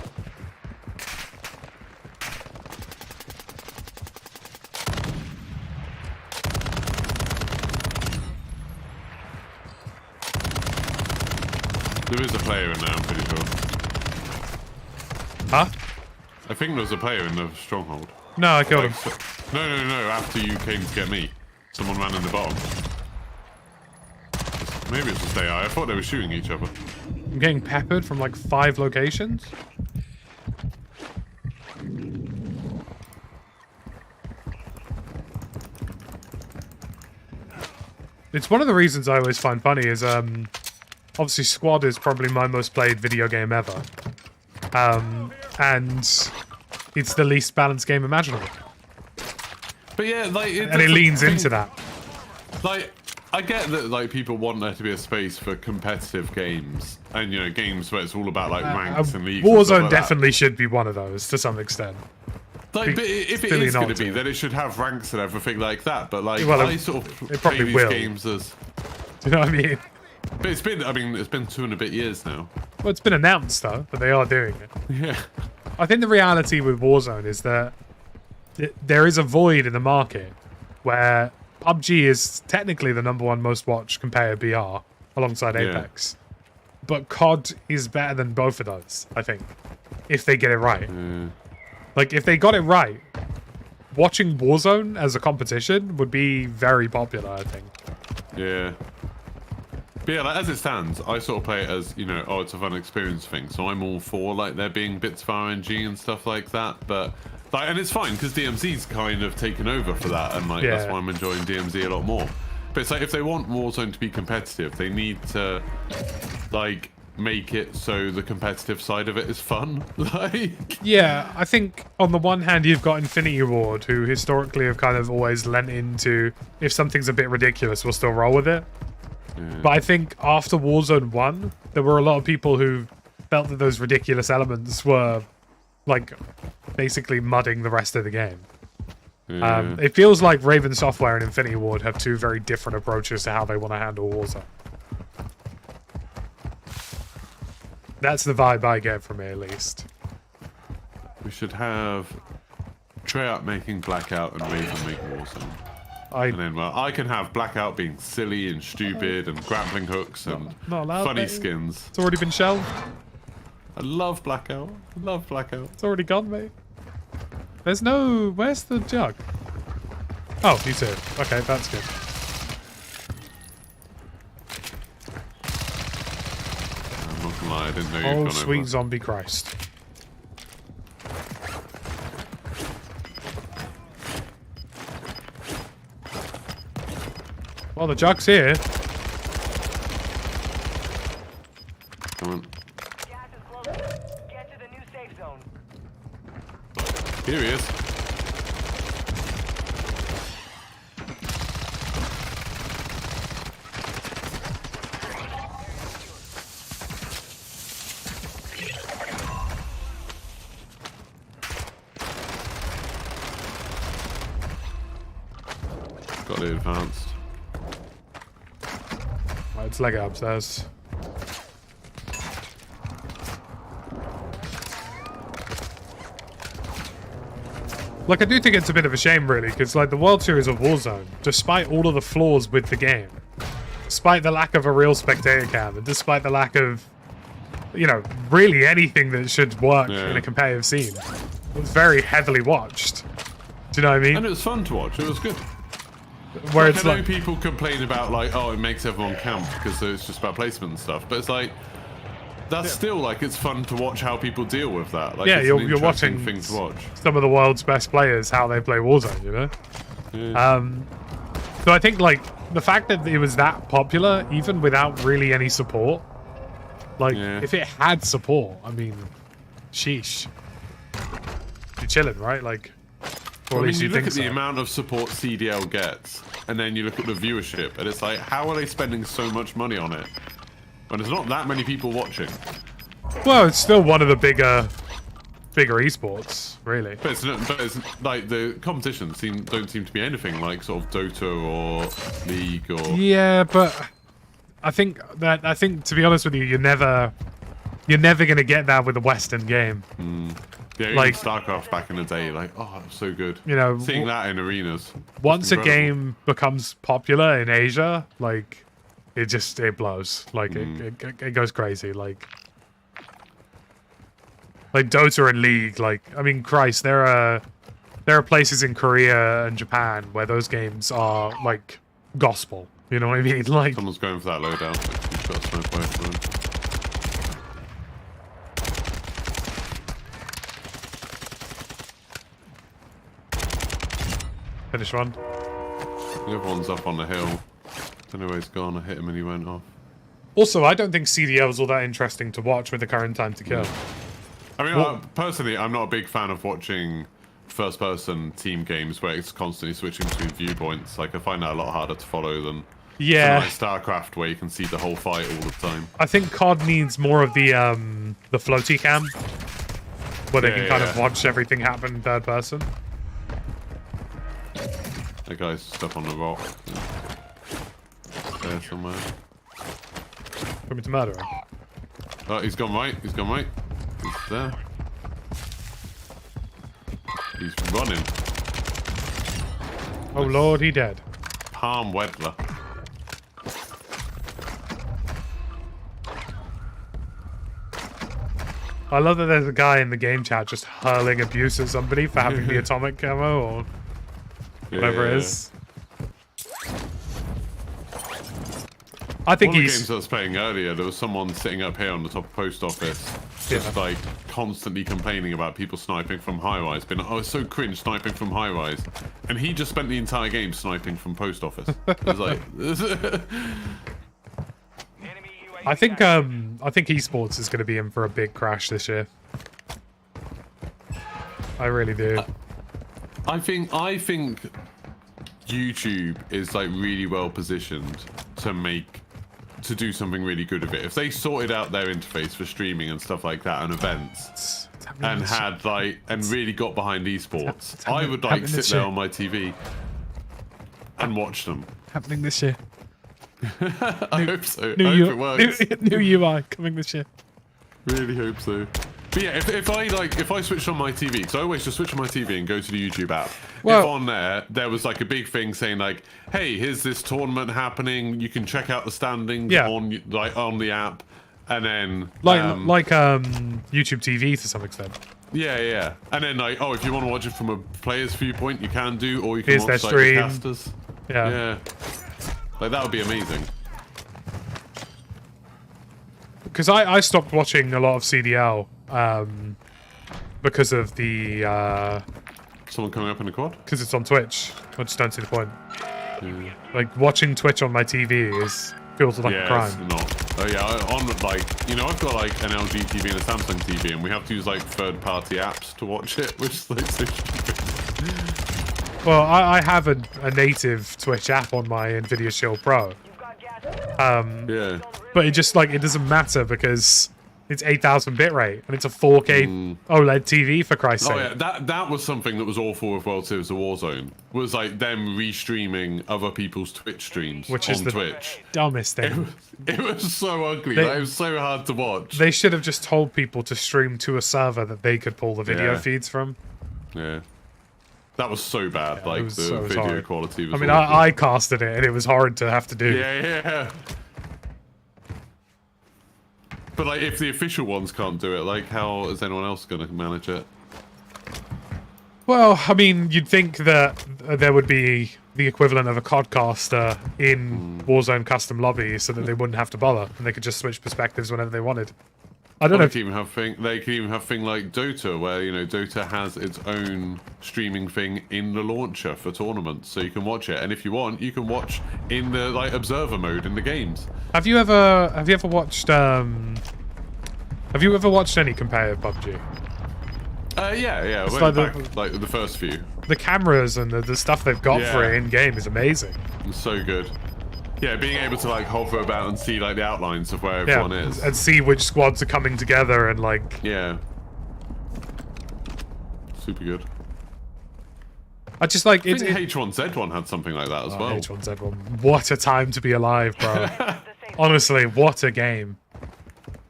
There is a player in there, I'm pretty sure. Huh? I think there was a player in the stronghold. No, I killed Like, him. no, after you came to get me. Someone ran in the bottom. Maybe it's just AI. I thought they were shooting each other. I'm getting peppered from like 5 locations. It's one of the reasons I always find funny is obviously Squad is probably my most played video game ever. And it's the least balanced game imaginable. But yeah, like... And it leans into that. Like, I get that, like, people want there to be a space for competitive games. And, you know, games where it's all about, like, ranks and leagues and stuff Warzone like that. definitely should be one of those to some extent. Like, but if it Silly is not going to be, to. then it should have ranks and everything like that. But, like, Well, I sort of it play probably these will. games as... Do you know what I mean? But it's been, I mean, it's been 2 and a bit years now. Well, it's been announced, though, that they are doing it. Yeah. I think the reality with Warzone is that there is a void in the market where PUBG is technically the #1 most watched compared to BR alongside Apex. But COD is better than both of those, I think, if they get it right. Like, if they got it right, watching Warzone as a competition would be very popular, I think. Yeah. But yeah, like, as it stands, I sort of play it as, you know, oh, it's a fun experience thing. So I'm all for, like, there being bits of RNG and stuff like that. But, like, and it's fine, because DMZ's kind of taken over for that. And, like, that's why I'm enjoying DMZ a lot more. But it's like, if they want Warzone to be competitive, they need to, like, make it so the competitive side of it is fun. Like, Yeah, I think on the one hand you've got Infinity Ward, who historically have kind of always lent into, if something's a bit ridiculous, we'll still roll with it. But I think after Warzone 1, there were a lot of people who felt that those ridiculous elements were, like, basically mudding the rest of the game. It feels like Raven Software and Infinity Ward have two very different approaches to how they want to handle Warzone. That's the vibe I get from it, at least. we should have Treyarch making Blackout and Raven make Warzone. And then, well, I can have Blackout being silly and stupid and grappling hooks and not allowed, funny mate. skins. It's already been shelved. I love Blackout. I love Blackout. It's already gone, mate. There's no... Where's the jug? Oh, he's here. Okay, that's good. I'm not gonna lie, I didn't know you'd Oh, gone sweet over. zombie Christ. Well, the jug's here. Come on. Gas is closing. Get to the new safe zone. Here he is. Got it advanced. Right, let's leg it upstairs. Like, I do think it's a bit of a shame, really, because, like, the World Series of Warzone, despite all of the flaws with the game, despite the lack of a real spectator cam, and despite the lack of, you know, really anything that should work in a competitive scene, it's very heavily watched. Do you know what I mean? And it was fun to watch. It was good. Where Like, it's I know like, people complain about, like, oh, it makes everyone camp because it's just about placement and stuff. But it's like, that's still, like, it's fun to watch how people deal with that. Like, yeah, it's you're an interesting watching thing to watch. some of the world's best players, how they play Warzone, you know? Yeah. So I think, like, the fact that it was that popular, even without really any support, like, if it had support, I mean, sheesh. You're chilling, right? Like, or I at mean, least you you look think at the so. amount of support CDL gets, and then you look at the viewership, and it's like, how are they spending so much money on it when there's not that many people watching? Well, it's still one of the bigger esports, really. But it's like the competitions don't seem to be anything like sort of Dota or League or. Yeah, but I think to be honest with you, you're never gonna get that with a Western game. Yeah, like even StarCraft back in the day, like, oh, that was so good. You know, seeing that in arenas. Once a incredible. game becomes popular in Asia, like it blows. Like it goes crazy. Like Dota and League. Like, I mean, Christ, there are places in Korea and Japan where those games are like gospel. You know what I mean? Like, Someone's going for that loadout. He's got a smoke rifle. finish one. The other one's up on the hill. Don't know where he's gone. I hit him and he went off. Also, I don't think CDL is all that interesting to watch with the current time to kill. I mean, personally, I'm not a big fan of watching first-person team games where it's constantly switching between viewpoints. Like, I find that a lot harder to follow than Yeah, something like StarCraft, where you can see the whole fight all the time. I think COD needs more of the floaty cam, where they can kind of watch everything happen in third person. That guy's stuck on the rock. There somewhere. Coming to murder him. Oh, he's gone right. He's gone right. He's there. He's running. Oh lord, he dead. Palm Wedler. I love that there's a guy in the game chat just hurling abuse at somebody for having the atomic camo or whatever it is. I think One of the he's... games I was playing earlier, there was someone sitting up here on the top of post office, just like constantly complaining about people sniping from high-rise. Being like, oh, it's so cringe sniping from high-rise. And he just spent the entire game sniping from post office. It was like... Enemy I think esports is going to be in for a big crash this year. I really do. I think YouTube is like really well positioned to do something really good of it. If they sorted out their interface for streaming and stuff like that and events, and had like really got behind esports, I would like sit there on my TV and watch them. Happening this year. I hope so. I hope it works. New UI coming this year. Really hope so. But yeah, if I switched on my TV, because I always just switch on my TV and go to the YouTube app. Well, if on there was like a big thing saying like, "Hey, here's this tournament happening. You can check out the standings on the app," and then like YouTube TV to some extent. Yeah. And then like, oh, if you want to watch it from a player's viewpoint, you can do, or you can watch their like stream. the casters. Yeah. Like that would be amazing. Because I stopped watching a lot of CDL because of the someone coming up in the quad. Because it's on Twitch. I just don't see the point. Yeah. Like watching Twitch on my TV feels like a crime. It's not. Oh yeah, on like I've got like an LG TV and a Samsung TV, and we have to use like third-party apps to watch it, which is like so stupid. Well, I have a native Twitch app on my Nvidia Shield Pro. Yeah. But it just it doesn't matter because it's 8,000 bitrate and it's a 4K OLED TV for Christ's sake. Oh yeah, that was something that was awful with World Series of Warzone. Was like them restreaming other people's Twitch streams Which on is the Twitch. Dumbest thing. It was so ugly. It was so hard to watch. They should have just told people to stream to a server that they could pull the video Yeah. feeds from. Yeah. That was so bad. Yeah, like it was the video horrid. quality was. I mean, awful. I casted it and it was horrid to have to do. Yeah. But like, if the official ones can't do it, like, how is anyone else going to manage it? Well, I mean, you'd think that there would be the equivalent of a codcaster in Warzone custom lobbies so that they wouldn't have to bother and they could just switch perspectives whenever they wanted. I don't know. They could even have thing like Dota, where Dota has its own streaming thing in the launcher for tournaments, so you can watch it. And if you want, you can watch in the observer mode in the games. Have you ever watched any competitive PUBG? Yeah. It's Went like back, the first few. The cameras and the stuff they've got for it in game is amazing. It's so good. Yeah, being able to hover about and see the outlines of where everyone is, and see which squads are coming together and yeah, super good. I just I think H1Z1 had something like that as well. H1Z1, what a time to be alive, bro! Honestly, what a game.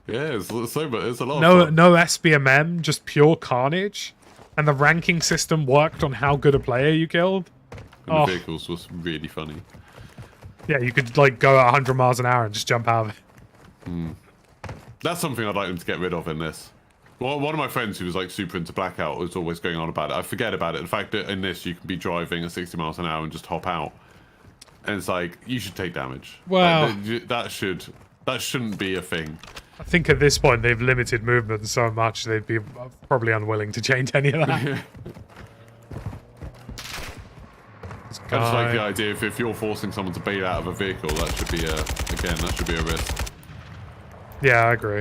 Yeah, it's a lot of fun. No SBMM, just pure carnage, and the ranking system worked on how good a player you killed. And the vehicles was really funny. Yeah, you could go at 100 miles an hour and just jump out of it. That's something I'd like them to get rid of in this. Well, one of my friends who was super into Blackout was always going on about it. I forget about it. The fact that in this you can be driving at 60 miles an hour and just hop out, and it's you should take damage. Well, that shouldn't be a thing. I think at this point they've limited movement so much they'd be probably unwilling to change any of that. I just like the idea if you're forcing someone to bail out of a vehicle, that should be a risk. Yeah, I agree.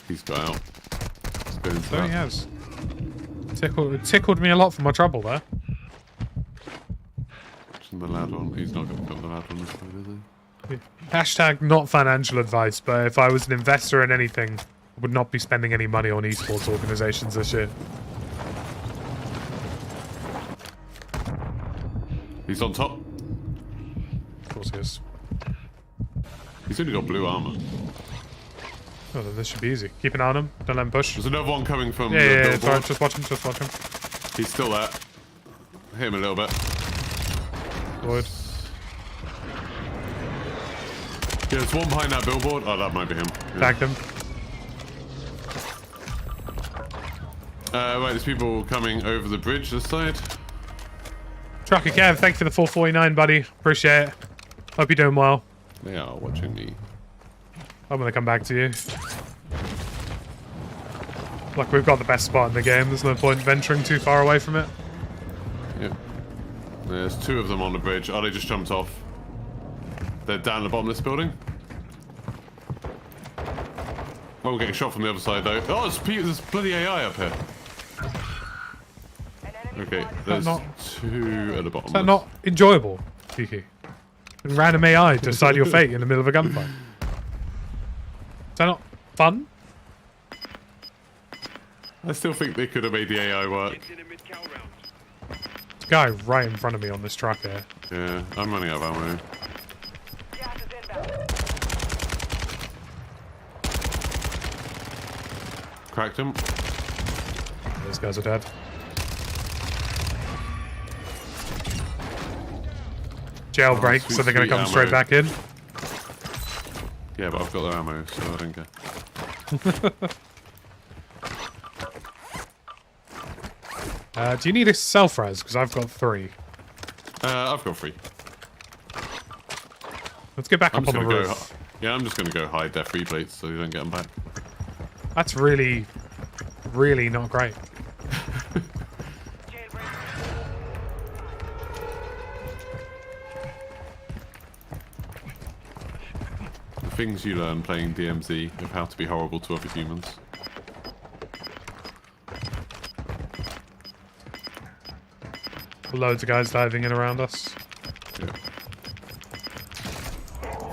He's got out. Let's go into There he that. has. Tickled me a lot for my trouble there. The lad on. He's not going to put the lad on this side, is he? Hashtag not financial advice, but if I was an investor in anything, I would not be spending any money on esports organizations this year. He's on top. Of course he is. He's only got blue armor. Oh, then this should be easy. Keep an eye on him. Don't let him push. There's another one coming from the Yeah, billboard. sorry, just watch him. He's still there. Hit him a little bit. Good. Yeah, there's one behind that billboard. Oh, that might be him. Yeah. Tagged him. Right, there's people coming over the bridge this side. Trucker Kev, thank you for the 449, buddy. Appreciate it. Hope you're doing well. They are watching me. I'm gonna come back to you. We've got the best spot in the game. There's no point venturing too far away from it. Yep. There's 2 of them on the bridge. Oh, they just jumped off. They're down the bottom of this building. Oh, we're getting shot from the other side, though. Oh, there's bloody AI up here. Okay, there's 2 at the bottom. Is that not enjoyable, Kiki? Random AI decide your fate in the middle of a gunfight. Is that not fun? I still think they could have made the AI work. There's a guy right in front of me on this truck here. Yeah, I'm running out of ammo. Gas is inbound. Cracked him. Those guys are dead. Jailbreak, sweet, so they're going to sweet come straight ammo. back in. Yeah, but I've got their ammo, so I don't care. Do you need a self-res? Because I've got 3. I've got 3. Let's get back I'm up just on the gonna go. roof. Yeah, I'm just gonna go hide their free plates so you don't get them back. That's really, really not great. The things you learn playing DMZ of how to be horrible to other humans. Loads of guys diving in around us. Yeah.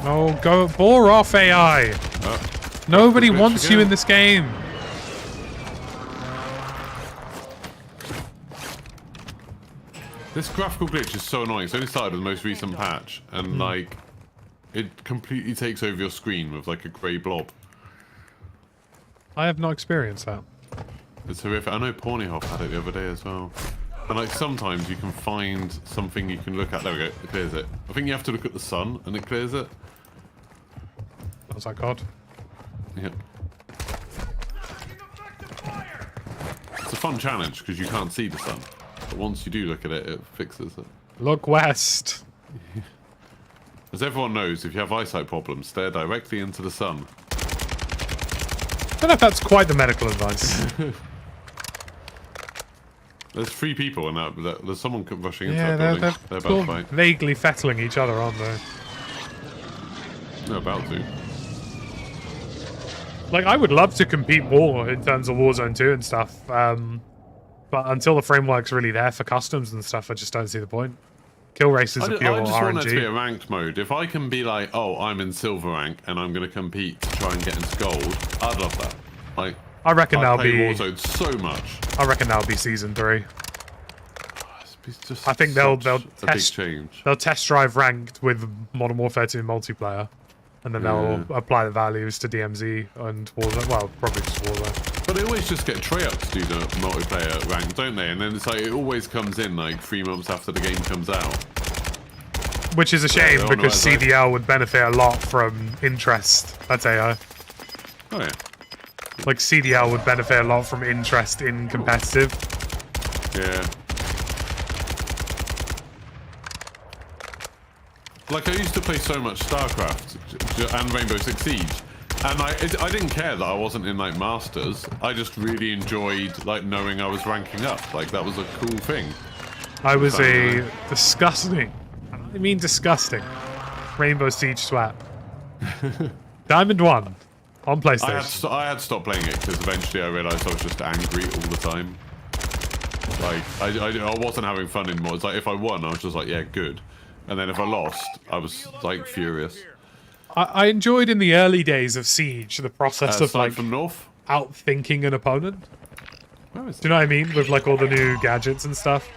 No, go bore off AI. Oh, Nobody glitch wants you again. in this game. this graphical glitch is so annoying. It's only started with the most recent patch, and like, it completely takes over your screen with like a grey blob. I have not experienced that. It's horrific. I know Pornhub had it the other day as well. And like sometimes you can find something you can look at. There we go. It clears it. I think you have to look at the sun and it clears it. I was like, God. Yeah. It's a fun challenge because you can't see the sun. But once you do look at it, it fixes it. Look west. As everyone knows, if you have eyesight problems, stare directly into the sun. I don't know if that's quite the medical advice. There's 3 people in that. There's someone rushing into Yeah, that they're building. They're about sort to of fight. vaguely fettling each other, aren't they? They're about to. Like, I would love to compete more in terms of Warzone 2 and stuff. But until the framework's really there for customs and stuff, I just don't see the point. Kill races are pure I just want that to be RNG. a ranked mode. If I can be like, oh, I'm in silver rank and I'm going to compete to try and get into gold, I'd love that. Like, I reckon I that'll play be. Warzone so much. I reckon that'll be season 3. It's just I think they'll such a big test change. they'll test drive ranked with Modern Warfare 2 multiplayer, and then they'll apply the values to DMZ and Warzone. Well, probably just Warzone. But they always just get Treyarch to do the multiplayer rank, don't they? And then it's like it always comes in like 3 months after the game comes out. Which is a shame no, because no, I don't. CDL would benefit a lot from interest. That's AI. Oh yeah. Like CDL would benefit a lot from interest in competitive. Yeah. Like, I used to play so much StarCraft and Rainbow Six Siege, and I didn't care that I wasn't in, like, Masters. I just really enjoyed, like, knowing I was ranking up. Like, that was a cool thing. I was a disgusting, I mean disgusting, Rainbow Siege swap. Diamond 1 on PlayStation. I had stopped playing it because eventually I realised I was just angry all the time. Like, I wasn't having fun anymore. It's like, if I won, I was just like, yeah, good. And then if I lost, I was, like, furious. I enjoyed in the early days of Siege the process of, Side like, from North? outthinking an opponent. Where is Do you know what I mean? With, like, all the new gadgets and stuff.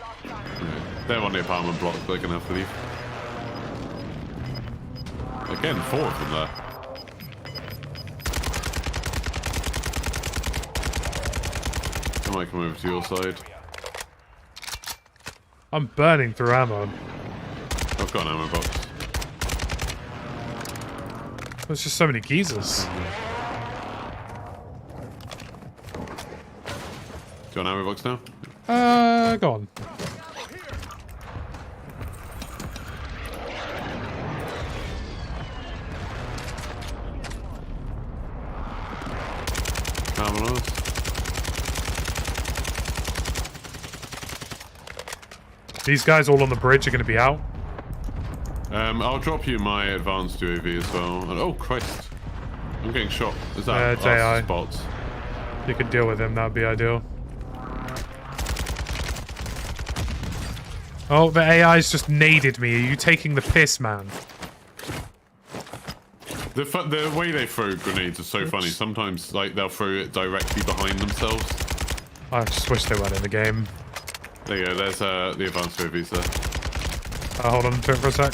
They're on the apartment block, they're gonna have to leave. Again, 4 of them there. I might come over to your side. I'm burning through ammo. I've got an ammo box. There's just so many geezers. Do you want an ammo box now? Go on. Carmelos. These guys all on the bridge are going to be out. I'll drop you my advanced UAV as well. And, oh, Christ. I'm getting shot. Is that it's AI. spots? You could deal with him, that would be ideal. Oh, the AI's just naded me. Are you taking the piss, man? The way they throw grenades is so funny. Sometimes, like, they'll throw it directly behind themselves. I just wish they weren't in the game. There you go. There's the advanced UAVs there. Hold on to it for a sec.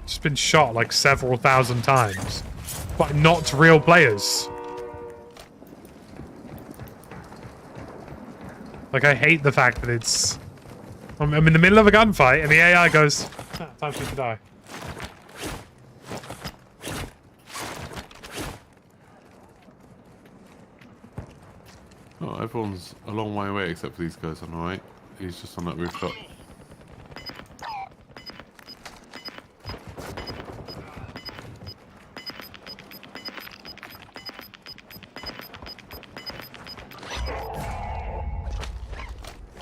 Just been shot like several thousand times. But not real players. Like, I hate the fact that it's... I'm in the middle of a gunfight and the AI goes, time for you to die. Oh, everyone's a long way away except for these guys on the right. He's just on that rooftop.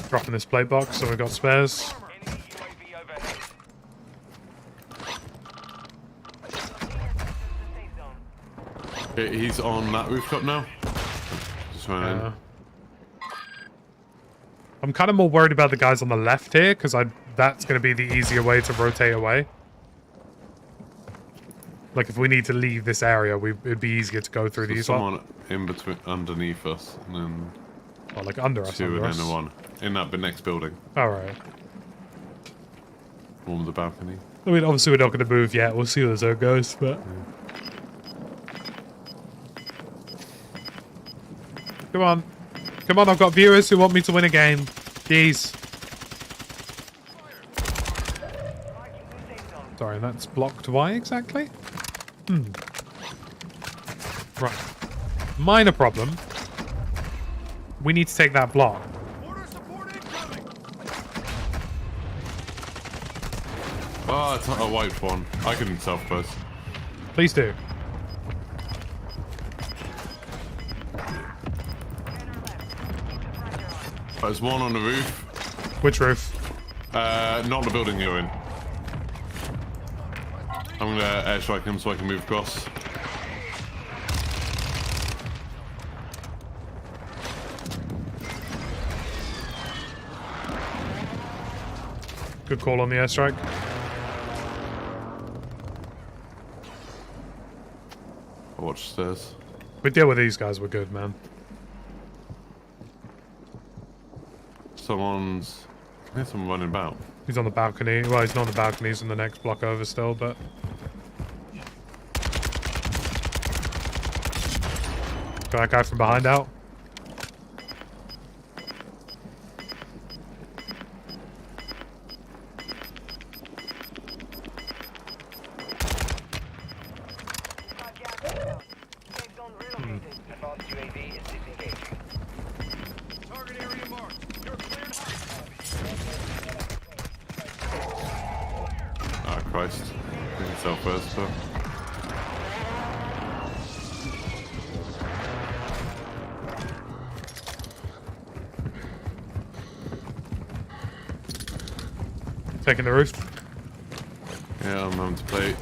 Dropping this plate box, so we've got spares. Enemy UAV overhead. Safe zone. He's on that rooftop now. Just ran in. I'm kind of more worried about the guys on the left here, because that's going to be the easier way to rotate away. Like, if we need to leave this area, it'd be easier to go through So these. someone in between, underneath us, and then Oh, like under us. two, Under and us. then one in that next building. All right. One with the balcony. I mean, obviously we're not going to move yet. We'll see where the zone goes, but... Come on. Come on, I've got viewers who want me to win a game. Jeez. Sorry, that's blocked. Why exactly? Right. Minor problem. We need to take that block. Order support incoming. Oh, I wiped one. I can self-burst. Please do. There's one on the roof. Which roof? Not the building you're in. I'm gonna airstrike him so I can move across. Good call on the airstrike. I'll watch stairs. We deal with these guys, we're good, man. Someone's... I hear someone running about. He's on the balcony. Well, he's not on the balcony, he's in the next block over still, but... Got that guy from behind out. Safe zone relocated. Advanced UAV is disengaged. Target area marked. You're clear. Ah, Christ. I can self-burst, but... Taking the roof. Yeah, I'm having to play.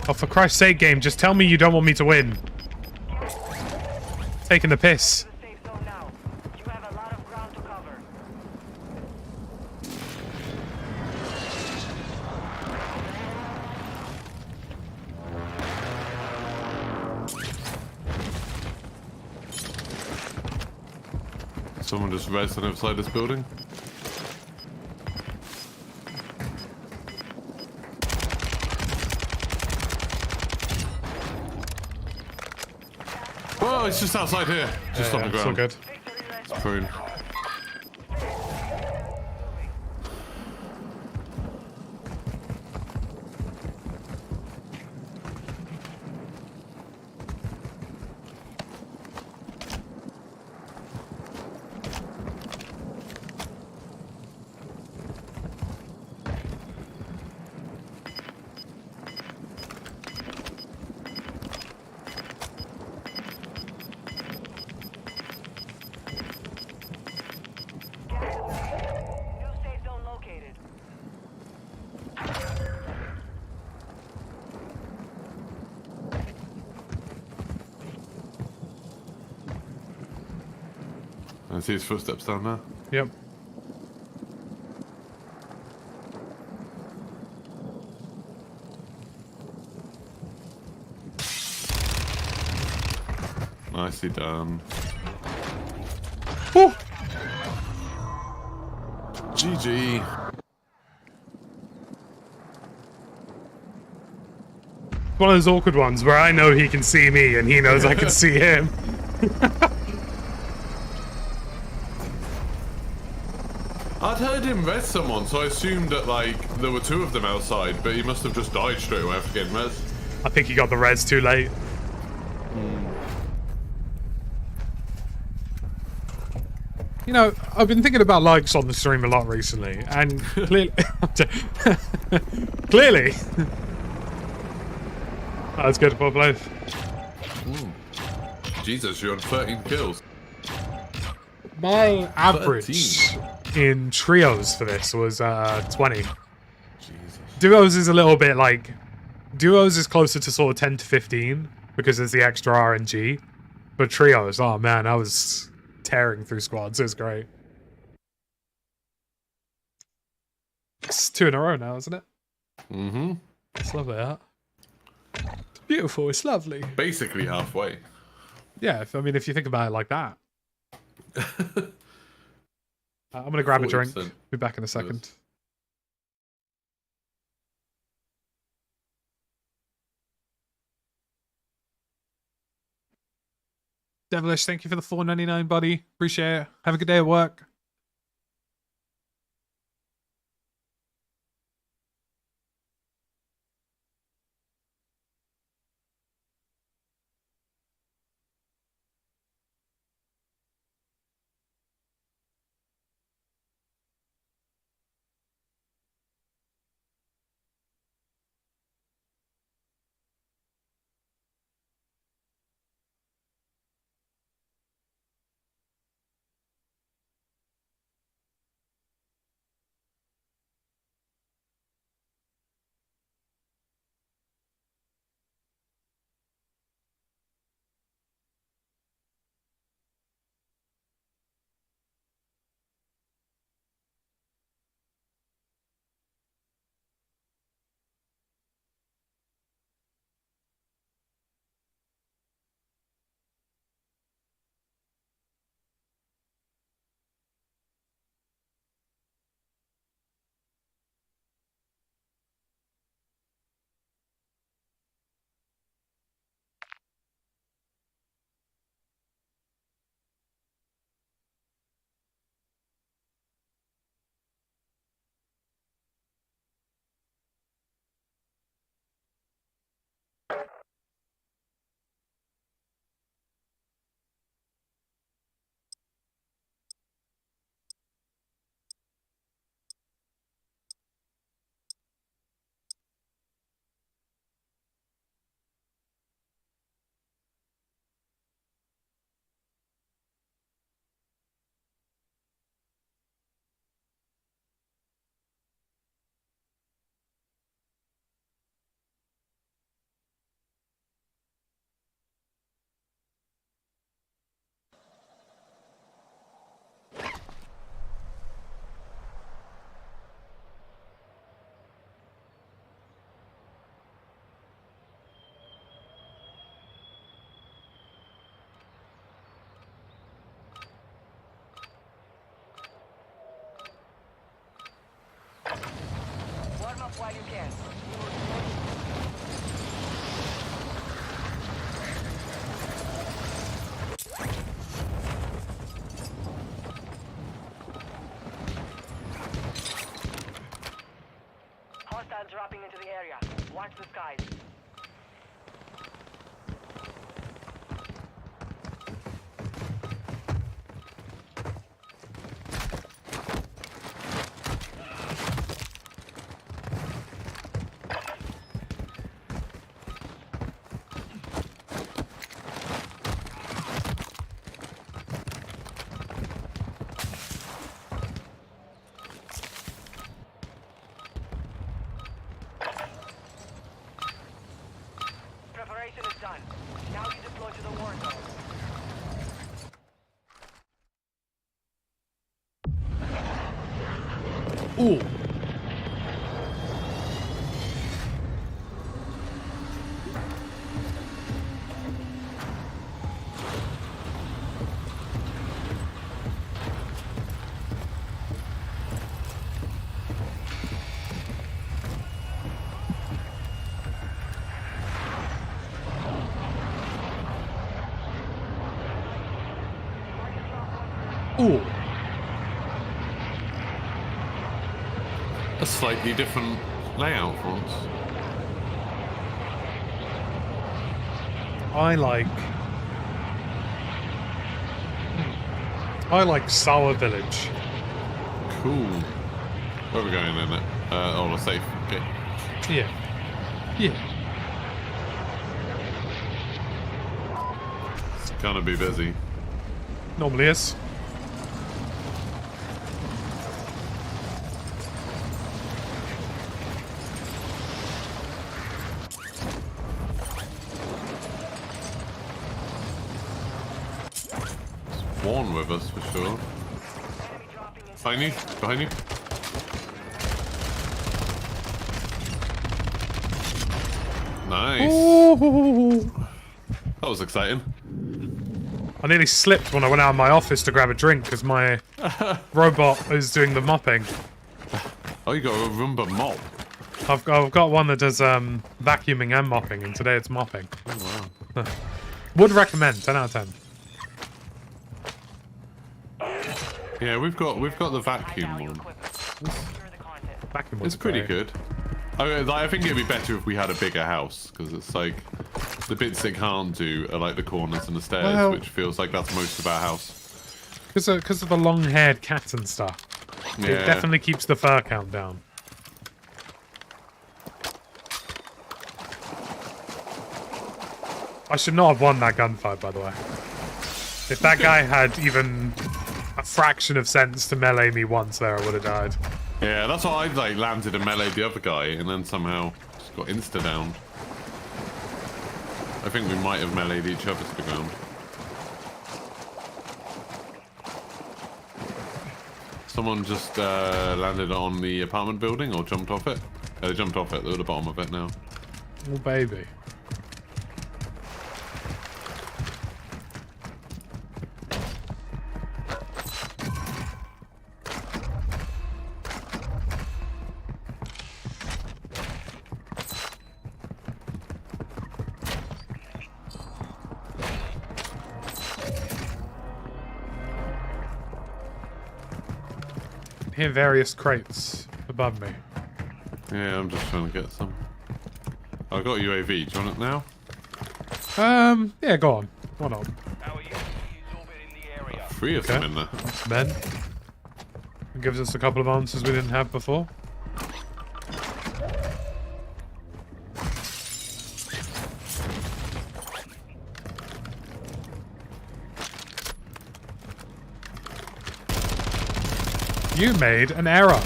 Oh, for Christ's sake, game, just tell me you don't want me to win. Taking the piss. The safe zone now. You have a lot of ground to cover. Someone just rested outside this building. Oh, it's just outside here. Just on the It's all ground. good. It's prune. I see his footsteps down there. Yep. Nicely done. Woo! GG. One of those awkward ones where I know he can see me and he knows I can see him. I'd heard him res someone, so I assumed that like there were two of them outside, but he must have just died straight away after getting res. I think he got the res too late. You know, I've been thinking about likes on the stream a lot recently, and clearly... clearly... That's good for both. Jesus, you're on 13 kills. My average in trios for this was 20. Jesus. Duos is a little bit like... Duos is closer to sort of 10 to 15, because there's the extra RNG. But trios, oh man, I was... tearing through squads. It was great. It's 2 in a row now, isn't it? Mm-hmm. It's lovely, that. It's beautiful. It's lovely. Basically halfway. Yeah, I mean, if you think about it like that. I'm going to grab a drink. 40%. Be back in a second. Yes. Devilish, thank you for the $4.99, buddy. Appreciate it. Have a good day at work. Warm up while you can. Hostiles dropping into the area. Watch the skies. Ooh. Ooh. A slightly different layout for once. I like Sour Village. Cool. Where are we going in it? Oh, the safe. Okay. Yeah. Yeah. It's gonna be busy. Normally is. One with us for sure. Behind you, behind you. Nice. Ooh. That was exciting. I nearly slipped when I went out of my office to grab a drink because my robot is doing the mopping. Oh, you got a Roomba mop. I've got one that does vacuuming and mopping, and today it's mopping. Oh wow. Would recommend. 10 out of 10. Yeah, we've got the vacuum one. Vacuum It's one's pretty great. good. I think it'd be better if we had a bigger house, because it's like the bits it can't do are like the corners and the stairs, Well, which feels like that's most of our house. Because of the long-haired cats and stuff. Yeah. It definitely keeps the fur count down. I should not have won that gunfight, by the way. If that guy had even a fraction of sense to melee me once there, I would have died. Yeah, that's why I like landed and meleeed the other guy, and then somehow just got insta down. I think we might have meleeed each other to the ground. Someone just landed on the apartment building or jumped off it. They jumped off it. They're at the bottom of it now. Oh, baby. Hear various crates above me. Yeah, I'm just trying to get some. I got a UAV. Do you want it now? Yeah, go on. Why not? Our UAV is orbiting the area. 3 of them in there. Men. It gives us a couple of answers we didn't have before. You made an error.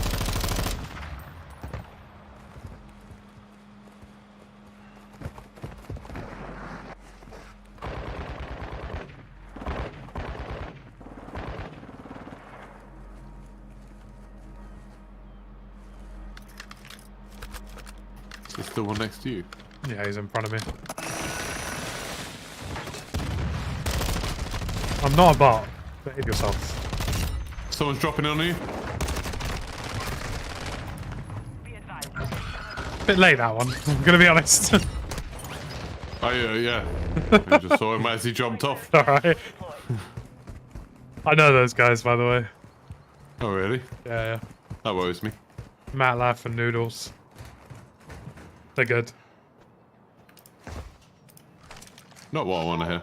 There's still one next to you. Yeah, he's in front of me. I'm not a bot. Behave yourself. Someone's dropping on you. Bit late, that one. I'm gonna be honest. Oh yeah. I just saw him as he jumped off. Alright. I know those guys, by the way. Oh really? Yeah. That worries me. Matt Laugh and Noodles. They're good. Not what I want to hear.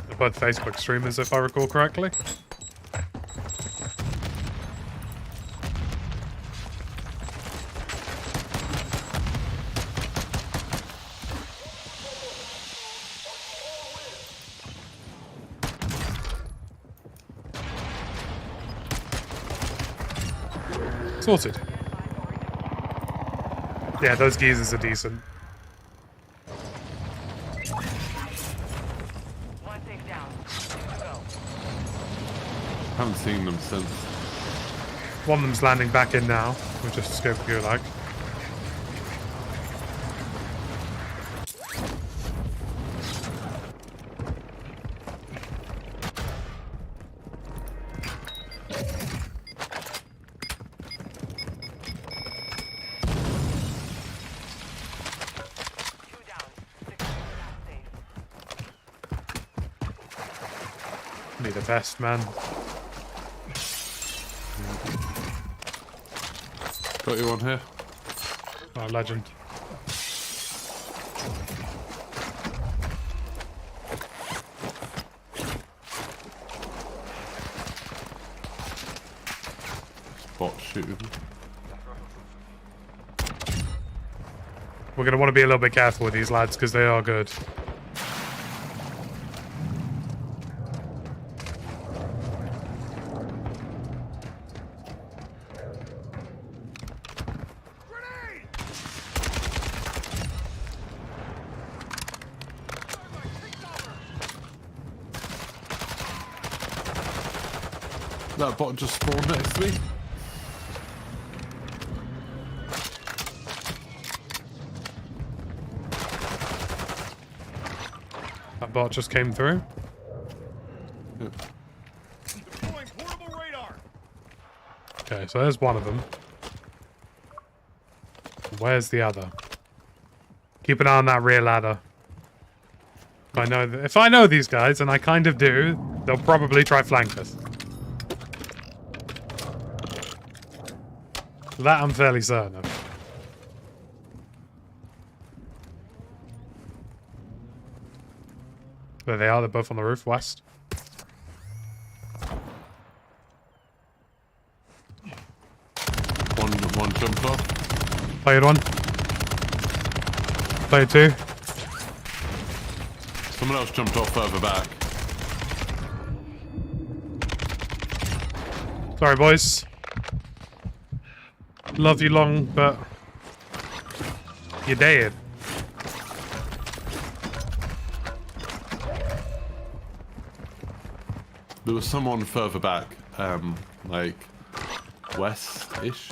They're both Facebook streamers, if I recall correctly. Sorted. Yeah, those geezers are decent. haven't seen them since. One of them's landing back in now. We'll just escaped the gulag. Need a vest, man. Got you one here. Oh, legend. Bot shooting. We're going to want to be a little bit careful with these lads because they are good. That bot just spawned next to me. That bot just came through. Yep. Deploying portable radar. Okay, so there's one of them. Where's the other? Keep an eye on that rear ladder. If I know these guys, and I kind of do, they'll probably try flank us. That I'm fairly certain of. There they are, they're both on the roof, west. One jumped off. Played one. Played two. Someone else jumped off further back. Sorry, boys. Love you long, but you're dead. There was someone further back, like west-ish.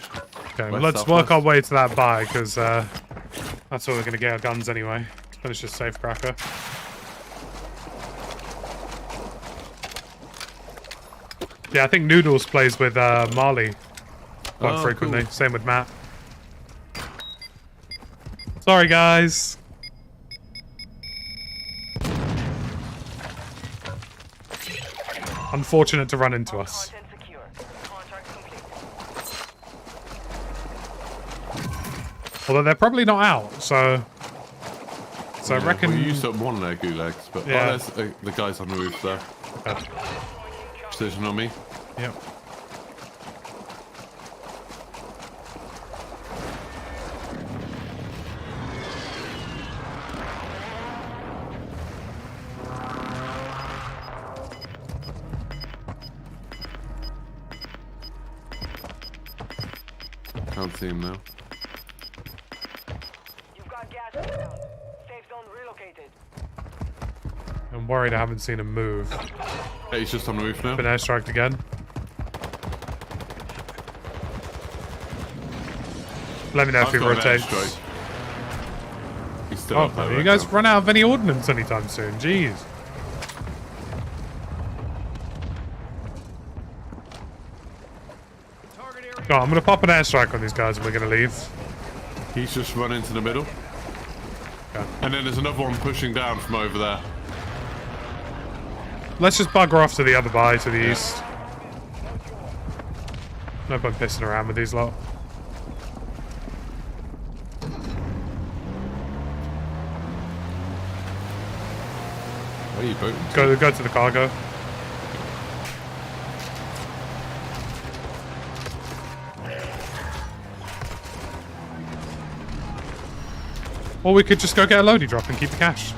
Okay, well, West, let's southwest. work our way to that buy, because that's where we're going to get our guns anyway. Let's finish this safe cracker. Yeah, I think Noodles plays with Marley quite frequently. Cool. Same with Matt. Sorry, guys. Unfortunate to run into us. Content secure. Contract complete. Although they're probably not out, so I reckon. Well, you used up one of their gulags, but Yeah. oh, there's the guys on the roof there. Okay. Precision on me. Yep. Can't see him now. You've got gas inbound. Safe zone relocated. I'm worried I haven't seen him move. Hey, he's just on the roof now. Been airstriked again. Let me know if I've he got an rotates. airstrike. He's still Oh, up there. you right guys now. run out of any ordnance anytime soon. Jeez. Target area. Oh, I'm gonna pop an airstrike on these guys and we're gonna leave. He's just run into the middle. Okay. And then there's another one pushing down from over there. Let's just bugger off to the other buy to the east. No point pissing around with these lot. Where are you boating to? Go to the cargo. Or we could just go get a loadie drop and keep the cash.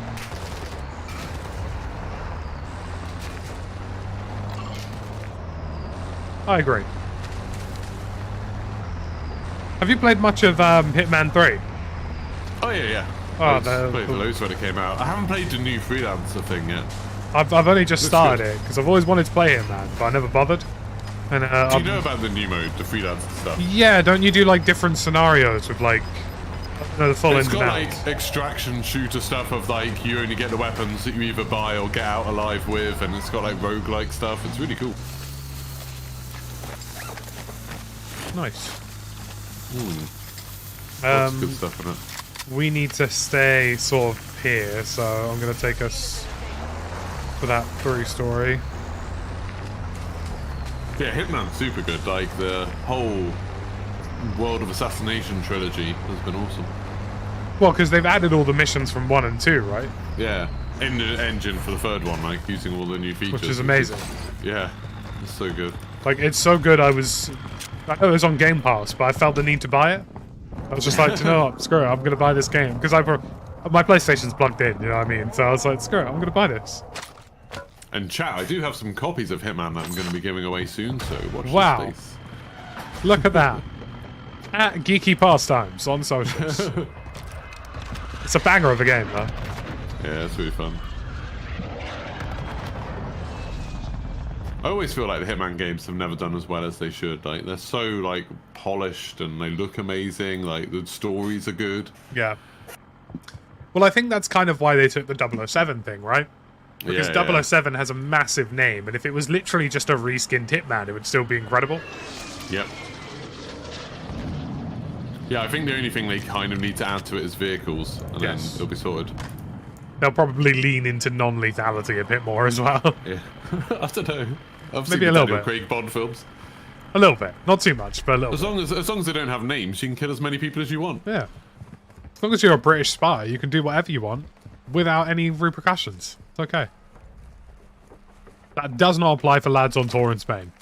I agree. Have you played much of Hitman 3? Oh, yeah, yeah. Oh, I no. played loads when it came out. I haven't played the new freelancer thing yet. I've only just Looks started good. it because I've always wanted to play Hitman, but I never bothered. And Do you know about the new mode, the freelance stuff? yeah, don't you do like different scenarios with like the full It's ins and got outs? like extraction shooter stuff of like you only get the weapons that you either buy or get out alive with, and it's got like roguelike stuff. It's really cool. Nice. Lots of good stuff in it. We need to stay sort of here, so I'm going to take us for that 3-story. Yeah, Hitman's super good. Like the whole World of Assassination trilogy has been awesome. Well, because they've added all the missions from 1 and 2, right? Yeah, in the engine for the third one, like using all the new features. Which is amazing. Yeah, it's so good. Like, it's so good, I know it was on Game Pass, but I felt the need to buy it. I was just like, you know what, screw it, I'm going to buy this game. Because my PlayStation's plugged in, you know what I mean? So I was like, screw it, I'm going to buy this. And chat, I do have some copies of Hitman that I'm going to be giving away soon, so watch Wow. this space. Look at that. At Geeky Pastimes on socials. It's a banger of a game, though. Yeah, it's really fun. I always feel like the Hitman games have never done as well as they should. Like, they're so, like, polished and they look amazing. Like, the stories are good. Yeah. Well, I think that's kind of why they took the 007 thing, right? Because Yeah, 007 has a massive name, and if it was literally just a reskinned Hitman, it would still be incredible. Yep. Yeah, I think the only thing they kind of need to add to it is vehicles, and then it'll be sorted. They'll probably lean into non-lethality a bit more as well. Yeah. I don't know. I've Maybe seen a the little Daniel bit. Craig Bond films. A little bit. Not too much, but a little bit. As long as they don't have names, you can kill as many people as you want. Yeah. As long as you're a British spy, you can do whatever you want without any repercussions. It's okay. That does not apply for lads on tour in Spain.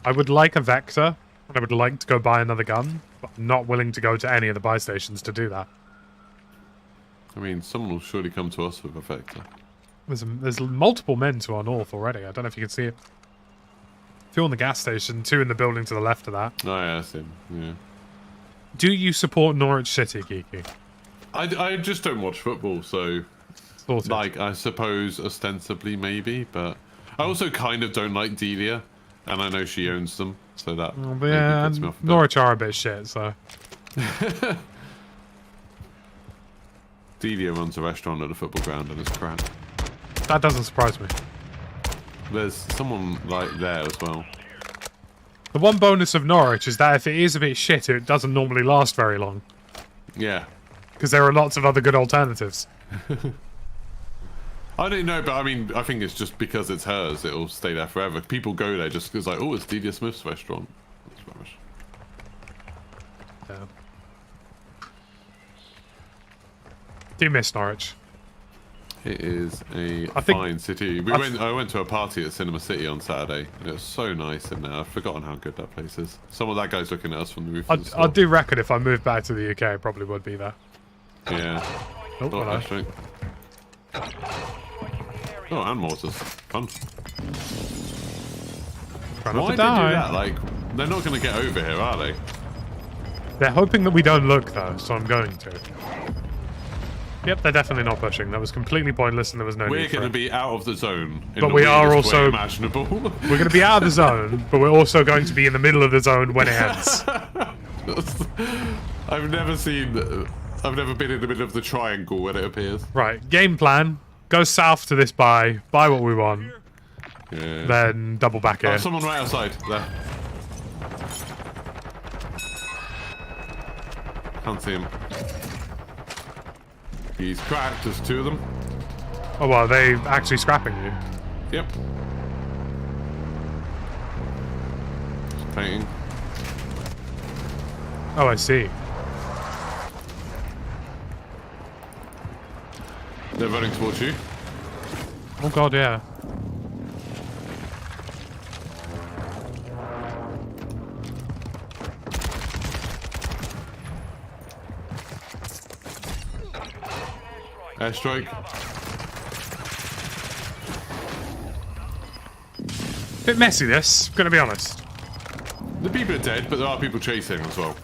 I would like a Vector, and I would like to go buy another gun, but I'm not willing to go to any of the buy stations to do that. I mean, someone will surely come to us with a Vector. There's multiple men to our north already. I don't know if you can see it. 2 on the gas station, 2 in the building to the left of that. Oh yeah, that's him. Yeah. Do you support Norwich City, Kiki? I just don't watch football, so Sorted. like I suppose ostensibly maybe, but I also kind of don't like Delia, and I know she owns them, so that But maybe yeah, puts me off a bit. Norwich are a bit shit, so... Delia runs a restaurant at a football ground and it's crap. That doesn't surprise me. There's someone like there as well. The one bonus of Norwich is that if it is a bit shit, it doesn't normally last very long. Yeah. Because there are lots of other good alternatives. I don't know, but I mean, I think it's just because it's hers, it'll stay there forever. People go there just because, like, oh, it's Delia Smith's restaurant. That's rubbish. Yeah. Do miss Norwich. It is a I think- fine city. I went to a party at Cinema City on Saturday, and it was so nice in there. I've forgotten how good that place is. Some of that guy's looking at us from the roof of the store. I do reckon if I moved back to the UK, I probably would be there. Yeah. Oh, Oh, hello. actually. Oh, and mortars. Fun. Try not Why to did they do die. that? Like, they're not going to get over here, are they? They're hoping that we don't look, though, so I'm going to. Yep, they're definitely not pushing. That was completely pointless and there was no We're need for going to it. be out of the zone. In But the we are weirdest way also- imaginable. We're going to be out of the zone, but we're also going to be in the middle of the zone when it ends. I've never been in the middle of the triangle when it appears. Right, game plan. Go south to this buy what we want, Yeah. then double back Oh, here. someone right outside. There. Can't see him. He's cracked. There's 2 of them. Oh, well, are they actually scrapping you? Yep. Just painting. Oh, I see. They're running towards you. Oh, God, yeah. Airstrike. Bit messy, this. Gonna be honest. The people are dead, but there are people chasing as well.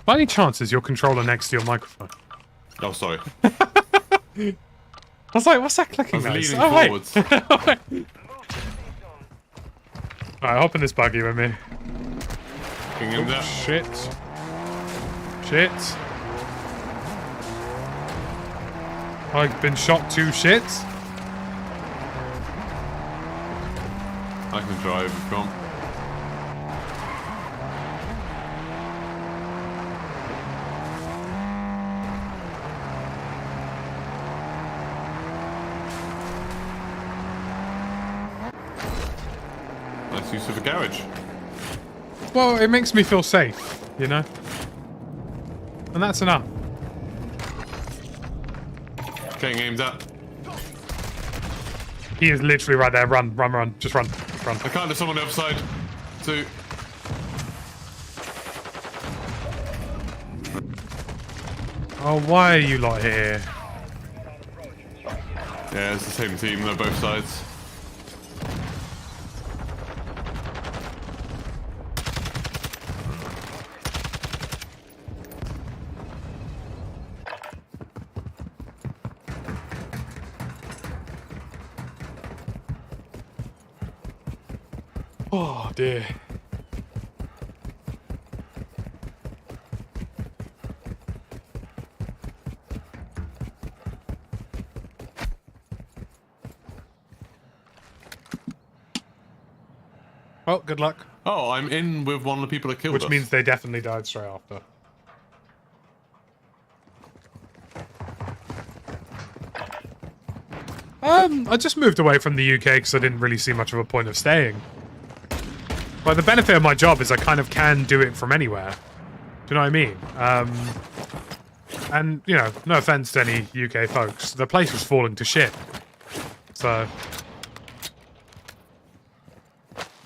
By any chance, is your controller next to your microphone? Oh, sorry. I was like, what's that clicking I noise? was leaning forwards. Alright, hop in this buggy with me. King in there. Shit. Shit. I've been shot to shit. I can drive if you want. Nice use of a garage. Well, it makes me feel safe, you know? And that's enough. Getting aimed at. He is literally right there. Run, run, run. Just run. Just run. I can't. There's someone on the other side. Two. Oh, why are you lot here? Yeah, it's the same team. They're both sides. Oh, dear. Well, good luck. Oh, I'm in with one of the people that killed us. Which means they definitely died straight after. I just moved away from the UK because I didn't really see much of a point of staying. But the benefit of my job is I kind of can do it from anywhere. Do you know what I mean? And, you know, no offense to any UK folks, the place was falling to shit. So...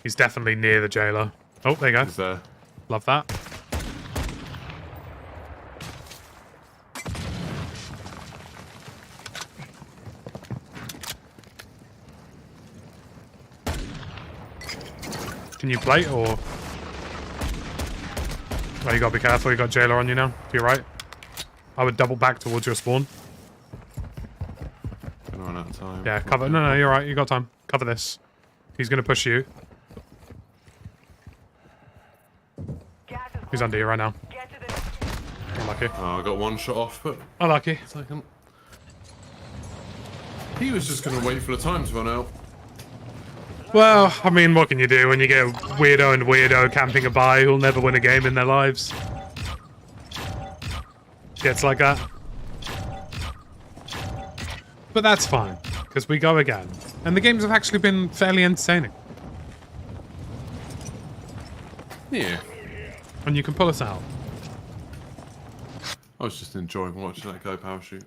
he's definitely near the jailer. Oh, there you go. He's there. Love that. Can you plate or... oh, you gotta be careful, you got jailer on you now. To your right. I would double back towards your spawn. Gonna run out of time. Yeah, cover... no, no, you're right, you got time. Cover this. He's gonna push you. He's under you right now. Unlucky. Oh, I got one shot off, but Unlucky. second. He was just gonna wait for the time to run out. Well, I mean, what can you do when you get weirdo and weirdo camping a buy who'll never win a game in their lives? Gets like that. But that's fine, because we go again. And the games have actually been fairly entertaining. Yeah. And you can pull us out. I was just enjoying watching that guy parachute.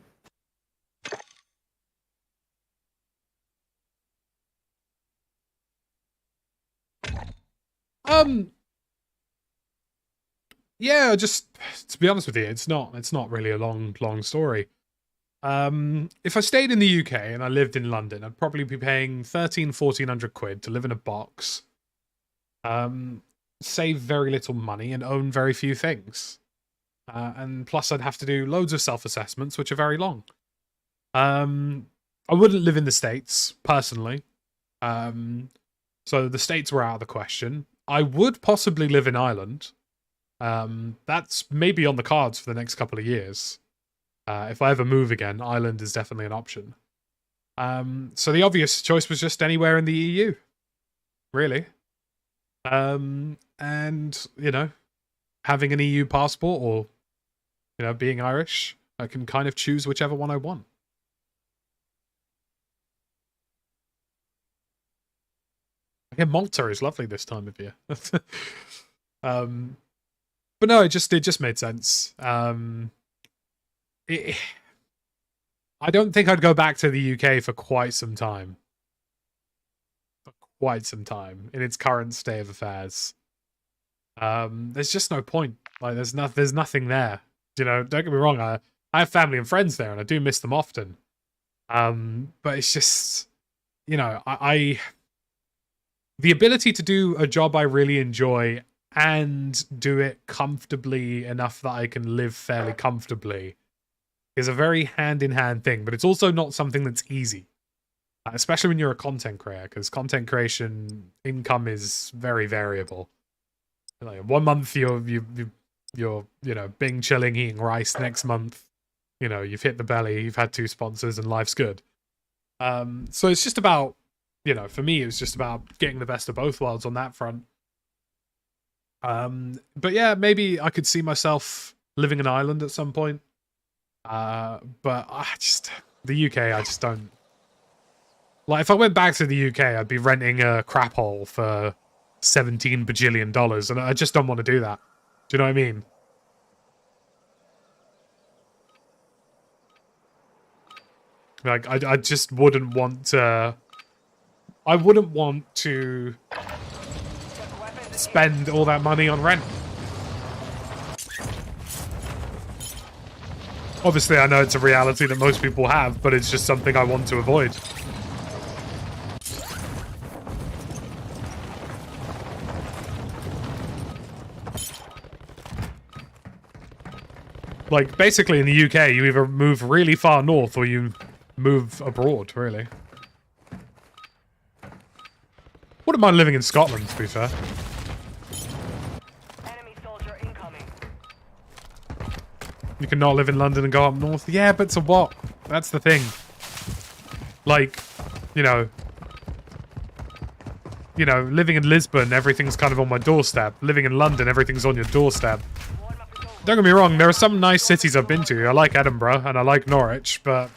Yeah, just to be honest with you, it's not really a long story. If I stayed in the UK and I lived in London, I'd probably be paying 1400 quid to live in a box. Save very little money and own very few things. And plus I'd have to do loads of self-assessments, which are very long. I wouldn't live in the States, personally. So the States were out of the question. I would possibly live in Ireland. That's maybe on the cards for the next couple of years. If I ever move again, Ireland is definitely an option. So the obvious choice was just anywhere in the EU. Really. And, you know, having an EU passport or, you know, being Irish, I can kind of choose whichever one I want. Yeah, Malta is lovely this time of year. But no, it just made sense. I don't think I'd go back to the UK for quite some time. In its current state of affairs. There's just no point. Like there's nothing there. You know, don't get me wrong, I have family and friends there and I do miss them often. But it's just, you know, I the ability to do a job I really enjoy and do it comfortably enough that I can live fairly comfortably is a very hand-in-hand thing, but it's also not something that's easy, especially when you're a content creator, because content creation income is very variable. Like 1 month you're being chilling, eating rice. Next month, you've hit the belly, you've had 2 sponsors, and life's good. So it's just about, for me, it was just about getting the best of both worlds on that front. But yeah, maybe I could see myself living in Ireland at some point. But the UK, I just don't. Like, if I went back to the UK, I'd be renting a crap hole for $17 bajillion, and I just don't want to do that. Do you know what I mean? Like, I just wouldn't want to. I wouldn't want to spend all that money on rent. Obviously, I know it's a reality that most people have, but it's just something I want to avoid. Like, basically in the UK, you either move really far north or you move abroad, really. Wouldn't mind living in Scotland, to be fair. Enemy soldier incoming. You can not live in London and go up north. Yeah, but so what? That's the thing. Like, living in Lisbon, everything's kind of on my doorstep. Living in London, everything's on your doorstep. Don't get me wrong, there are some nice cities I've been to. I like Edinburgh and I like Norwich, but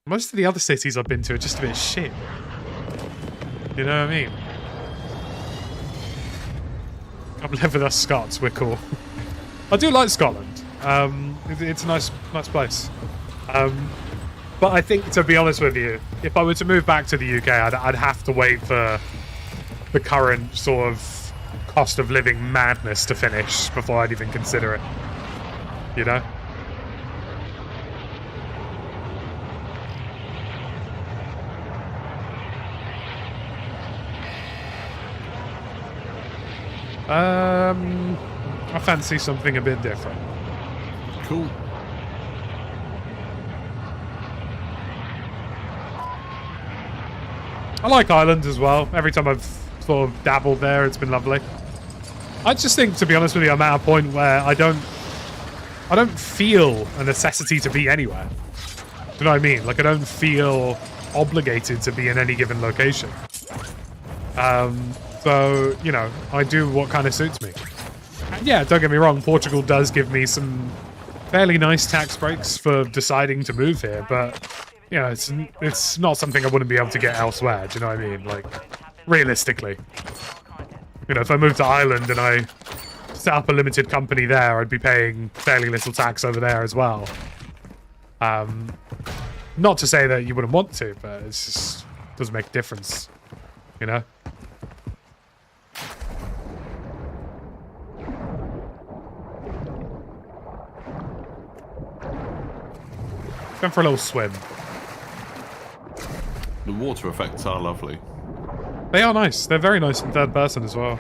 most of the other cities I've been to are just a bit shit. You know what I mean? Come live with us Scots, we're cool. I do like Scotland. It's a nice place. But I think, to be honest with you, if I were to move back to the UK, I'd have to wait for the current sort of cost of living madness to finish before I'd even consider it. You know? I fancy something a bit different. Cool. I like Ireland as well. Every time I've sort of dabbled there, it's been lovely. I just think, to be honest with you, I'm at a point where I don't feel a necessity to be anywhere. Do you know what I mean? Like, I don't feel obligated to be in any given location. So, I do what kind of suits me. And yeah, don't get me wrong, Portugal does give me some fairly nice tax breaks for deciding to move here, but, it's not something I wouldn't be able to get elsewhere, do you know what I mean? Like, realistically. If I moved to Ireland and I set up a limited company there, I'd be paying fairly little tax over there as well. Not to say that you wouldn't want to, but it's just doesn't make a difference, Going for a little swim. The water effects are lovely. They are nice. They're very nice in third person as well.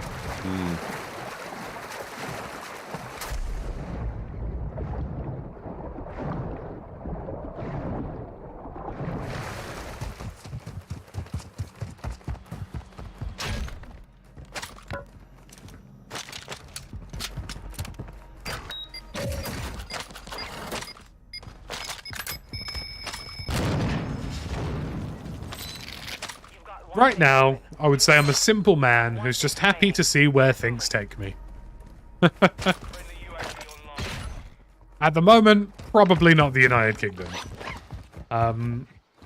Right now, I would say I'm a simple man who's just happy to see where things take me. At the moment, probably not the United Kingdom.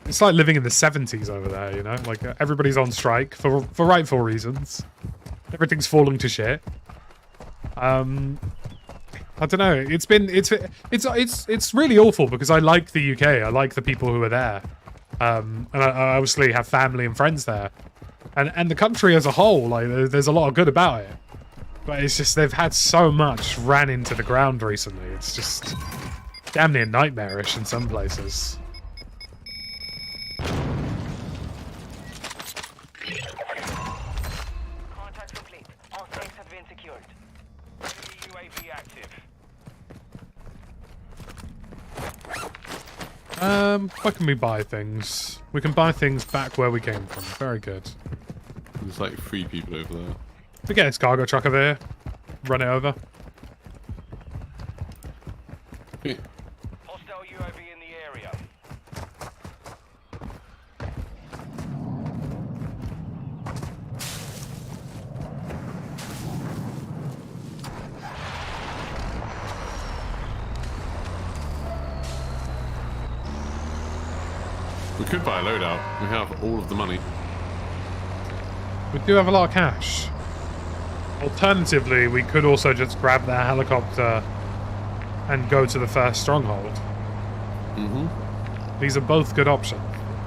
It's like living in the 70s over there, Like, everybody's on strike for rightful reasons. Everything's falling to shit. I don't know. It's really awful because I like the UK. I like the people who are there. And I obviously have family and friends there. And the country as a whole, like, there's a lot of good about it. But it's just they've had so much ran into the ground recently. It's just damn near nightmarish in some places. Contact complete. All safes have been secured. UAV active. Where can we buy things? We can buy things back where we came from. Very good. There's like 3 people over there. We get this cargo truck over here. Run it over. Yeah. Hostile UAV in the area. We could buy a loadout. We have all of the money. We do have a lot of cash. Alternatively, we could also just grab that helicopter and go to the first stronghold. Mm-hmm. These are both good options.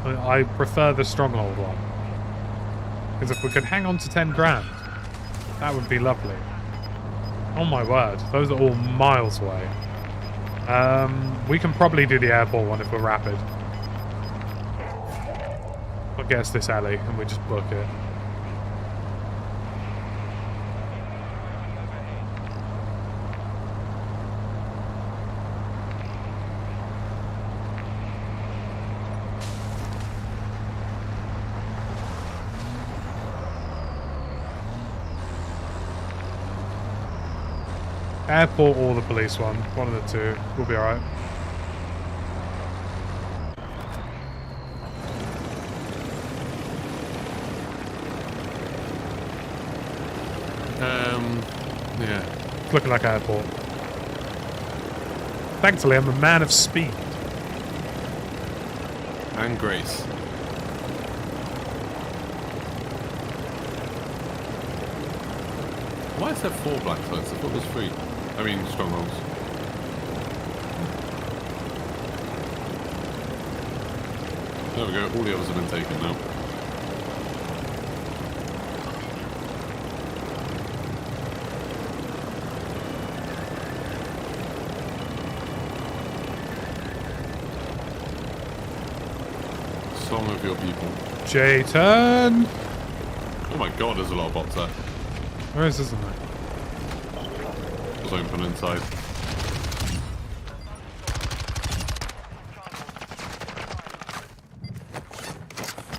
I prefer the stronghold one. Because if we could hang on to 10 grand, that would be lovely. Oh my word, those are all miles away. We can probably do the airport one if we're rapid. I'll guess this alley and we just book it. Airport or the police one. One of the two. We'll be alright. Yeah. It's looking like airport. Thankfully, I'm a man of speed. And grace. Why is there 4 black sites? I thought there was 3. I mean, strongholds. There we go. All the others have been taken now. Song of your people. Jayton! Oh my god, there's a lot of bots there. Where is this in there? It's open inside.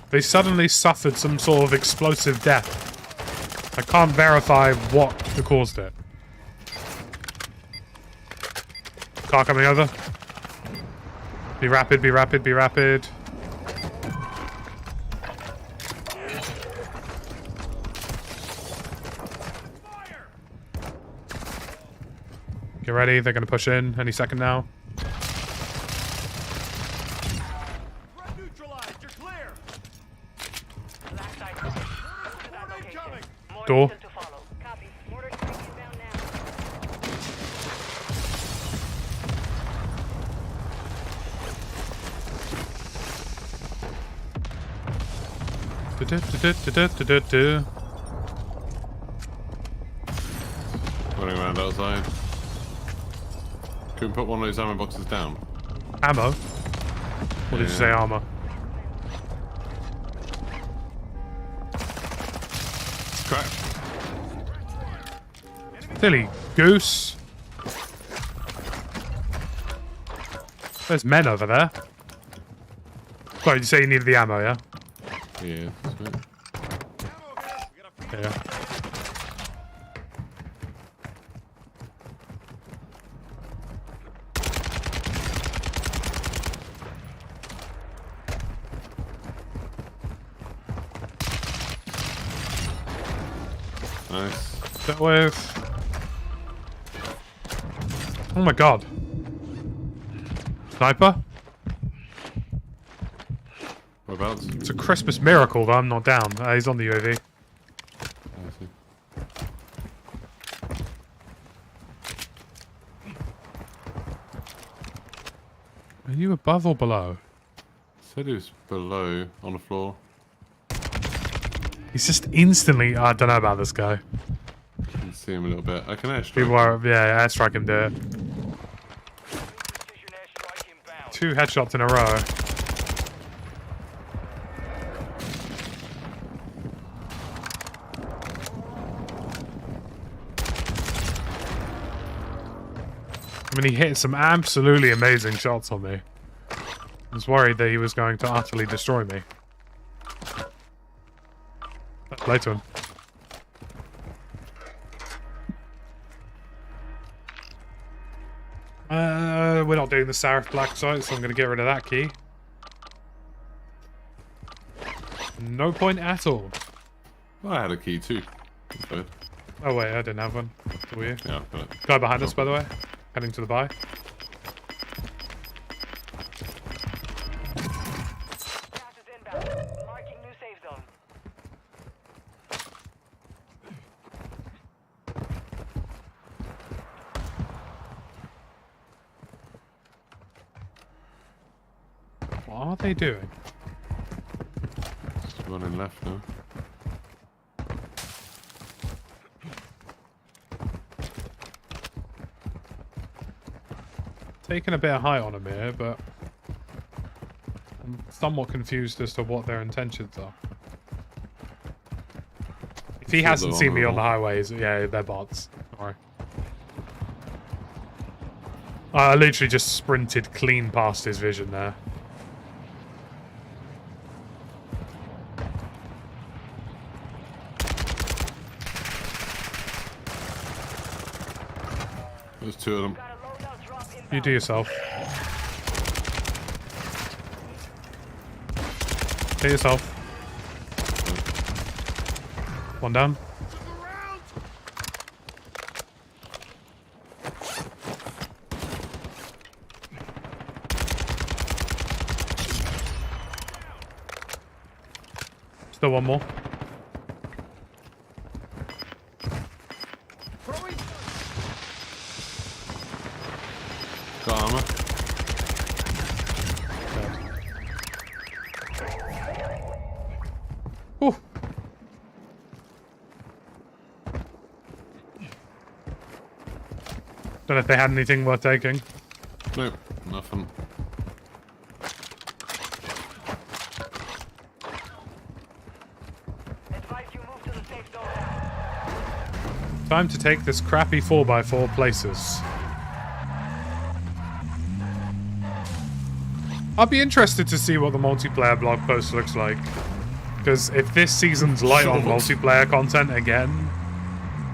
They suddenly suffered some sort of explosive death. I can't verify what caused it. Car coming over. Be rapid, be rapid, be rapid. Get ready, they're going to push in any second now. Threat neutralized. You're clear. Last site. That location. More Door. distance to follow. Copy. Mortar strike inbound now. Du-du-du-du-du-du-du. Running around outside. Can we put one of those ammo boxes down? Ammo? What did you say, armor? Crack. Silly goose. There's men over there. Sorry, did you say you needed the ammo, yeah? Yeah, sweet. Yeah. Nice. That with. Oh my god. Sniper? Whereabouts? It's a Christmas miracle that I'm not down. He's on the UAV. I see. Are you above or below? Said he was below on the floor. He's just instantly. I don't know about this guy. I can see him a little bit. I can airstrike. People are. Yeah, airstrike him, do it. Precision airstrike inbound. 2 headshots in a row. I mean, he hit some absolutely amazing shots on me. I was worried that he was going to utterly destroy me. Play to him. We're not doing the Seraph Black site, so I'm going to get rid of that key. No point at all. Well, I had a key too. Okay. Oh wait, I didn't have one. Were you? Yeah, I've got it. Guy behind us, by the way. Heading to the buy. Gas is inbound. Marking new safe zone. What are they doing? Just running left now. Taking a bit of height on him here, but I'm somewhat confused as to what their intentions are. If he hasn't seen me on the highways, yeah, they're bots. Don't worry. I literally just sprinted clean past his vision there. There's two of them. Got a loadout drop inbound. You do yourself. Hit yourself. One down. Still one more. Got armor. Ooh. Don't know if they had anything worth taking. Nope, nothing. Advise you move to the safe zone now. Time to take this crappy 4x4 places. I'll be interested to see what the multiplayer blog post looks like. Because if this season's light on multiplayer content again,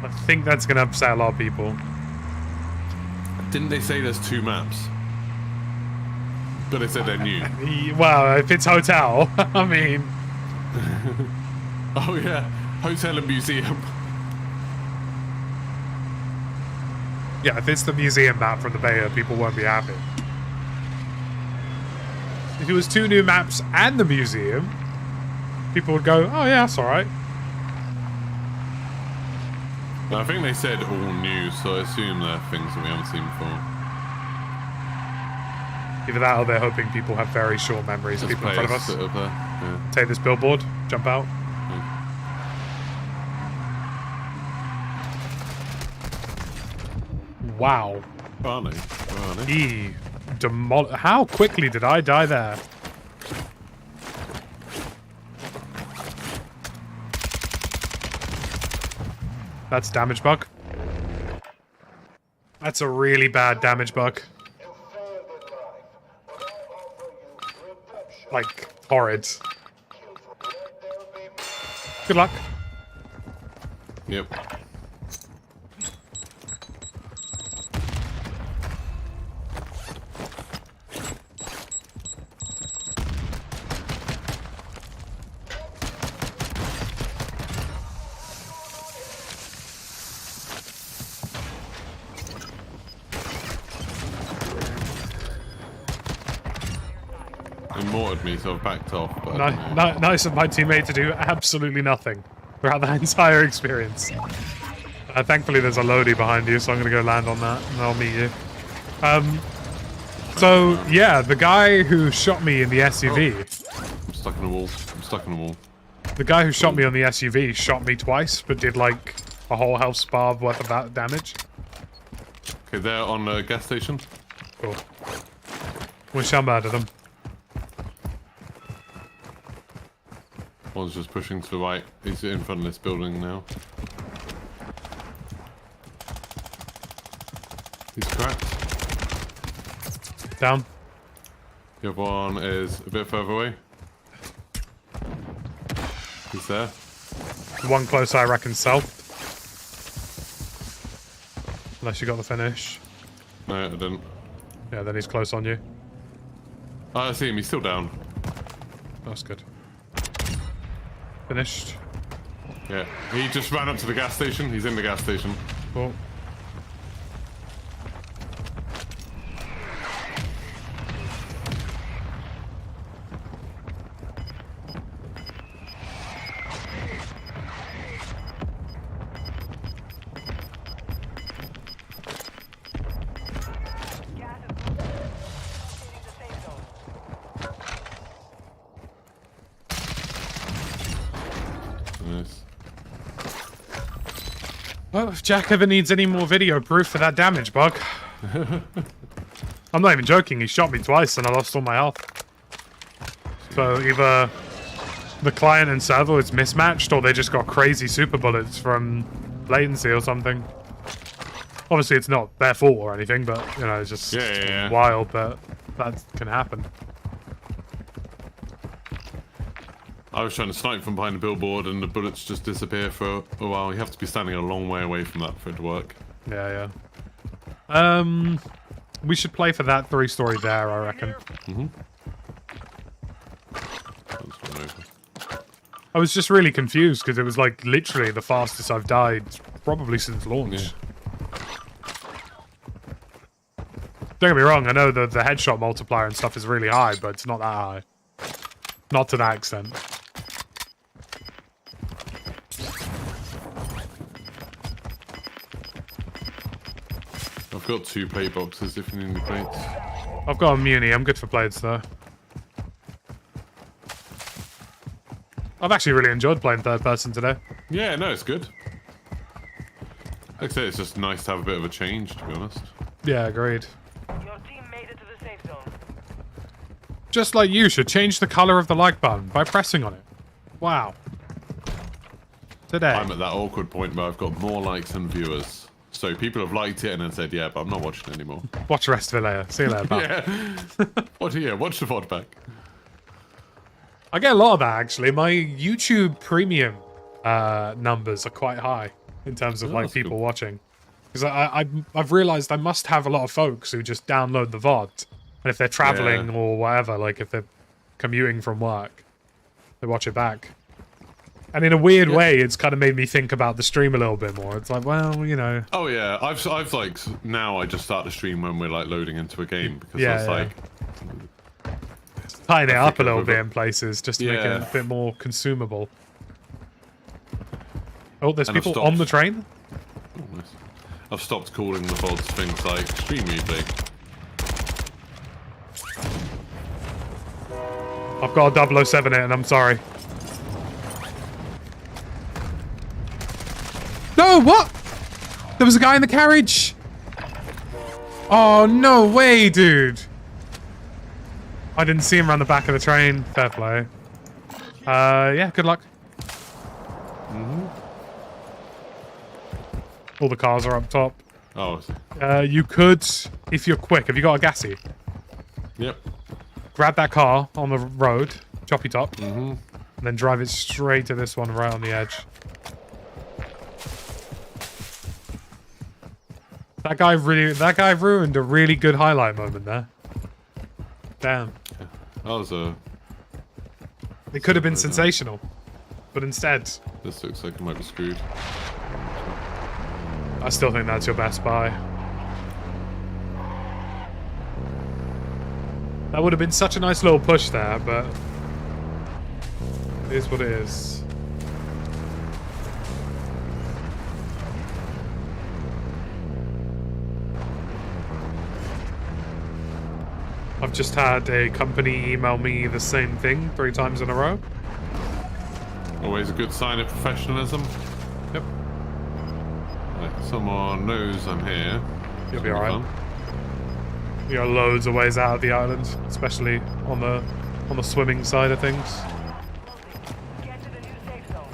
I think that's going to upset a lot of people. Didn't they say there's 2 maps? But they said they're new. Well, if it's hotel, I mean... Oh yeah, hotel and museum. Yeah, if it's the museum map from the beta, people won't be happy. If it was 2 new maps and the museum, people would go, oh yeah, that's alright. No, I think they said all new, so I assume they're things that we haven't seen before. Either that or they're hoping people have very short memories of people in front of us. Sit up there. Yeah. Take this billboard, jump out. Wow. Barney. He how quickly did I die there? That's damage bug. That's a really bad damage bug. Like, horrid. Good luck. Yep. Mortared me, so I've backed off. But Nice of my teammate to do absolutely nothing throughout the entire experience. Thankfully, there's a loadie behind you, so I'm going to go land on that, and I'll meet you. So, yeah, the guy who shot me in the SUV... I'm stuck in a wall. The guy who shot me on the SUV shot me twice, but did, like, a whole health bar worth of that damage. Okay, they're on the gas station. Cool. Wish I murdered them. One's just pushing to the right. He's in front of this building now. He's cracked. Down. The other one is a bit further away. He's there. One close, I reckon, south. Unless you got the finish. No, I didn't. Yeah, then he's close on you. Oh, I see him. He's still down. That's good. Finished. Yeah. He just ran up to the gas station. He's in the gas station. Cool. Gas is moving. Locating the safe zone. Nice. Well, if Jack ever needs any more video proof for that damage bug. I'm not even joking, he shot me twice and I lost all my health. So either the client and server is mismatched or they just got crazy super bullets from latency or something. Obviously it's not their fault or anything, but you know, it's just Yeah. wild that that can happen. I was trying to snipe from behind the billboard and the bullets just disappear for a while. You have to be standing a long way away from that for it to work. Yeah. We should play for that 3-story there, I reckon. That's one over. I was just really confused because it was like literally the fastest I've died probably since launch. Yeah. Don't get me wrong, I know the headshot multiplier and stuff is really high, but it's not that high. Not to that extent. I've got 2 plate boxes if you need any plates. I've got a muni, I'm good for plates though. I've actually really enjoyed playing third person today. Yeah, no, it's good. Like I say, it's just nice to have a bit of a change, to be honest. Yeah, agreed. Your team made it to the safe zone. Just like you should change the color of the like button by pressing on it. Wow. Today. I'm at that awkward point where I've got more likes than viewers. So people have liked it and then said, yeah, but I'm not watching it anymore. Watch the rest of it later. See you later, pal. Yeah. Watch the VOD back. I get a lot of that actually. My YouTube premium numbers are quite high in terms of like that's people cool. watching. Because I've realized I must have a lot of folks who just download the VOD. And if they're traveling Yeah. or whatever, like if they're commuting from work, they watch it back. And in a weird way, it's kind of made me think about the stream a little bit more. It's like, well, you know. Oh yeah, I've like now I just start the stream when we're like loading into a game because Yeah, it's yeah. like Tying it up a think little of bit it. in places just to make it Yeah. a bit more consumable. Oh, there's And I've people stopped. on the train? oh, nice. I've stopped calling the VODs things like stream replay. I've got a 007 it and I'm sorry. No, what? There was a guy in the carriage. Oh, no way, dude. I didn't see him around the back of the train. Fair play. Yeah, good luck. All the cars are up top. Oh, I see. You could, if you're quick, have you got a gassy? Yep. Grab that car on the road, choppy top, and then drive it straight to this one right on the edge. That guy ruined a really good highlight moment there. Damn. That was a. It could have been sensational, but instead, This looks like it might be screwed. I still think that's your best buy. That would have been such a nice little push there, but it is what it is. I've just had a company email me the same thing 3 times in a row. Always a good sign of professionalism. Yep. Like, someone knows I'm here. You'll be That'll alright. fun. You're loads of ways out of the island, especially on the swimming side of things. Get to the new safe zone.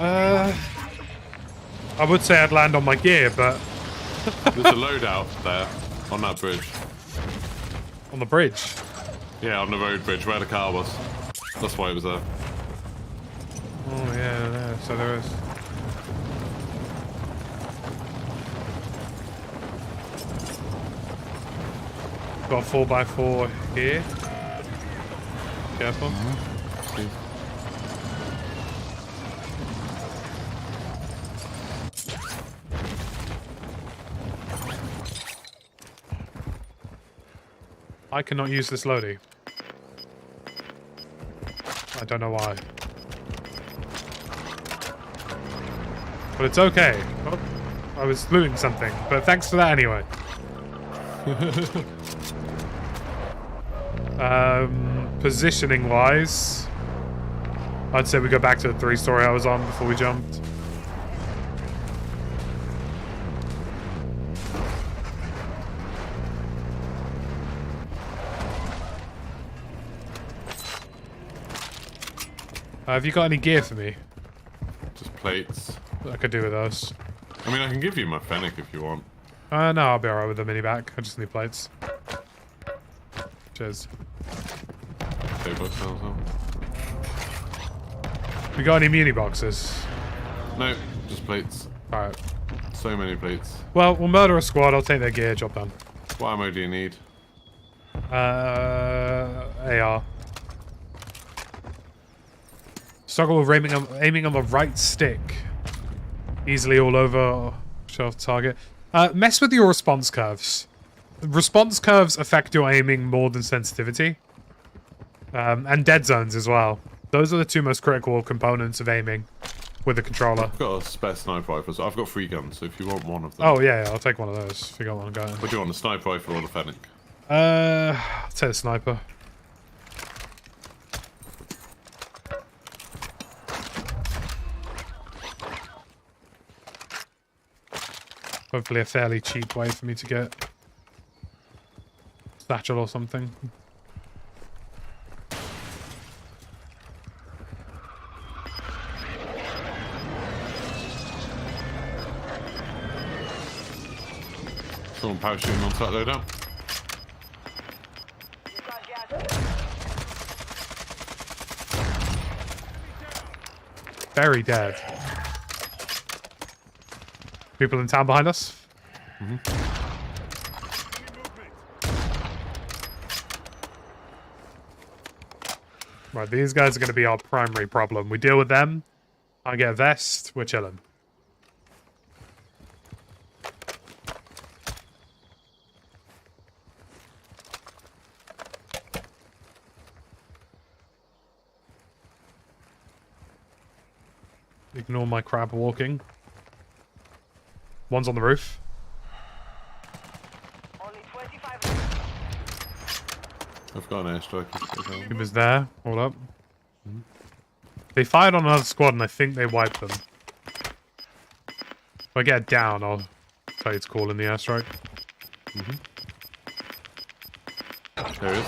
I would say I'd land on my gear, but There's a loadout there on that bridge. on the bridge. Yeah, on the road bridge where the car was. That's why it was there. Oh yeah, so there is. Got a 4x4 here. Careful. See. I cannot use this loadie. I don't know why. But it's okay. Oh, I was looting something, but thanks for that anyway. Positioning wise, I'd say we go back to the 3-story I was on before we jumped. Have you got any gear for me? Just plates. I could do with those. I mean, I can give you my Fennec if you want. No, I'll be alright with the mini back. I just need plates. Cheers. Save ourselves up. We got any muni boxes? No, just plates. Alright. So many plates. Well, we'll murder a squad. I'll take their gear. Job done. What ammo do you need? AR. Struggle with aiming on the right stick. Easily all over shelf target. Mess with your response curves. Response curves affect your aiming more than sensitivity. And dead zones as well. Those are the two most critical components of aiming with the controller. I've got a spare sniper rifle, so I've got 3 guns, so if you want one of them. Oh, yeah, I'll take one of those if you got one going. What do you want, the sniper rifle or the Fennec? I'll take the sniper. Hopefully a fairly cheap way for me to get satchel or something. Someone parachuting onto that loadout. Very dead. People in town behind us? Right, these guys are going to be our primary problem. We deal with them. I get a vest. We're chilling. Ignore my crab walking. One's on the roof. Only 25. I've got an airstrike. He was there. Hold up. They fired on another squad and I think they wiped them. If I get down, I'll tell you it's cool in the airstrike. There he is.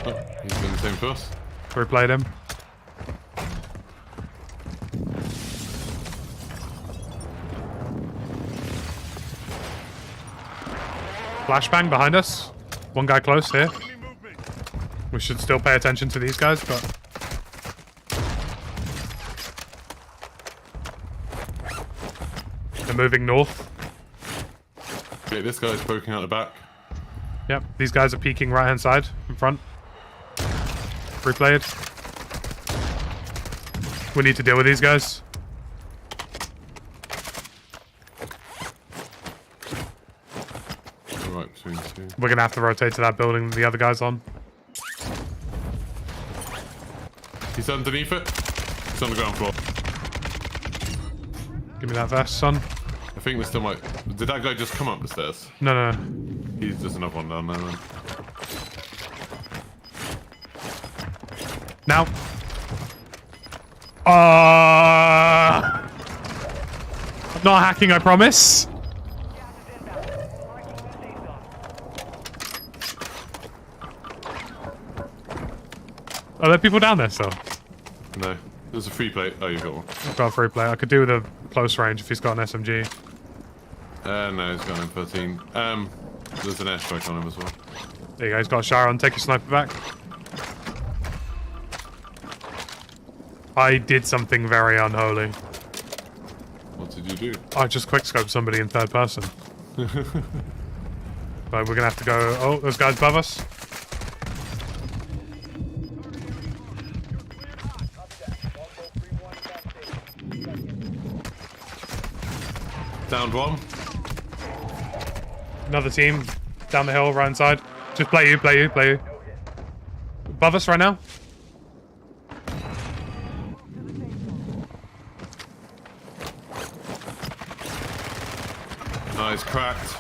Oh, he's doing the same to us. Replayed him. Flashbang behind us. One guy close here. We should still pay attention to these guys, but... They're moving north. Okay, this guy's poking out the back. Yep, these guys are peeking right-hand side, in front. Replayed. We need to deal with these guys. Right between the two. We're gonna have to rotate to that building the other guy's on. He's underneath it. He's on the ground floor. Give me that vest, son. I think there's still might. Did that guy just come up the stairs? No, no, no. He's just another one down there then. Now. I'm not hacking, I promise. Are there people down there still? No. There's a free plate. Oh, you got one. I've got a free play. I could do with a close range if he's got an SMG. No, he's got an M13. There's an airstrike on him as well. There you go, he's got a shower on. Take your sniper back. I did something very unholy. What did you do? I just quickscoped somebody in third person. But we're gonna have to go... Oh, those guys above us. Downed one. Another team down the hill, right inside. Just play you, play you, play you. Above us right now. Nice, cracked.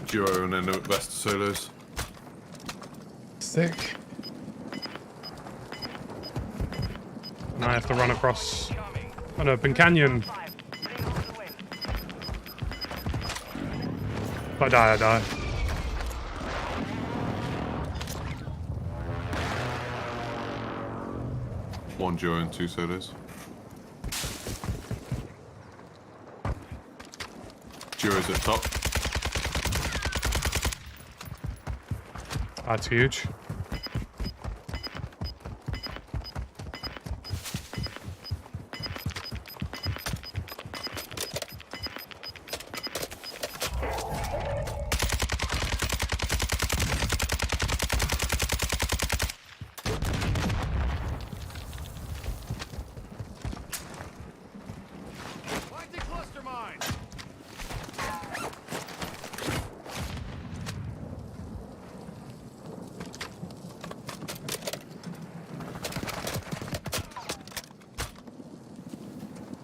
Duo and then the rest solos. Sick. Now I have to run across an open canyon. If I die, I die. One duo and 2 solos. Duo's at top. That's huge. Find the cluster mine.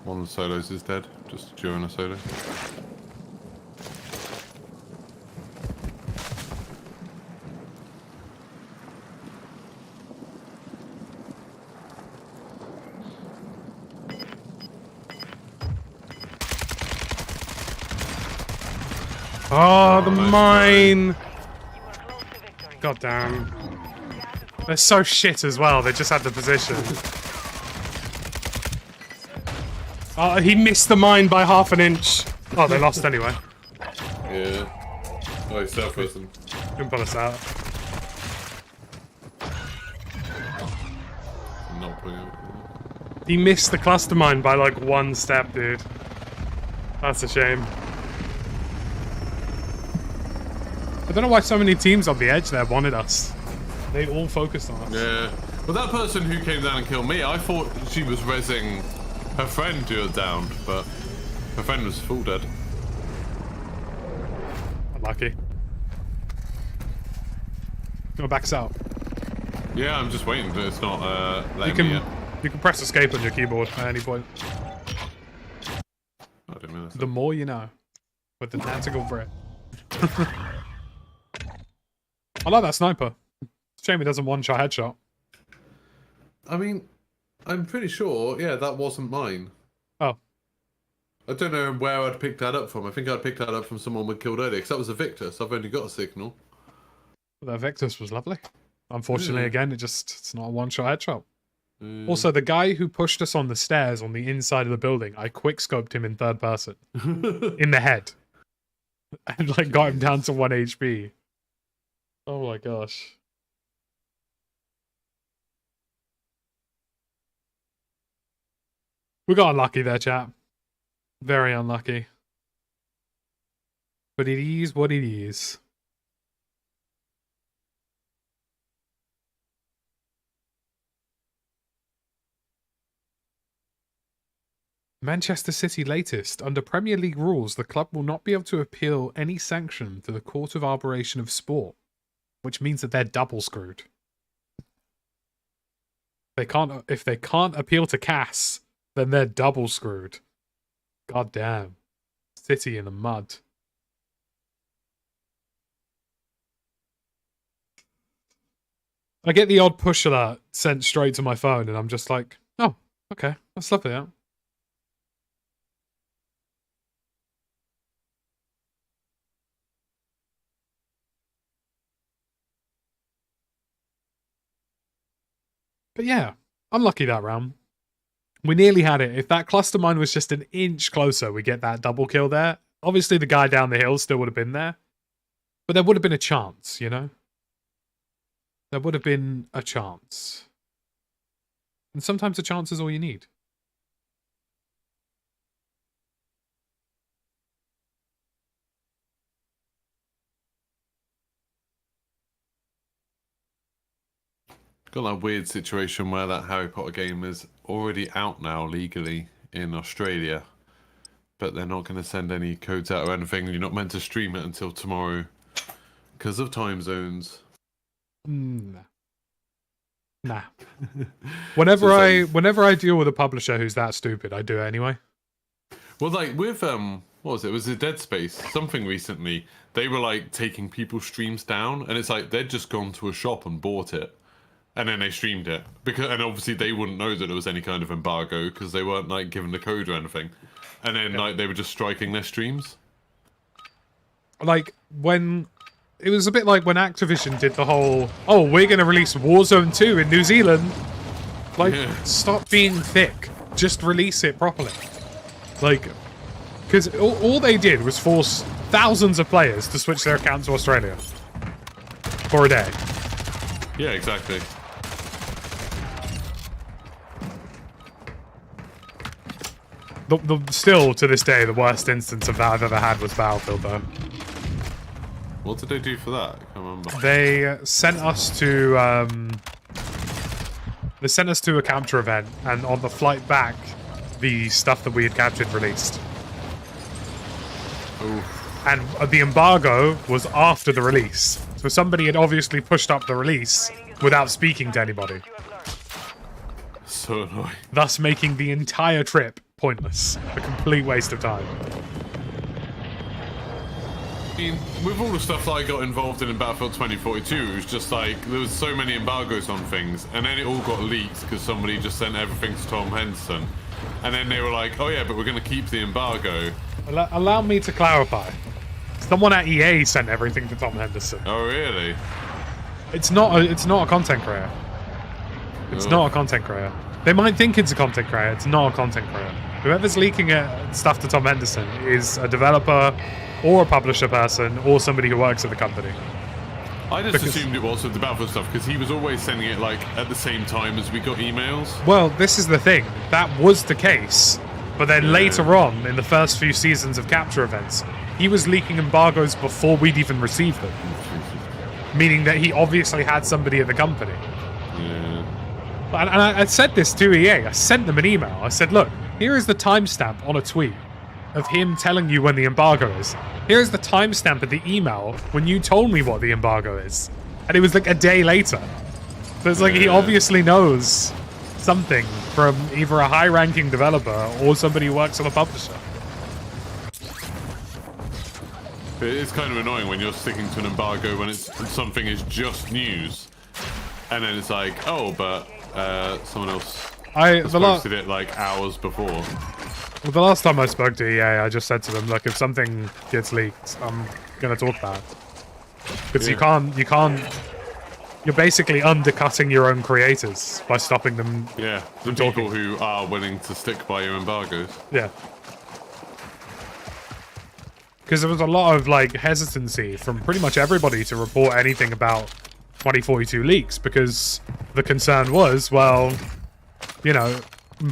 One of the solos is dead. Just a duo and a solo. Oh, the mine! You were close to victory. God damn. They're so shit as well, they just had the position. Oh, he missed the mine by half an inch. Oh, they lost anyway. Yeah. Oh, he's third person. Can pull us out. I'm not putting it. He missed the cluster mine by like 1 step, dude. That's a shame. I don't know why so many teams on the edge there wanted us. They all focused on us. Yeah. Well, that person who came down and killed me, I thought she was rezzing her friend who was down, but her friend was full dead. Unlucky. Go back south. Yeah, I'm just waiting. It's not You letting me yet. can press escape on your keyboard at any point. I don't mean The more you know. With the tactical Brit. I like that sniper. Shame he doesn't one-shot headshot. I mean, I'm pretty sure, yeah, that wasn't mine. Oh. I don't know where I'd picked that up from. I think I'd picked that up from someone we killed earlier, because that was a Victor, so I've only got a signal. That Victus was lovely. Unfortunately, Yeah. again, it's not a one-shot headshot. Also, the guy who pushed us on the stairs on the inside of the building, I quick-scoped him in third person. In the head. And, like, got him down to 1 HP. Oh my gosh. We got unlucky there, chap. Very unlucky. But it is what it is. Manchester City latest. Under Premier League rules, the club will not be able to appeal any sanction to the Court of Arbitration of Sport, which means that they're double screwed. If they can't appeal to CAS, then they're double screwed. God damn. City in the mud. I get the odd push alert sent straight to my phone, and I'm just like, oh, okay, that's lovely. Yeah. But yeah, unlucky that round. We nearly had it. If that cluster mine was just an inch closer, we get that double kill there. Obviously, the guy down the hill still would have been there. But there would have been a chance, you know? There would have been a chance. And sometimes a chance is all you need. Got that weird situation where that Harry Potter game is already out now legally in Australia, but they're not going to send any codes out or anything. You're not meant to stream it until tomorrow because of time zones. Nah. Whenever I deal with a publisher who's that stupid, I do it anyway. Well, like with what was it? It was a Dead Space something recently. They were like taking people's streams down, and it's like they'd just gone to a shop and bought it. And then they streamed it and obviously they wouldn't know that there was any kind of embargo because they weren't like given the code or anything. And then like they were just striking their streams. Like when it was a bit like when Activision did the whole, oh, we're going to release Warzone 2 in New Zealand. Like, stop being thick. Just release it properly. Like, because all they did was force thousands of players to switch their account to Australia for a day. Yeah, exactly. Still, to this day, the worst instance of that I've ever had was Battlefield, though. What did they do for that? I can't remember. They sent us to a capture event, and on the flight back, the stuff that we had captured released. Oof. And the embargo was after the release, so somebody had obviously pushed up the release without speaking to anybody. So annoying. Thus making the entire trip pointless. A complete waste of time. I mean, with all the stuff that I got involved in Battlefield 2042, it was just like, there was so many embargoes on things, and then it all got leaked because somebody just sent everything to Tom Henderson. And then they were like, oh yeah, but we're going to keep the embargo. Allow me to clarify. Someone at EA sent everything to Tom Henderson. Oh really? It's not a content creator. It's not a content creator. They might think it's a content creator. It's not a content creator. Whoever's leaking stuff to Tom Henderson is a developer or a publisher person or somebody who works at the company. I just assumed it was with the Battlefield stuff because he was always sending it like at the same time as we got emails. Well, this is the thing. That was the case. But then later on, in the first few seasons of capture events, he was leaking embargoes before we'd even received them. Meaning that he obviously had somebody at the company. Yeah. And I said this to EA. I sent them an email. I said, look, here is the timestamp on a tweet of him telling you when the embargo is. Here's the timestamp of the email when you told me what the embargo is. And it was like a day later. So it's like he obviously knows something from either a high-ranking developer or somebody who works on a publisher. It's kind of annoying when you're sticking to an embargo when something is just news. And then it's like, oh, but someone else posted it like hours before. Well, the last time I spoke to EA, I just said to them, look, if something gets leaked, I'm going to talk about it. Because you can't... You're basically undercutting your own creators by stopping them. Yeah, the people who are willing to stick by your embargoes. Yeah. Because there was a lot of like hesitancy from pretty much everybody to report anything about 2042 leaks, because the concern was, well, you know,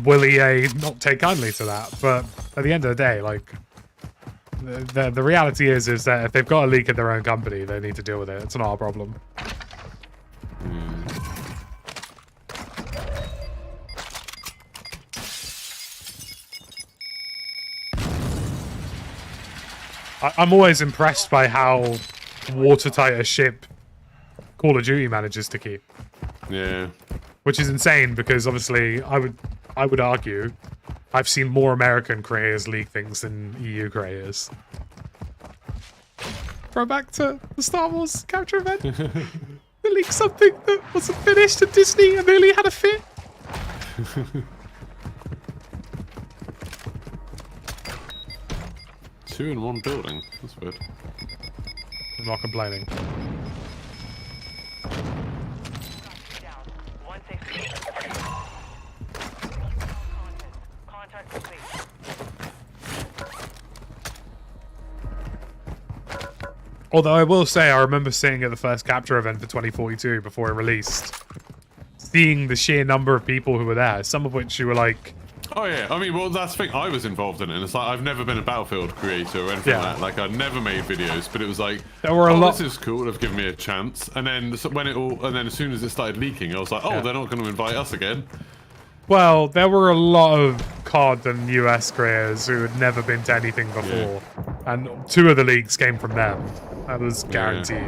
will EA not take kindly to that? But at the end of the day, like, the reality is that if they've got a leak at their own company, they need to deal with it. It's not a problem. I'm always impressed by how watertight a ship Call of Duty manages to keep. Yeah. Which is insane, because obviously I would argue I've seen more American creators leak things than EU creators. Throw back to the Star Wars capture event. to leak something that wasn't finished at Disney and nearly had a fit. 2 in 1 building. That's weird. I'm not complaining. Down. One safety. Contact complete. Although I will say, I remember seeing at the first capture event for 2042 before it released, seeing the sheer number of people who were there, some of which you were like... Oh yeah, I mean, well, that's the thing. I was involved in it, and it's like I've never been a Battlefield creator or anything Yeah. like that. Like I'd never made videos, but it was like, There were a lot- this is cool. They've given me a chance. And then when it all, and then as soon as it started leaking, I was like, oh, Yeah. they're not going to invite us again. Well, there were a lot of COD and US creators who had never been to anything before, and 2 of the leaks came from them. That was guaranteed.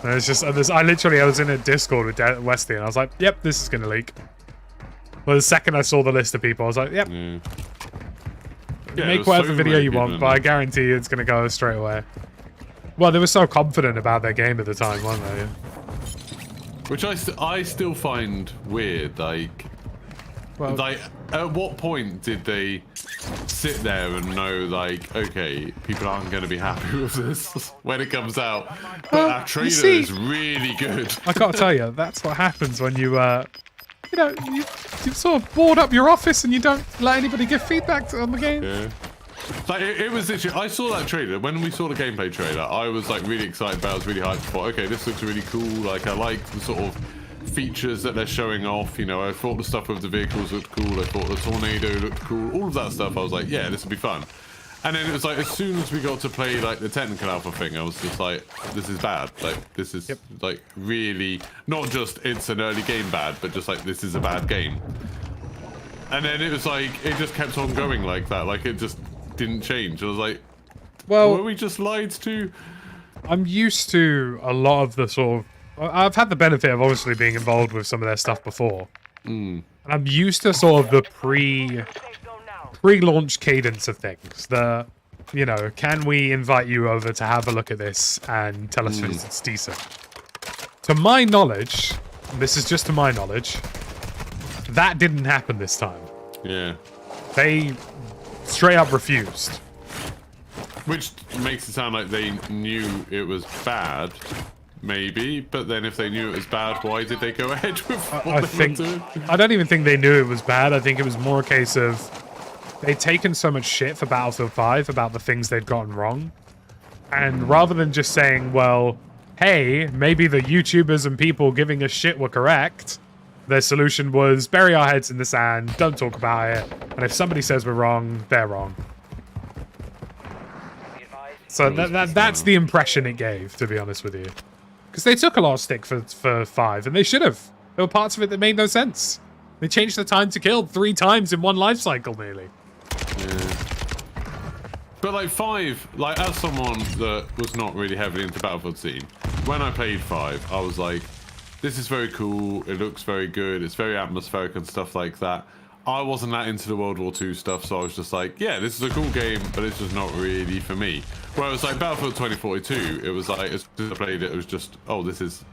And it's just, I was in a Discord with Westy, and I was like, "Yep, this is gonna leak." Well, the second I saw the list of people, I was like, "Yep, Yeah. make whatever video you want, but I guarantee you it's gonna go straight away." Well, they were so confident about their game at the time, weren't they? Which I still find weird. Well, Like, at what point did they sit there and know, like, okay, people aren't going to be happy with this when it comes out, but Well, our you trailer see- is really good. I gotta tell you, that's what happens when you you've sort of board up your office and you don't let anybody give feedback on the game. Yeah. Like, it was literally, I saw that trailer, when we saw the gameplay trailer, I was, like, really excited about it, I was really hyped for, okay, this looks really cool, like, I like the sort of features that they're showing off, you know, I thought the stuff with the vehicles looked cool, I thought the tornado looked cool, all of that stuff, I was like, yeah, this will be fun. And then it was like, as soon as we got to play, like, the technical alpha thing, I was just like, this is bad. Like, this is, like, really, not just it's an early game bad, but just, like, this is a bad game. And then it was like, it just kept on going like that, like, it just didn't change. I was like, Well, were we just lied to? I'm used to a lot of the sort of... I've had the benefit of obviously being involved with some of their stuff before. And I'm used to sort of the Safe zone now. pre-launch cadence of things. The, you know, can we invite you over to have a look at this and tell us if it's decent? To my knowledge, and this is just to my knowledge, that didn't happen this time. Yeah. They straight up refused. Which makes it sound like they knew it was bad, maybe, but then if they knew it was bad, why did they go ahead with what I they think were doing? I don't even think they knew it was bad. I think it was more a case of they'd taken so much shit for Battlefield 5 about the things they'd gotten wrong. And rather than just saying, well, hey, maybe the YouTubers and people giving us shit were correct, their solution was bury our heads in the sand, don't talk about it, and if somebody says we're wrong, they're wrong. So that's the impression it gave, to be honest with you. Because they took a lot of stick for 5, and they should have. There were parts of it that made no sense. They changed the time to kill 3 times in one life cycle, nearly. Yeah. But like 5, like as someone that was not really heavily into Battlefield scene, when I played 5, I was like, this is very cool, it looks very good, it's very atmospheric and stuff like that. I wasn't that into the World War II stuff, so I was just like, yeah, this is a cool game, but it's just not really for me. Whereas like Battlefield 2042, it was like, as soon as I played it, it was just, oh, this is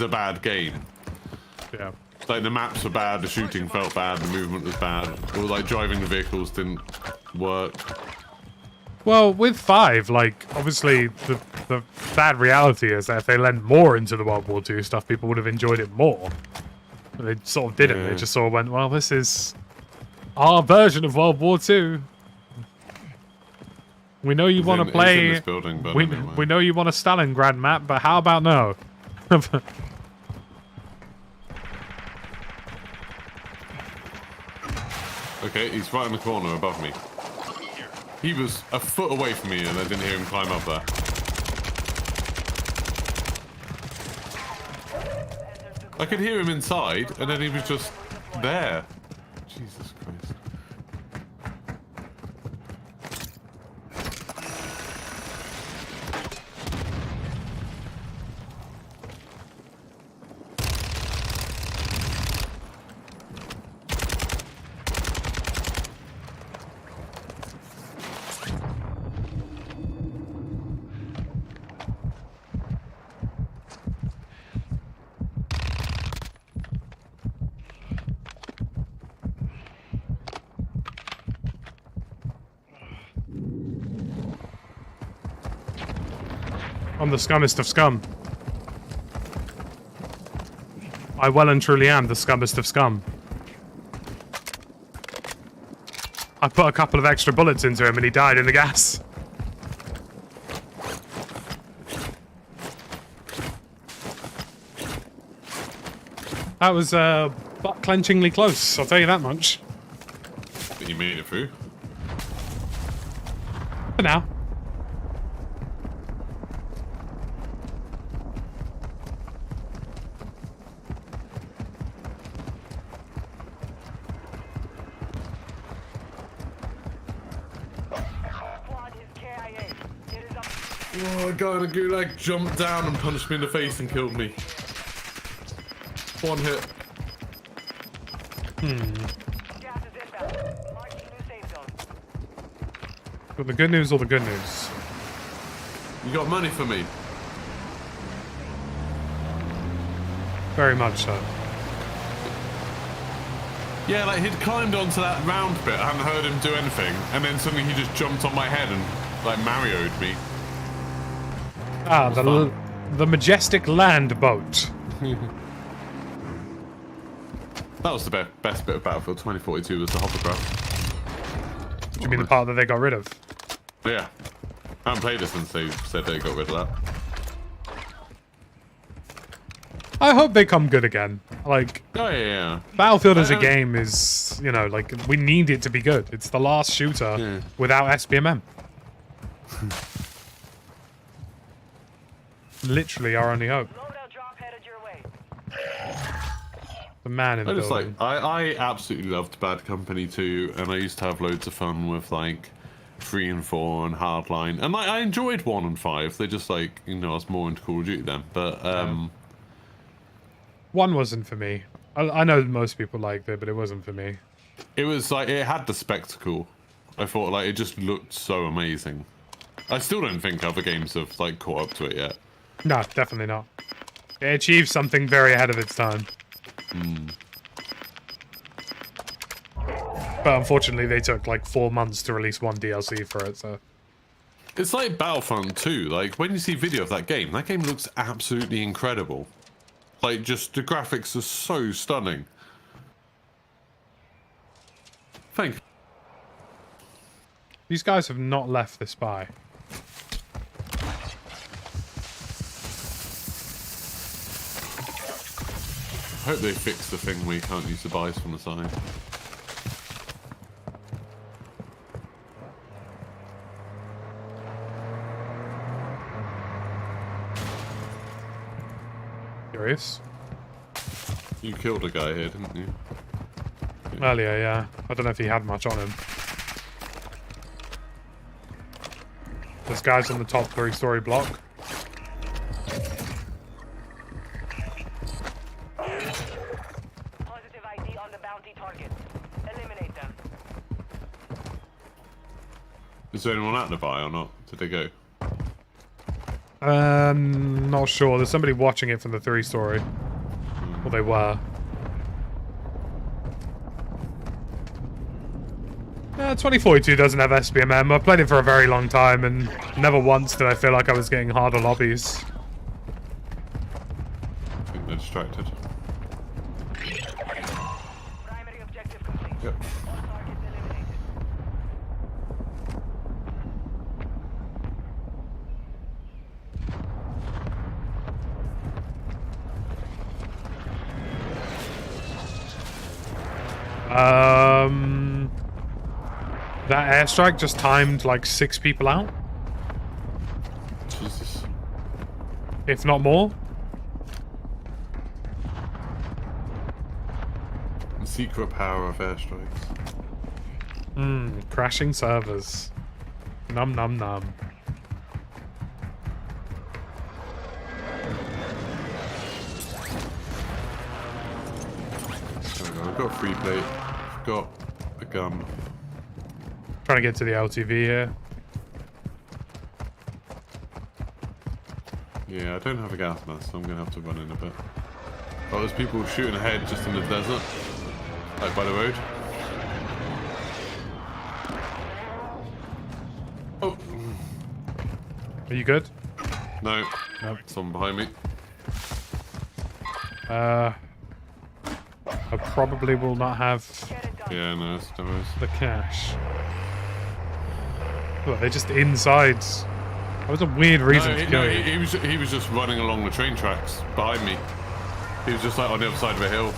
a bad game. Yeah. Like the maps were bad, the shooting felt bad, the movement was bad, or like driving the vehicles didn't work. Well, with 5, like, obviously, the bad reality is that if they lent more into the World War II stuff, people would have enjoyed it more. But they sort of didn't. Yeah. They just sort of went, well, this is our version of World War II. We know you want to in play... this building, but we anyway. know you want a Stalingrad map, but how about no? Okay, he's right in the corner above me. He was a foot away from me and I didn't hear him climb up there. I could hear him inside and then he was just there. Jesus Christ. I'm the scummest of scum. I well and truly am the scummest of scum. I put a couple of extra bullets into him and he died in the gas. That was butt-clenchingly close, I'll tell you that much. But you made it through. For now. Squad is KIA. It is up. Oh, a guy in a gulag jumped down and punched me in the face and killed me. One hit. Gas is inbound. Marking new safe zone. Got the good news or the good news? You got money for me? Very much so. Yeah, like he'd climbed onto that round bit, I hadn't heard him do anything, and then suddenly he just jumped on my head and like Mario'd me. Ah, the majestic land boat. That was the best bit of Battlefield 2042 was the hovercraft. Do you mean the part that they got rid of? Yeah. I haven't played it since they said they got rid of that. I hope they come good again. Like, Oh yeah. Battlefield as a game is, you know, like, we need it to be good. It's the last shooter without SBMM. Literally our only hope. Loadout drop headed your way. The man in the I just building. like I absolutely loved Bad Company 2, and I used to have loads of fun with like 3 and 4 and Hardline, and like I enjoyed 1 and 5. They just like, you know, I was more into Call of Duty then, but One wasn't for me. I know most people liked it, but it wasn't for me. it was like it had the spectacle. I thought like it just looked so amazing. I still don't think other games have like caught up to it yet. No, definitely not. It achieved something very ahead of its time. But unfortunately, they took like 4 months to release one DLC for it, so... It's like Battlefront 2. Like when you see video of that game looks absolutely incredible. Like just the graphics are so stunning. Thank you. These guys have not left the spy. I hope they fix the thing where you can't use the buys from the side. Curious. You killed a guy here, didn't you? Earlier, yeah. I don't know if he had much on him. There's guys on the top 3-story block. Positive ID on the bounty target. Eliminate them. Is there anyone at the buy or not? Did they go? Not sure. There's somebody watching it from the 3-story. Well, they were. 2042 doesn't have SBMM. I've played it for a very long time, and never once did I feel like I was getting harder lobbies. I think they're distracted. Primary objective complete. Yep. All targets eliminated. That airstrike just timed like 6 people out, Jesus. if not more. The secret power of airstrikes. Crashing servers. Num num num. There we go. We've got a free plate. We've got a gun. Trying to get to the LTV here. Yeah, I don't have a gas mask, so I'm gonna have to run in a bit. Oh, there's people shooting ahead just in the desert. Like by the road. Oh. Are you good? No. Nope. Someone behind me. I probably will not have Yeah, no, it's no. the cash. Look, they're just inside. That was a weird reason to kill you. He was just running along the train tracks behind me. He was just like on the other side of a hill.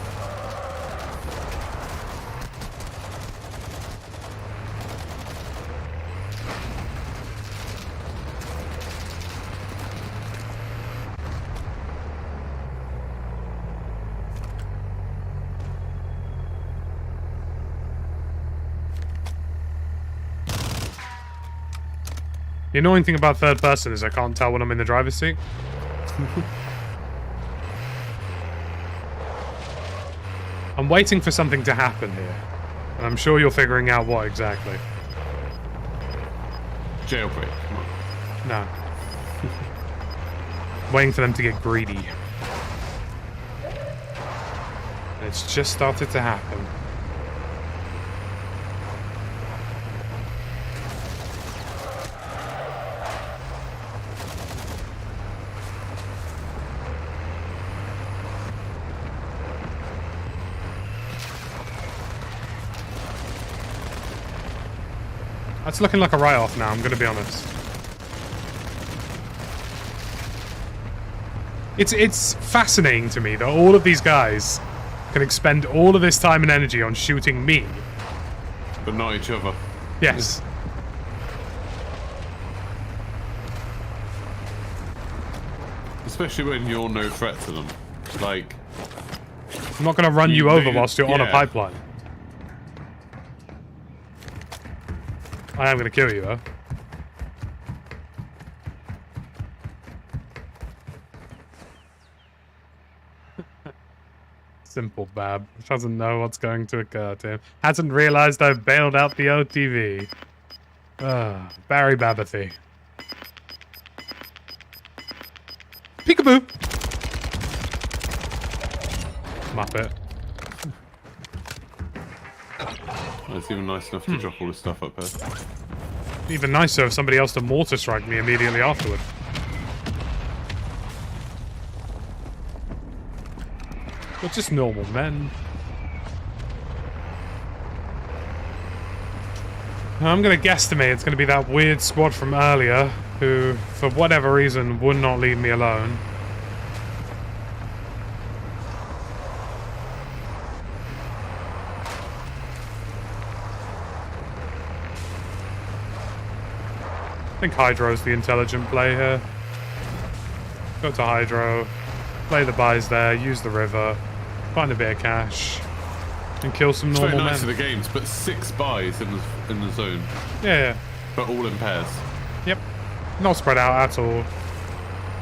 The annoying thing about third person is I can't tell when I'm in the driver's seat. I'm waiting for something to happen here. And I'm sure you're figuring out what exactly. Jailbreak, come on. No. Waiting for them to get greedy. And it's just started to happen. That's looking like a write-off now, I'm gonna be honest. It's fascinating to me that all of these guys can expend all of this time and energy on shooting me. But not each other. Yes. Especially when you're no threat to them. Like... I'm not gonna run you over whilst you're on a yeah. pipeline. I am gonna kill you, though. Simple Bab. Doesn't know what's going to occur to him. Hasn't realized I've bailed out the OTV. Barry Babathy. Peekaboo! Muppet. It's even nice enough to drop all this stuff up there. Even nicer if somebody else to mortar strike me immediately afterward. We're just normal men. I'm gonna guesstimate it's gonna be that weird squad from earlier who, for whatever reason, would not leave me alone. I think Hydro's the intelligent play here. Go to Hydro, play the buys there, use the river, find a bit of cash, and kill some It's normal very nice men. of the games, but 6 buys in the zone. Yeah. But all in pairs. Yep. Not spread out at all.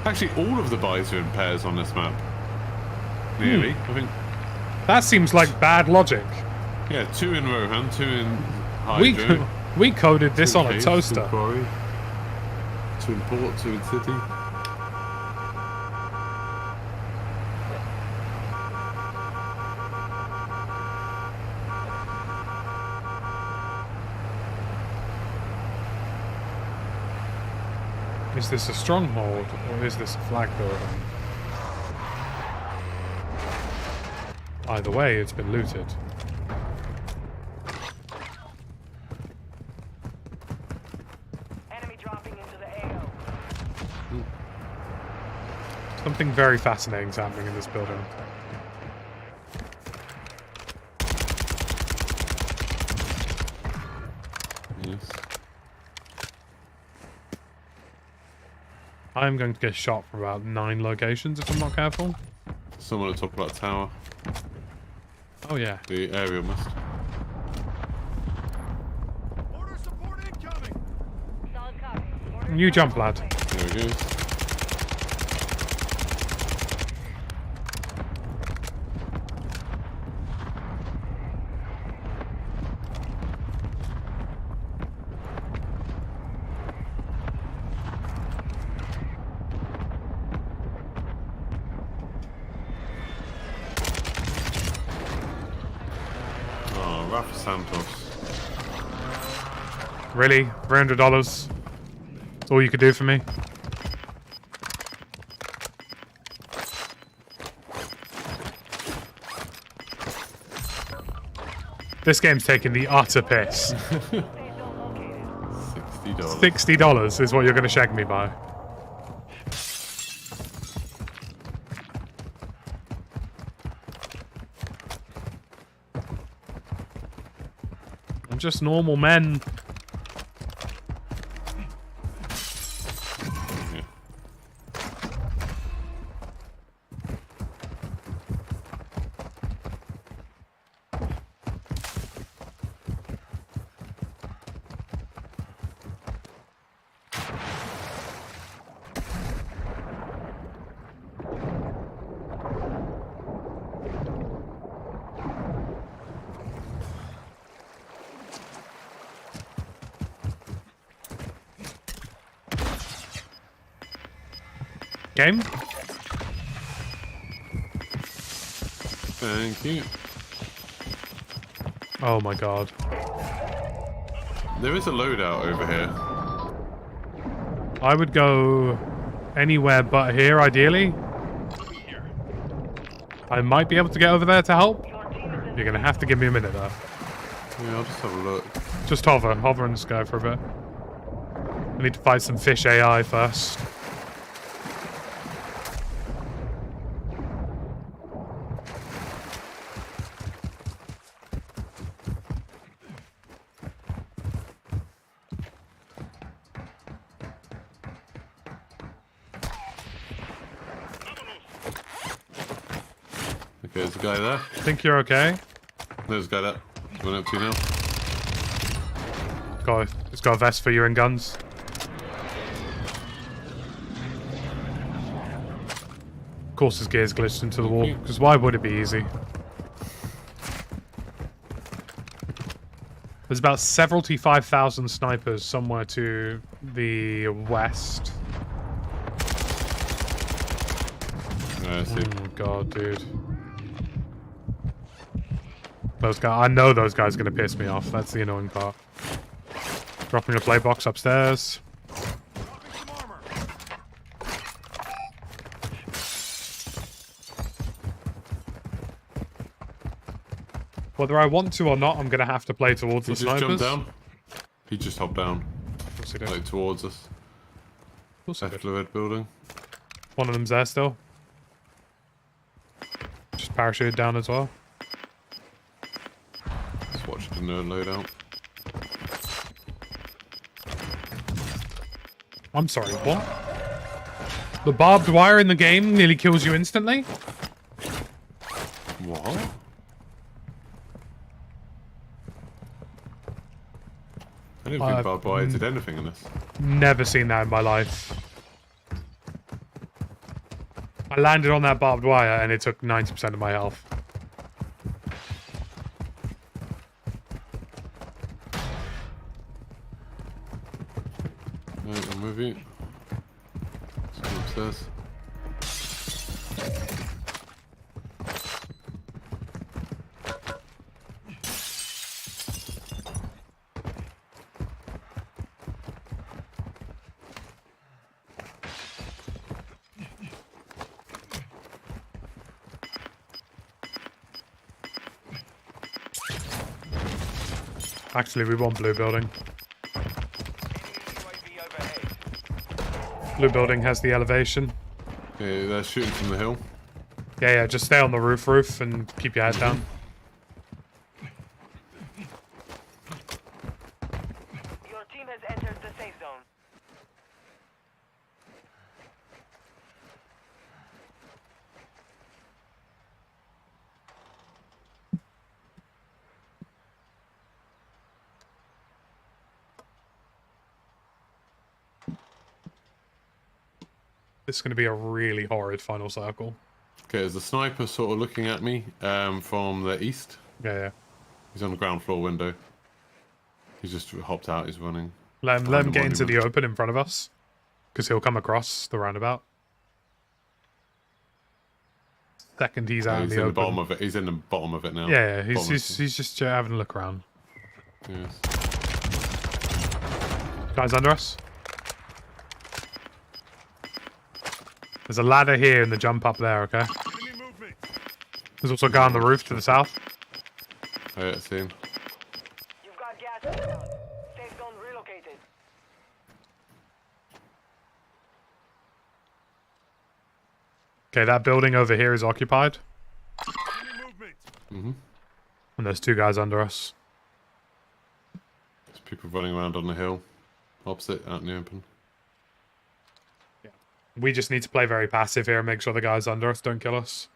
Actually, all of the buys are in pairs on this map. Nearly. I think. That seems like bad logic. Yeah, 2 in Rohan, 2 in Hydro. We coded this 2 on a caves, 2 toaster. quarry, 2 in port, 2 in city. Is this a stronghold or is this a flag building? Either way, it's been looted. Enemy dropping into the AO. Something very fascinating is happening in this building. Yes. I'm going to get shot from about 9 locations if I'm not careful. Someone at the top of that tower. Oh yeah. The aerial must. Order support incoming. Solid copy. You jump, lad. There he goes. Oh, Rafa Santos. Really? $300? That's all you could do for me? This game's taking the utter piss. $60. $60 is what you're going to shag me by. I'm just normal men. Game? Thank you. Oh my god. There is a loadout over here. I would go anywhere but here, ideally. I might be able to get over there to help. You're gonna have to give me a minute though. Yeah, I'll just have a look. Just hover and just go for a bit. I need to fight some fish AI first. Okay, there's a guy there. Think you're okay? There's a guy there. Going up to you now. It's got a vest for you and guns. Of course his gear's glitched into the wall, because why would it be easy? There's about 75,000 snipers somewhere to the west. I see. Oh god, dude. Those guys, I know those guys are gonna piss me off. That's the annoying part. Dropping a play box upstairs. Whether I want to or not, I'm gonna have to play towards the snipers. He just jumped down. He just hopped down. Of course he did. Like towards us. Of course he did. Fluid building. One of them's there still. Just parachuted down as well. Just watch the nerd loadout. I'm sorry, what? The barbed wire in the game nearly kills you instantly? What? I didn't think barbed wire did anything in this. Never seen that in my life. I landed on that barbed wire and it took 90% of my health. Right, I'm with you. Let's go upstairs. Actually, we want blue building. Blue building has the elevation. Okay, they're shooting from the hill. Yeah, just stay on the roof and keep your head down. Your team has entered the safe zone. This is going to be a really horrid final circle. Okay, there's a sniper sort of looking at me from the east. Yeah. He's on the ground floor window. He's just hopped out, he's running. Let him get into the open in front of us. Because he'll come across the roundabout. Second he's out in the open. Bottom of it. He's in the bottom of it now. Yeah, he's just having a look around. Yes. Guys under us. There's a ladder here and the jump up there, okay? Enemy movement. There's also a guy on the roof to the south. Oh, yeah, see him. Okay, that building over here is occupied. Enemy movement. Mm-hmm. And there's 2 guys under us. There's people running around on the hill. Opposite, out in the open. We just need to play very passive here and make sure the guys under us don't kill us.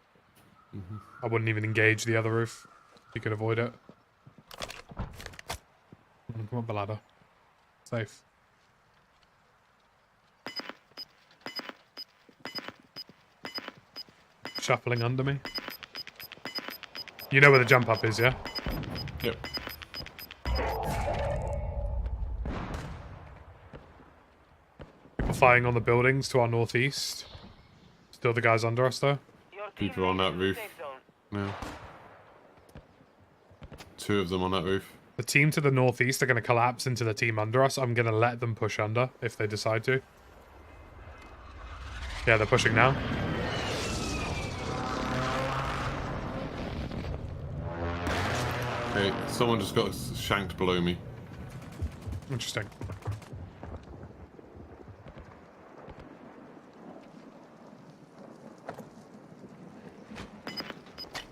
I wouldn't even engage the other roof. You could avoid it. Come up the ladder. Safe. Shuffling under me. You know where the jump up is, yeah? Yep. People firing on the buildings to our northeast. Still the guys under us, though. Your team People on that remains in the roof. safe zone. No. 2 of them on that roof. The team to the northeast are going to collapse into the team under us. I'm going to let them push under if they decide to. Yeah, they're pushing now. Hey, someone just got shanked below me. Interesting.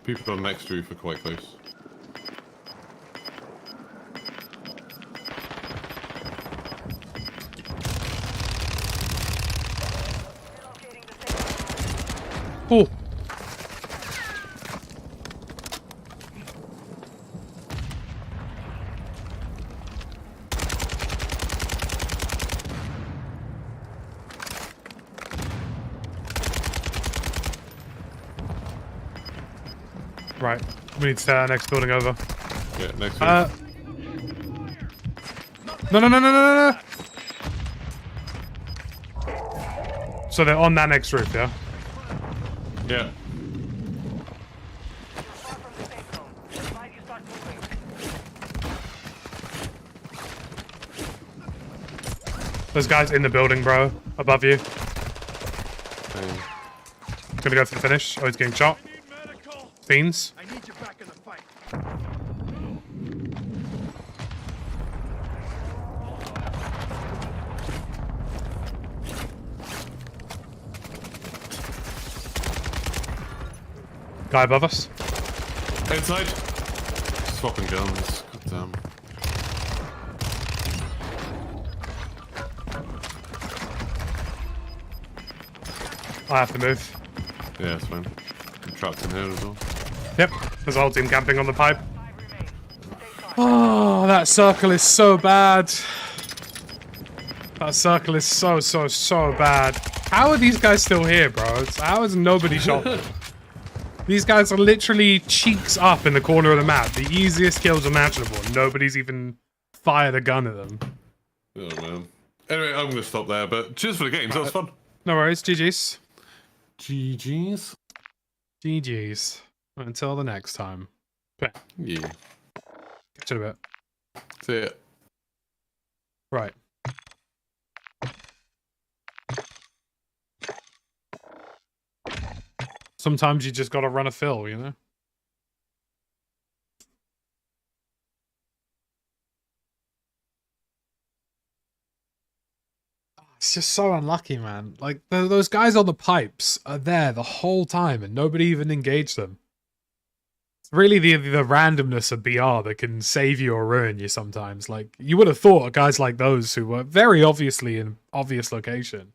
People on the next roof are quite close. Relocating the safe zone. Oh! Right. We need to stay our next building over. Yeah, next roof. No, no, no, no, no, no, no! So they're on that next roof, yeah? Yeah. You're far from the safe zone. Advise you start moving. There's guys in the building, bro. Above you. Hey. Gonna go for the finish. Oh, he's getting shot. I need medical. Fiends. I need you back in the fight. Guy above us. Inside. Swapping guns. God damn. I have to move. Yeah, it's fine. I'm trapped in here as well. Yep. There's a whole team camping on the pipe. 5 remain. Stay sharp. Oh, that circle is so bad. That circle is so, so, so bad. How are these guys still here, bro? How is nobody shot them? These guys are literally cheeks up in the corner of the map. The easiest kills imaginable. Nobody's even fired a gun at them. Oh man. Anyway, I'm gonna stop there, but cheers for the games, that was fun. No worries. GG's. GG's. GG's. Until the next time. Yeah. Catch you in a bit. See ya. Right. Sometimes you just gotta run a fill, you know? It's just so unlucky, man. Like, those guys on the pipes are there the whole time and nobody even engaged them. It's really the randomness of BR that can save you or ruin you sometimes. Like, you would have thought guys like those who were very obviously in obvious location,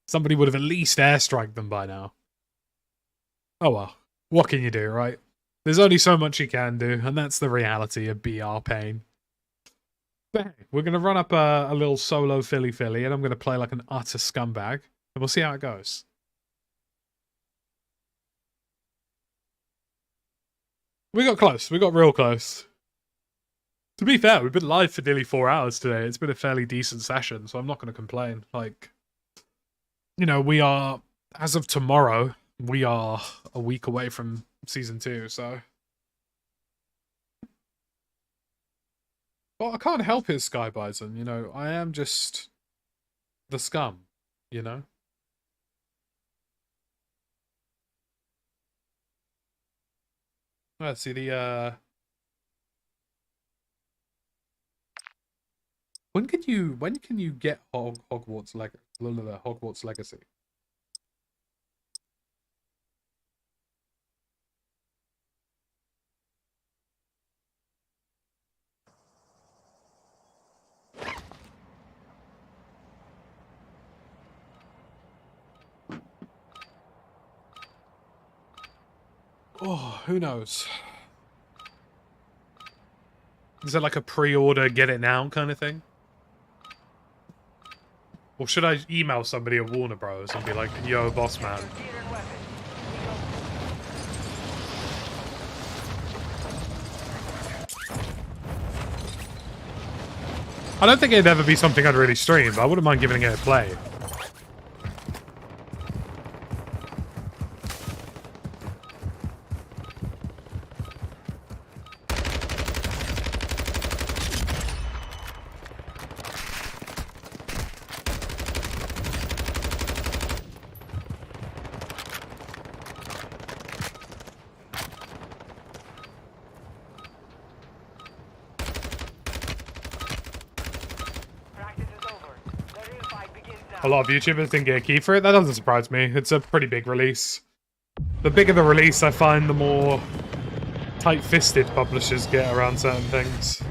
somebody would have at least airstriked them by now. Oh well, what can you do, right? There's only so much you can do, and that's the reality of BR pain. But hey, we're going to run up a little solo Philly, and I'm going to play like an utter scumbag, and we'll see how it goes. We got close. We got real close. To be fair, we've been live for nearly 4 hours today. It's been a fairly decent session, so I'm not going to complain. Like, you know, we are, as of tomorrow, we are a week away from season 2, so. Well, I can't help it, Sky Bison, you know. I am just the scum, you know. Let's see the when can you get Hogwarts Legacy? Oh, who knows? Is it like a pre-order, get it now kind of thing? Or should I email somebody at Warner Bros. And be like, yo, boss man? I don't think it'd ever be something I'd really stream, but I wouldn't mind giving it a play. A lot of YouTubers didn't get a key for it. That doesn't surprise me. It's a pretty big release. The bigger the release, I find the more tight-fisted publishers get around certain things.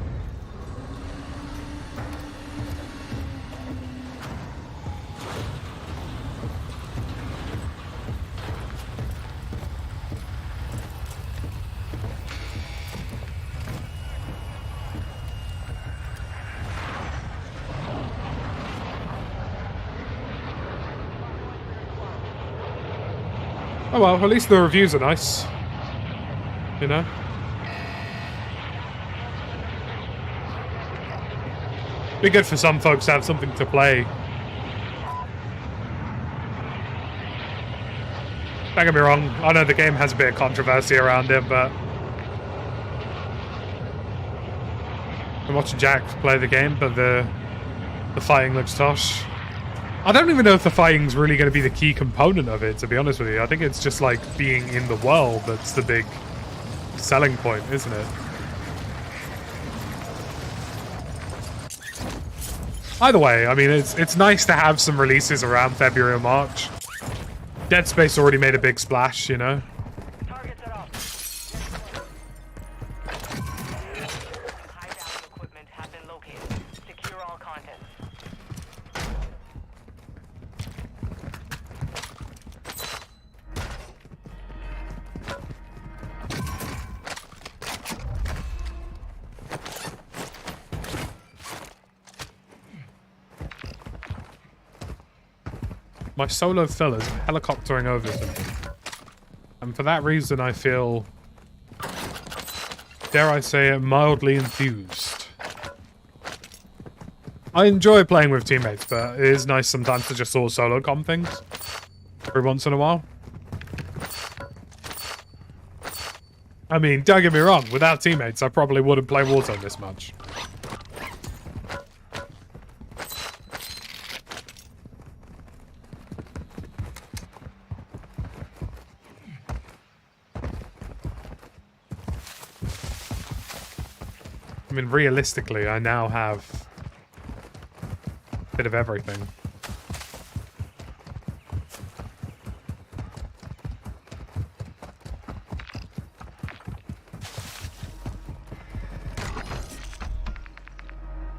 Oh well, at least the reviews are nice. You know? Be good for some folks to have something to play. Don't get me wrong, I know the game has a bit of controversy around it, but I'm watching Jack play the game, but the fighting looks tosh. I don't even know if the fighting's really going to be the key component of it, to be honest with you. I think it's just like being in the world that's the big selling point, isn't it? Either way, I mean, it's nice to have some releases around February or March. Dead Space already made a big splash, you know? Targets are up. High-value equipment have been located. Secure all contents. My solo fellas helicoptering over to me. And for that reason, I feel, dare I say it, mildly enthused. I enjoy playing with teammates, but it is nice sometimes to just sort of solo comp things every once in a while. I mean, don't get me wrong, without teammates, I probably wouldn't play Warzone this much. I mean, realistically, I now have a bit of everything.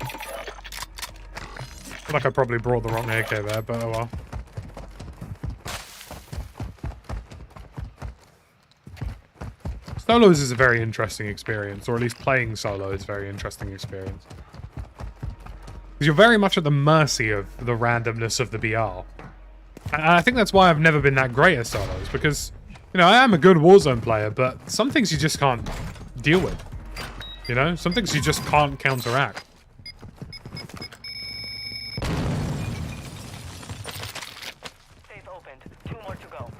I feel like I probably brought the wrong AK there, but oh well. Solos is a very interesting experience, or at least playing solo is a very interesting experience. Because you're very much at the mercy of the randomness of the BR. And I think that's why I've never been that great at solos, because, you know, I am a good Warzone player, but some things you just can't deal with. You know? Some things you just can't counteract. Safe opened. 2 more to go.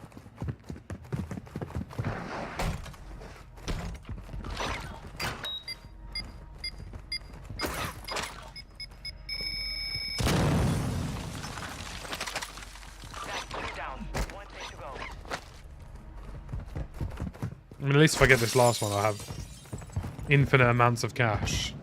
I mean, at least if I get this last one, I'll have infinite amounts of cash.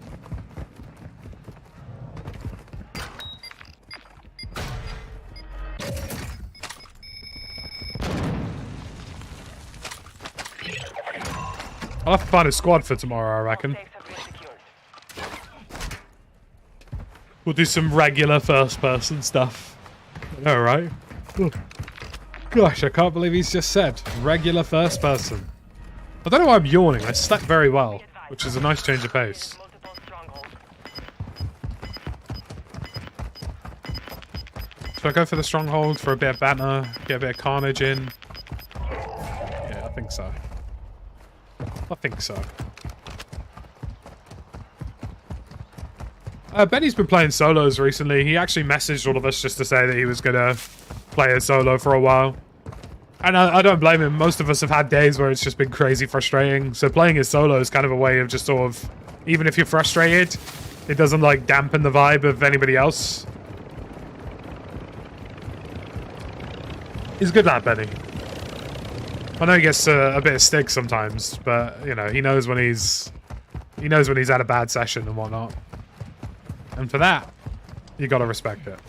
I'll have to find a squad for tomorrow, I reckon. We'll do some regular first-person stuff. All right. Gosh, I can't believe he's just said regular first-person. I don't know why I'm yawning. I slept very well, which is a nice change of pace. Multiple strongholds. Should I go for the stronghold for a bit of banter, get a bit of carnage in? Yeah, I think so. I think so. Benny's been playing solos recently. He actually messaged all of us just to say that he was going to play a solo for a while. And I don't blame him. Most of us have had days where it's just been crazy frustrating. So playing his solo is kind of a way of just sort of, even if you're frustrated, it doesn't like dampen the vibe of anybody else. He's a good lad, Benny. I know he gets a bit of stick sometimes, but you know, he knows when he's had a bad session and whatnot. And for that, you gotta respect it.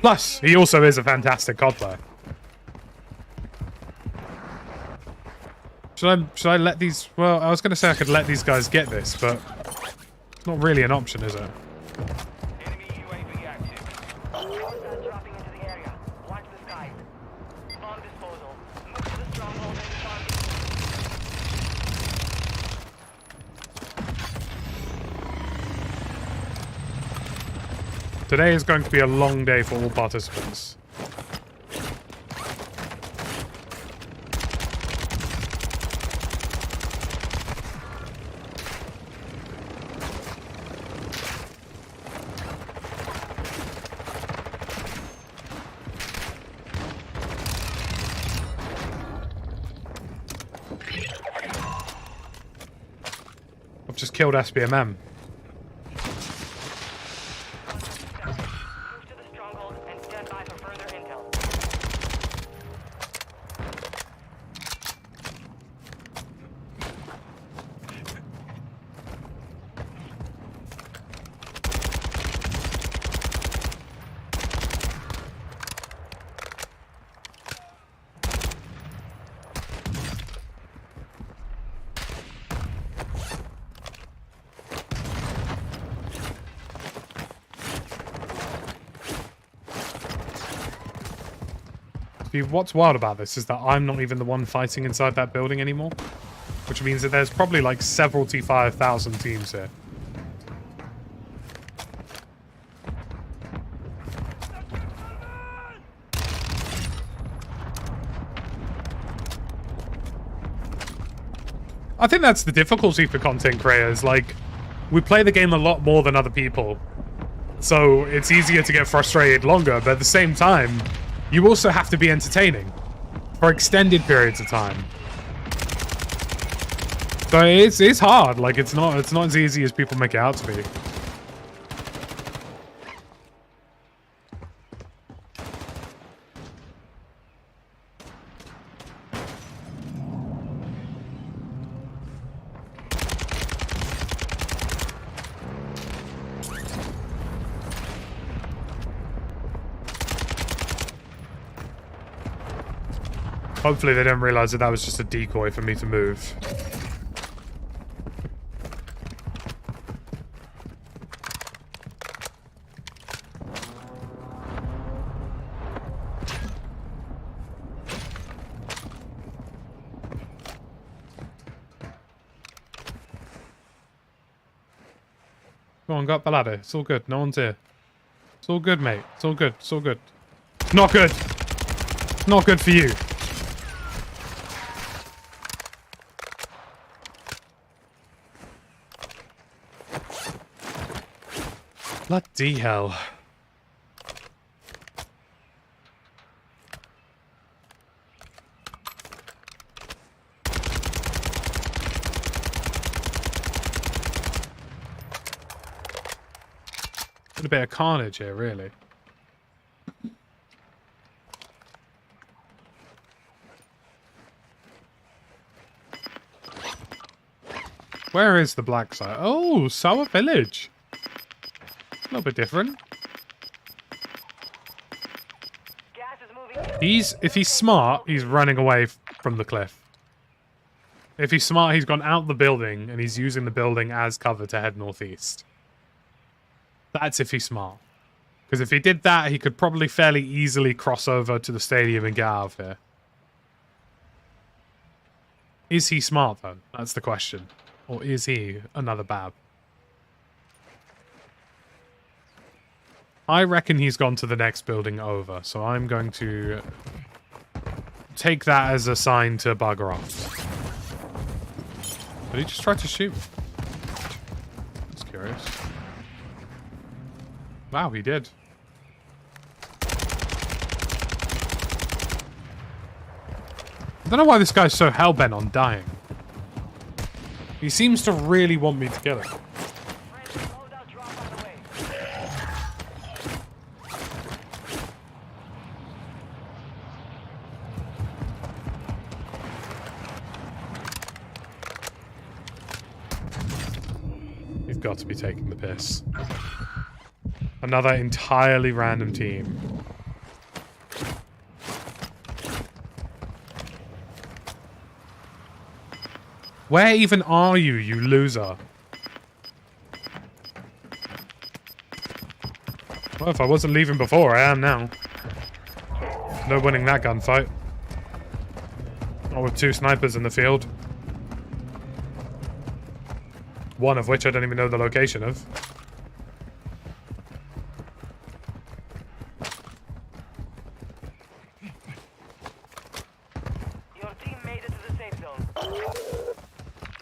Plus, he also is a fantastic COD player. Should I let these... Well, I was going to say I could let these guys get this, but it's not really an option, is it? Enemy UAV active. Hostiles dropping into the area. Watch the skies. Bomb disposal. Move to the stronghold and target. Today is going to be a long day for all participants. I've just killed SBMM. Move to the stronghold and stand by for further intel. See, what's wild about this is that I'm not even the one fighting inside that building anymore. Which means that there's probably like several T5000 teams here. I think that's the difficulty for content creators. Like, we play the game a lot more than other people. So it's easier to get frustrated longer, but at the same time, you also have to be entertaining for extended periods of time. So it's hard. Like it's not as easy as people make it out to be. Hopefully they didn't realize that that was just a decoy for me to move. Go on, go up the ladder. It's all good. No one's here. It's all good, mate. It's all good. It's all good. Not good. Not good for you. Bloody hell. A bit of carnage here, really. Where is the black site? Oh, Sour Village. A little bit different. Gas is moving. If he's smart, he's running away from the cliff. If he's smart, he's gone out the building and he's using the building as cover to head northeast. That's if he's smart. Because if he did that, he could probably fairly easily cross over to the stadium and get out of here. Is he smart, though? That's the question. Or is he another Bab? I reckon he's gone to the next building over, so I'm going to take that as a sign to bugger off. Did he just try to shoot me? That's curious. Wow, he did. I don't know why this guy's so hellbent on dying. He seems to really want me to kill him. You've got to be taking the piss. Another entirely random team. Where even are you, you loser? Well, if I wasn't leaving before, I am now. No winning that gunfight. Not with 2 snipers in the field. One of which I don't even know the location of. Your team made it to the safe zone.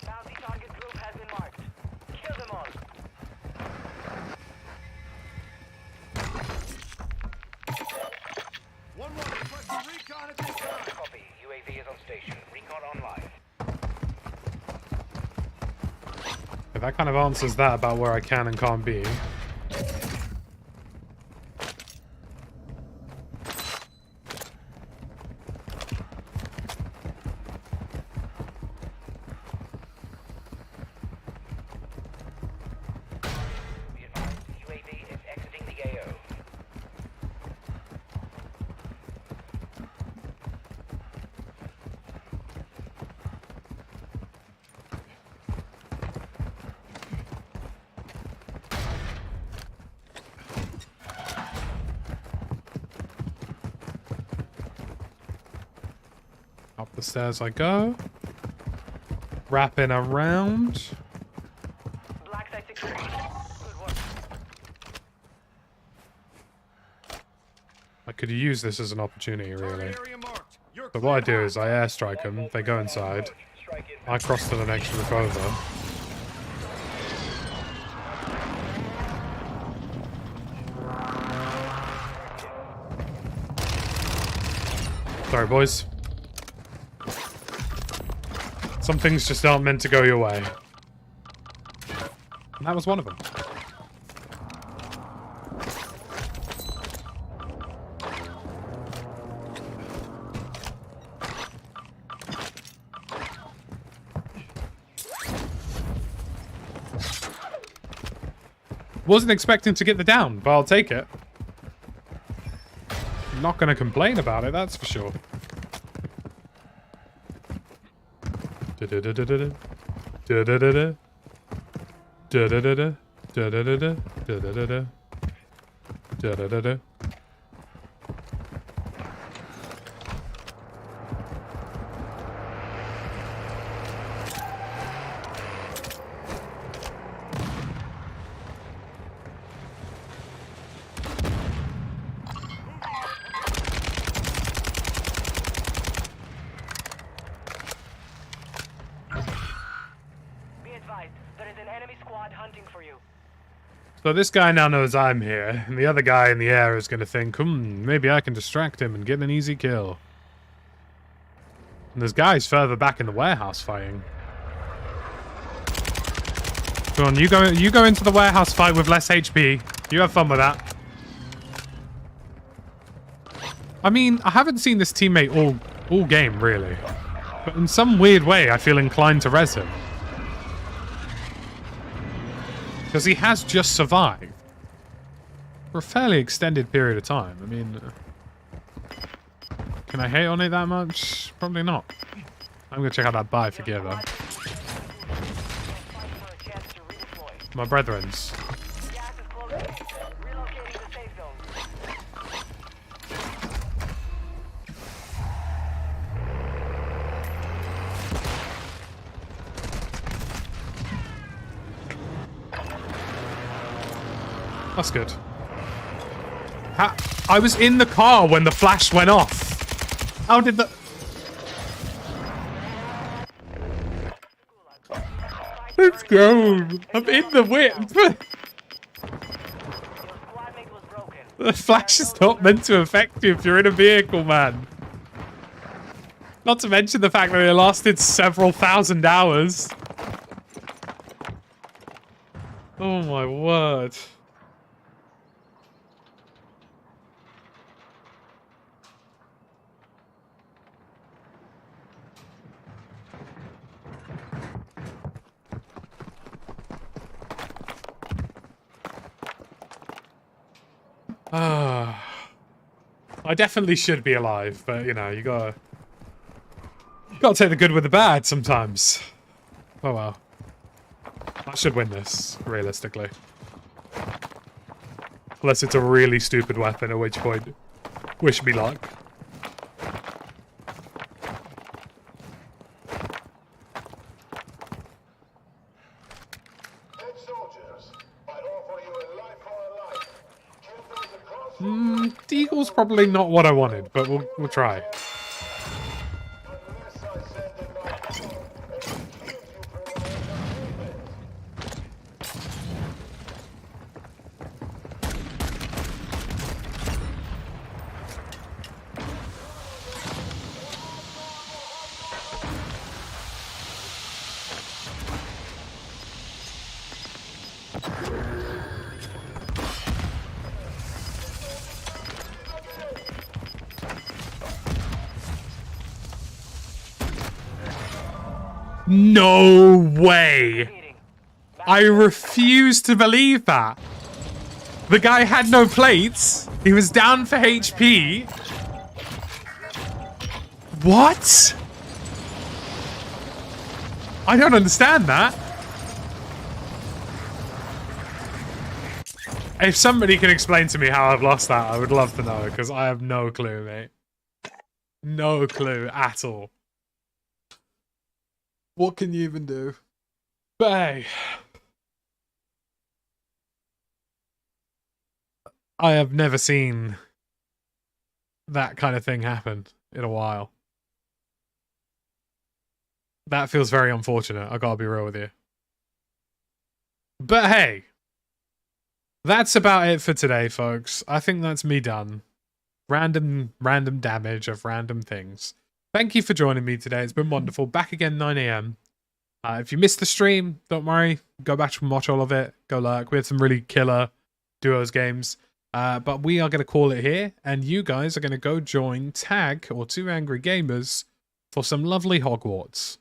Bounty target group has been marked. Kill them all. One more requesting recon at this time. Copy. UAV is on station. Recon online. Okay, that kind of answers that about where I can and can't be. UAV is exiting the AO. Up the stairs I go. Wrapping around. Black site security. Good work. I could use this as an opportunity, really. Target area marked. You're So what I do is I airstrike them, they go inside, I cross to the next roof over. Sorry, boys. Some things just aren't meant to go your way. And that was one of them. Wasn't expecting to get the down, but I'll take it. I'm not going to complain about it, that's for sure. Da-da-da-da-da. Da-da-da-da. Da-da-da-da. Da-da-da-da. Da-da-da-da. Da-da-da-da. Be advised, there is an enemy squad hunting for you. So this guy now knows I'm here, and the other guy in the air is going to think, maybe I can distract him and get an easy kill. And there's guys further back in the warehouse fighting. Go on, you go into the warehouse fight with less HP. You have fun with that. I mean, I haven't seen this teammate all game, really. But in some weird way, I feel inclined to res him. Because he has just survived. For a fairly extended period of time. I mean... can I hate on it that much? Probably not. I'm going to check out that buy for gear, though. My brethren's. Gas is closing. Relocating the safe zone. That's good. I was in the car when the flash went off. How did the... Let's go. I'm in the whip. Your squad mate was broken. The flash is not meant to affect you if you're in a vehicle, man. Not to mention the fact that it lasted several thousand hours. Oh my word. I definitely should be alive, but you know, you gotta take the good with the bad sometimes. Oh well. I should win this, realistically. Unless it's a really stupid weapon, at which point, wish me luck. Deagle's probably not what I wanted, but we'll try. No way! I refuse to believe that. The guy had no plates. He was down for HP. What? I don't understand that. If somebody can explain to me how I've lost that, I would love to know, because I have no clue, mate. No clue at all. What can you even do? But hey, I have never seen that kind of thing happen in a while. That feels very unfortunate, I gotta be real with you. But hey, that's about it for today, folks. I think that's me done. Random damage of random things. Thank you for joining me today. It's been wonderful. Back again 9 AM. If you missed the stream, don't worry. Go back and watch all of it. Go lurk. We had some really killer duos games. But we are going to call it here. And you guys are going to go join Tag or Two Angry Gamers for some lovely Hogwarts.